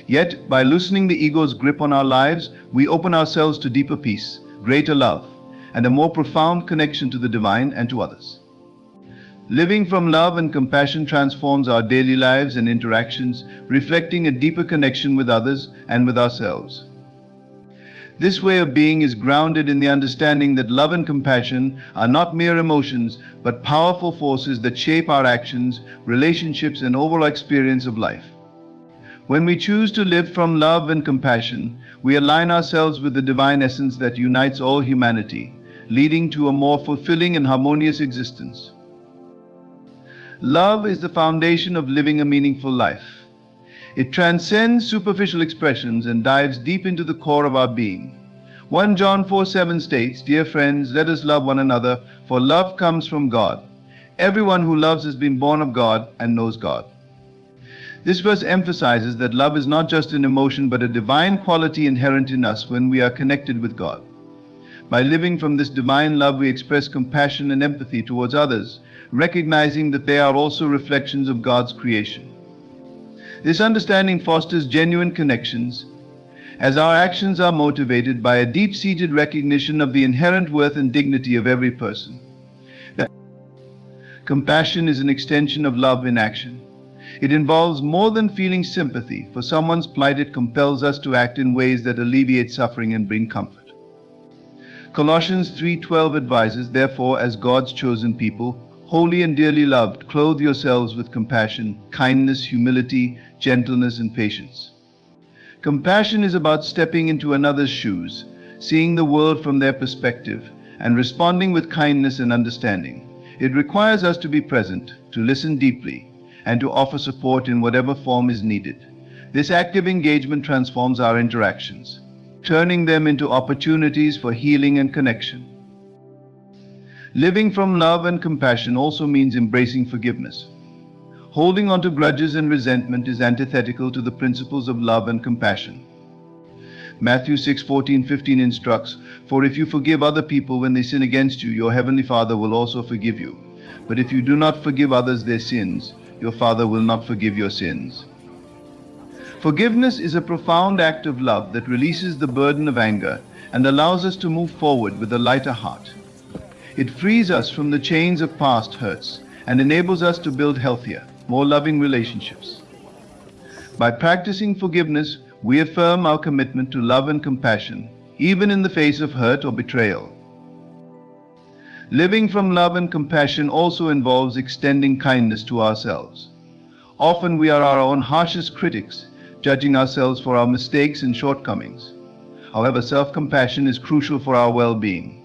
Yet, by loosening the ego's grip on our lives, we open ourselves to deeper peace, greater love, and a more profound connection to the divine and to others. Living from love and compassion transforms our daily lives and interactions, reflecting a deeper connection with others and with ourselves. This way of being is grounded in the understanding that love and compassion are not mere emotions, but powerful forces that shape our actions, relationships, and overall experience of life. When we choose to live from love and compassion, we align ourselves with the divine essence that unites all humanity, leading to a more fulfilling and harmonious existence. Love is the foundation of living a meaningful life. It transcends superficial expressions and dives deep into the core of our being. 1 John 4:7 states, "Dear friends, let us love one another, for love comes from God. Everyone who loves has been born of God and knows God." This verse emphasizes that love is not just an emotion, but a divine quality inherent in us when we are connected with God. By living from this divine love, we express compassion and empathy towards others, recognizing that they are also reflections of God's creation. This understanding fosters genuine connections, as our actions are motivated by a deep-seated recognition of the inherent worth and dignity of every person. Compassion is an extension of love in action. It involves more than feeling sympathy for someone's plight. It compels us to act in ways that alleviate suffering and bring comfort. Colossians 3:12 advises, "Therefore, as God's chosen people, holy and dearly loved, clothe yourselves with compassion, kindness, humility, gentleness, and patience." Compassion is about stepping into another's shoes, seeing the world from their perspective, and responding with kindness and understanding. It requires us to be present, to listen deeply, and to offer support in whatever form is needed. This active engagement transforms our interactions, turning them into opportunities for healing and connection. Living from love and compassion also means embracing forgiveness. Holding on to grudges and resentment is antithetical to the principles of love and compassion. Matthew 6:14-15 instructs, "For if you forgive other people when they sin against you, your heavenly Father will also forgive you. But if you do not forgive others their sins, your Father will not forgive your sins." Forgiveness is a profound act of love that releases the burden of anger and allows us to move forward with a lighter heart. It frees us from the chains of past hurts and enables us to build healthier, more loving relationships. By practicing forgiveness, we affirm our commitment to love and compassion, even in the face of hurt or betrayal. Living from love and compassion also involves extending kindness to ourselves. Often we are our own harshest critics, judging ourselves for our mistakes and shortcomings. However, self-compassion is crucial for our well-being.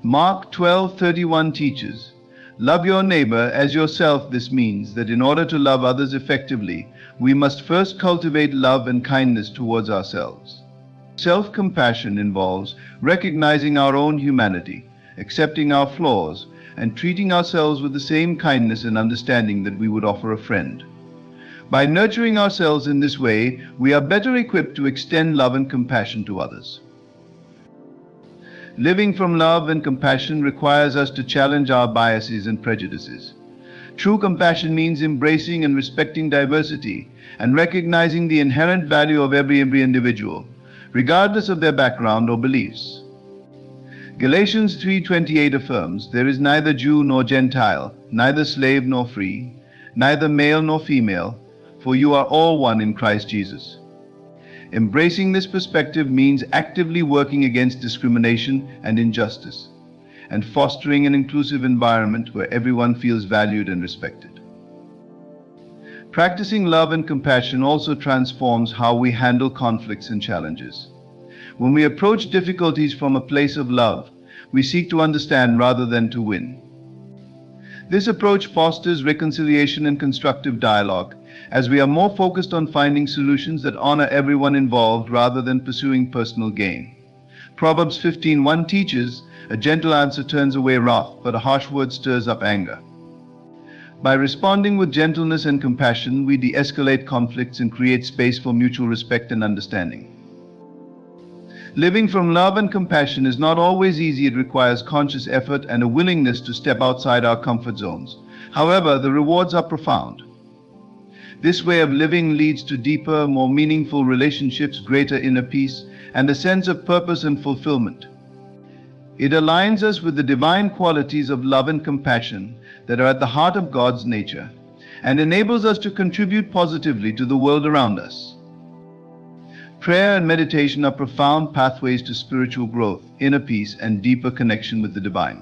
Mark 12:31 teaches, "Love your neighbor as yourself." This means that in order to love others effectively, we must first cultivate love and kindness towards ourselves. Self-compassion involves recognizing our own humanity, accepting our flaws, and treating ourselves with the same kindness and understanding that we would offer a friend. By nurturing ourselves in this way, we are better equipped to extend love and compassion to others. Living from love and compassion requires us to challenge our biases and prejudices. True compassion means embracing and respecting diversity and recognizing the inherent value of every individual, regardless of their background or beliefs. Galatians 3:28 affirms, "There is neither Jew nor Gentile, neither slave nor free, neither male nor female, for you are all one in Christ Jesus." Embracing this perspective means actively working against discrimination and injustice, and fostering an inclusive environment where everyone feels valued and respected. Practicing love and compassion also transforms how we handle conflicts and challenges. When we approach difficulties from a place of love, we seek to understand rather than to win. This approach fosters reconciliation and constructive dialogue, as we are more focused on finding solutions that honor everyone involved rather than pursuing personal gain. Proverbs 15:1 teaches, "A gentle answer turns away wrath, but a harsh word stirs up anger." By responding with gentleness and compassion, we de-escalate conflicts and create space for mutual respect and understanding. Living from love and compassion is not always easy. It requires conscious effort and a willingness to step outside our comfort zones. However, the rewards are profound. This way of living leads to deeper, more meaningful relationships, greater inner peace, and a sense of purpose and fulfillment. It aligns us with the divine qualities of love and compassion that are at the heart of God's nature, and enables us to contribute positively to the world around us. Prayer and meditation are profound pathways to spiritual growth, inner peace, and deeper connection with the divine.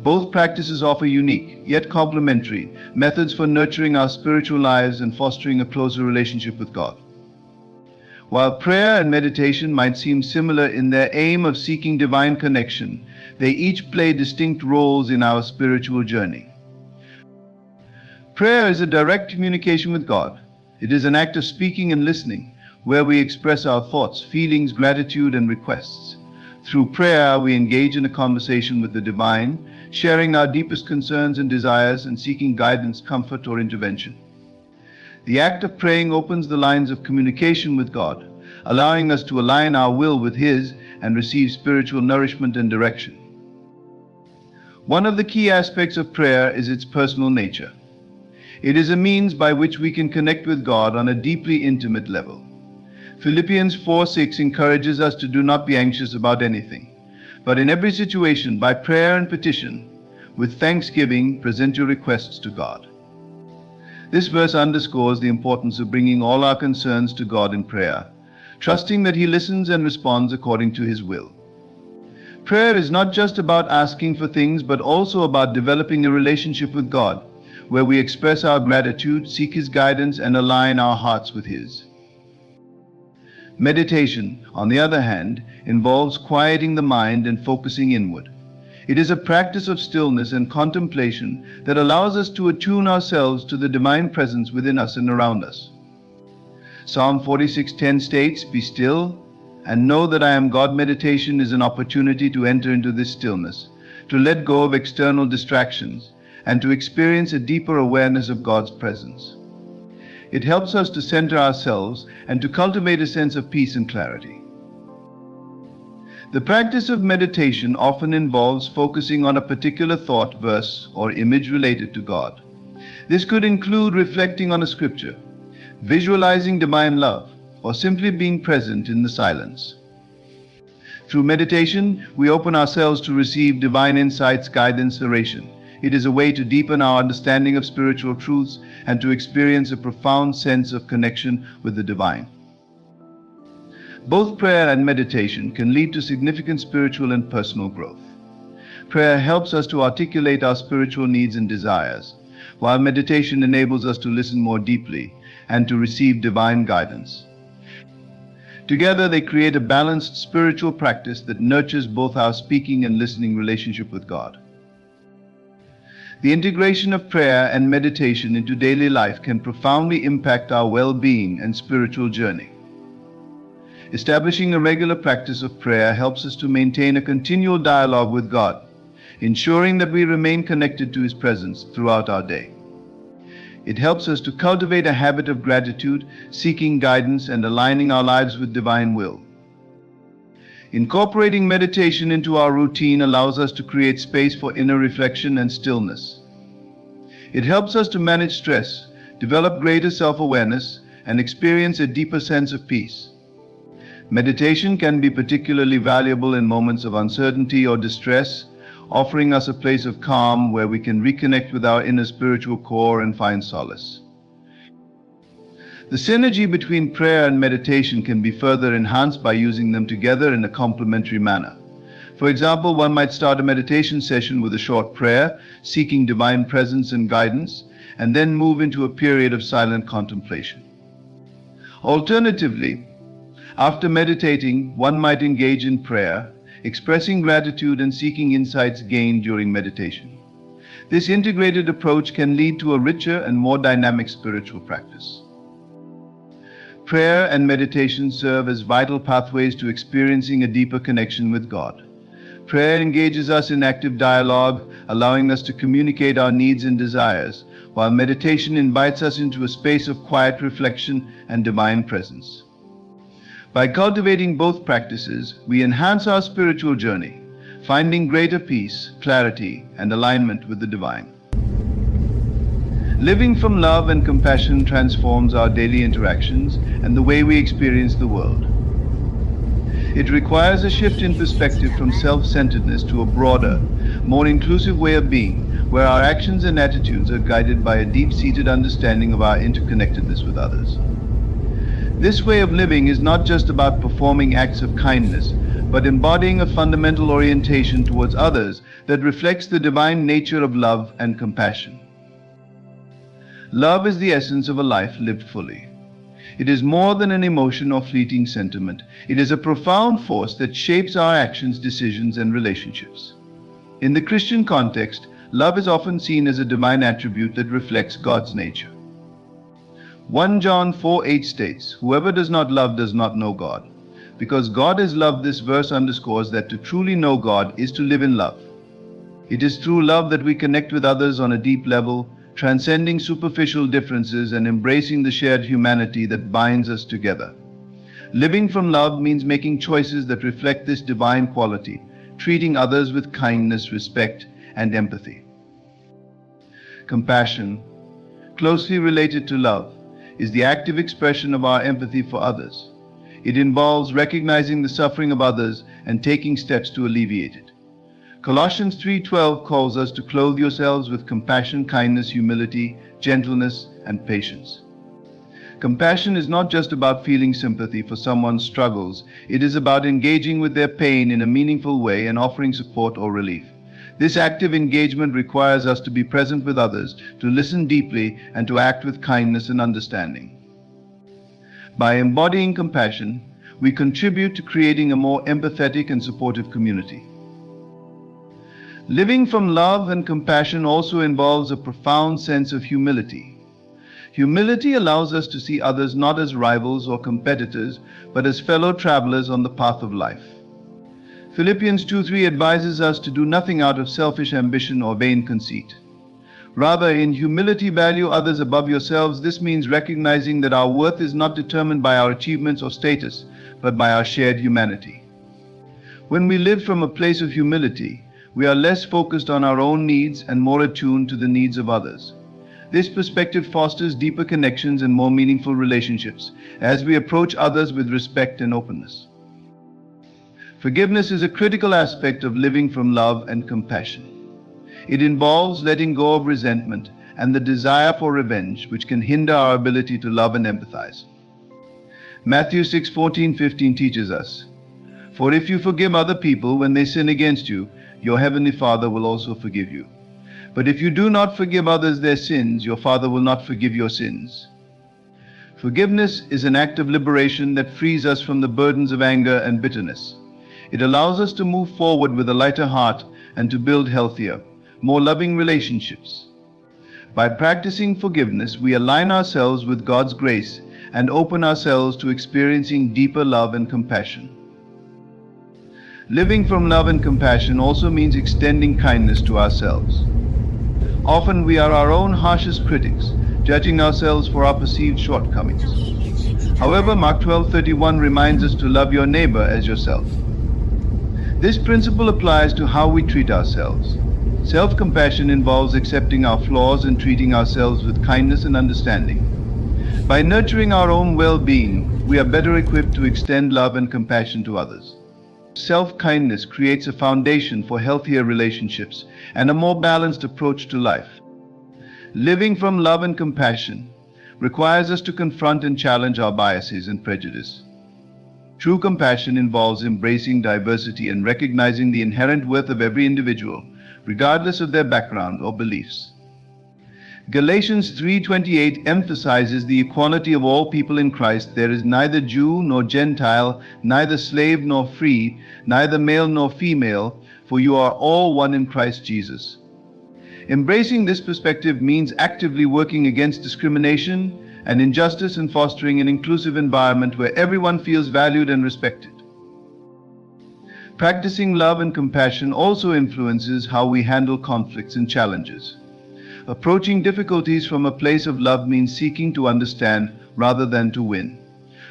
Both practices offer unique, yet complementary, methods for nurturing our spiritual lives and fostering a closer relationship with God. While prayer and meditation might seem similar in their aim of seeking divine connection, they each play distinct roles in our spiritual journey. Prayer is a direct communication with God. It is an act of speaking and listening, where we express our thoughts, feelings, gratitude, and requests. Through prayer, we engage in a conversation with the divine, sharing our deepest concerns and desires and seeking guidance, comfort, or intervention. The act of praying opens the lines of communication with God, allowing us to align our will with His and receive spiritual nourishment and direction. One of the key aspects of prayer is its personal nature. It is a means by which we can connect with God on a deeply intimate level. Philippians 4:6 encourages us to do not be anxious about anything, but in every situation, by prayer and petition, with thanksgiving, present your requests to God. This verse underscores the importance of bringing all our concerns to God in prayer, trusting that He listens and responds according to His will. Prayer is not just about asking for things, but also about developing a relationship with God, where we express our gratitude, seek His guidance, and align our hearts with His. Meditation, on the other hand, involves quieting the mind and focusing inward. It is a practice of stillness and contemplation that allows us to attune ourselves to the divine presence within us and around us. Psalm 46:10 states, "Be still and know that I am God." Meditation is an opportunity to enter into this stillness, to let go of external distractions, and to experience a deeper awareness of God's presence. It helps us to center ourselves and to cultivate a sense of peace and clarity. The practice of meditation often involves focusing on a particular thought, verse, or image related to God. This could include reflecting on a scripture, visualizing divine love, or simply being present in the silence. Through meditation, we open ourselves to receive divine insights, guidance, inspiration. It is a way to deepen our understanding of spiritual truths and to experience a profound sense of connection with the divine. Both prayer and meditation can lead to significant spiritual and personal growth. Prayer helps us to articulate our spiritual needs and desires, while meditation enables us to listen more deeply and to receive divine guidance. Together, they create a balanced spiritual practice that nurtures both our speaking and listening relationship with God. The integration of prayer and meditation into daily life can profoundly impact our well-being and spiritual journey. Establishing a regular practice of prayer helps us to maintain a continual dialogue with God, ensuring that we remain connected to His presence throughout our day. It helps us to cultivate a habit of gratitude, seeking guidance and aligning our lives with divine will. Incorporating meditation into our routine allows us to create space for inner reflection and stillness. It helps us to manage stress, develop greater self-awareness, and experience a deeper sense of peace. Meditation can be particularly valuable in moments of uncertainty or distress, offering us a place of calm where we can reconnect with our inner spiritual core and find solace. The synergy between prayer and meditation can be further enhanced by using them together in a complementary manner. For example, one might start a meditation session with a short prayer, seeking divine presence and guidance, and then move into a period of silent contemplation. Alternatively, after meditating, one might engage in prayer, expressing gratitude and seeking insights gained during meditation. This integrated approach can lead to a richer and more dynamic spiritual practice. Prayer and meditation serve as vital pathways to experiencing a deeper connection with God. Prayer engages us in active dialogue, allowing us to communicate our needs and desires, while meditation invites us into a space of quiet reflection and divine presence. By cultivating both practices, we enhance our spiritual journey, finding greater peace, clarity, and alignment with the divine. Living from love and compassion transforms our daily interactions and the way we experience the world. It requires a shift in perspective from self-centeredness to a broader, more inclusive way of being, where our actions and attitudes are guided by a deep-seated understanding of our interconnectedness with others. This way of living is not just about performing acts of kindness, but embodying a fundamental orientation towards others that reflects the divine nature of love and compassion. Love is the essence of a life lived fully. It is more than an emotion or fleeting sentiment. It is a profound force that shapes our actions, decisions, and relationships. In the Christian context, love is often seen as a divine attribute that reflects God's nature. 1 John 4:8 states, "Whoever does not love does not know God." Because God is love, this verse underscores that to truly know God is to live in love. It is through love that we connect with others on a deep level, transcending superficial differences and embracing the shared humanity that binds us together. Living from love means making choices that reflect this divine quality, treating others with kindness, respect, and empathy. Compassion, closely related to love, is the active expression of our empathy for others. It involves recognizing the suffering of others and taking steps to alleviate it. Colossians 3:12 calls us to clothe yourselves with compassion, kindness, humility, gentleness, and patience. Compassion is not just about feeling sympathy for someone's struggles. It is about engaging with their pain in a meaningful way and offering support or relief. This active engagement requires us to be present with others, to listen deeply, and to act with kindness and understanding. By embodying compassion, we contribute to creating a more empathetic and supportive community. Living from love and compassion also involves a profound sense of humility. Humility allows us to see others not as rivals or competitors, but as fellow travelers on the path of life. Philippians 2:3 advises us to do nothing out of selfish ambition or vain conceit. Rather, in humility, value others above yourselves. This means recognizing that our worth is not determined by our achievements or status, but by our shared humanity. When we live from a place of humility, we are less focused on our own needs and more attuned to the needs of others. This perspective fosters deeper connections and more meaningful relationships as we approach others with respect and openness. Forgiveness is a critical aspect of living from love and compassion. It involves letting go of resentment and the desire for revenge, which can hinder our ability to love and empathize. Matthew 6:14-15 teaches us, "For if you forgive other people when they sin against you, your heavenly Father will also forgive you. But if you do not forgive others their sins, your Father will not forgive your sins." Forgiveness is an act of liberation that frees us from the burdens of anger and bitterness. It allows us to move forward with a lighter heart and to build healthier, more loving relationships. By practicing forgiveness, we align ourselves with God's grace and open ourselves to experiencing deeper love and compassion. Living from love and compassion also means extending kindness to ourselves. Often we are our own harshest critics, judging ourselves for our perceived shortcomings. However, Mark 12:31 reminds us to love your neighbor as yourself. This principle applies to how we treat ourselves. Self-compassion involves accepting our flaws and treating ourselves with kindness and understanding. By nurturing our own well-being, we are better equipped to extend love and compassion to others. Self-kindness creates a foundation for healthier relationships and a more balanced approach to life. Living from love and compassion requires us to confront and challenge our biases and prejudice. True compassion involves embracing diversity and recognizing the inherent worth of every individual, regardless of their background or beliefs. Galatians 3:28 emphasizes the equality of all people in Christ. There is neither Jew nor Gentile, neither slave nor free, neither male nor female, for you are all one in Christ Jesus. Embracing this perspective means actively working against discrimination and injustice and fostering an inclusive environment where everyone feels valued and respected. Practicing love and compassion also influences how we handle conflicts and challenges. Approaching difficulties from a place of love means seeking to understand rather than to win.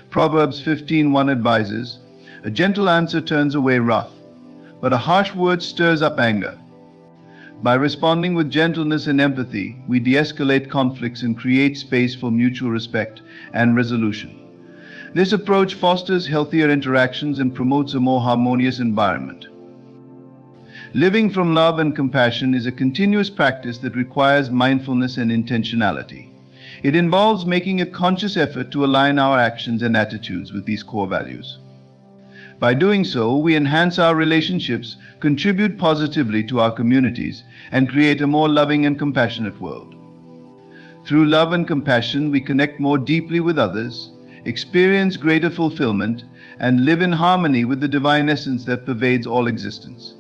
Proverbs 15:1 advises, "A gentle answer turns away wrath, but a harsh word stirs up anger." By responding with gentleness and empathy, we de-escalate conflicts and create space for mutual respect and resolution. This approach fosters healthier interactions and promotes a more harmonious environment. Living from love and compassion is a continuous practice that requires mindfulness and intentionality. It involves making a conscious effort to align our actions and attitudes with these core values. By doing so, we enhance our relationships, contribute positively to our communities, and create a more loving and compassionate world. Through love and compassion, we connect more deeply with others, experience greater fulfillment, and live in harmony with the divine essence that pervades all existence.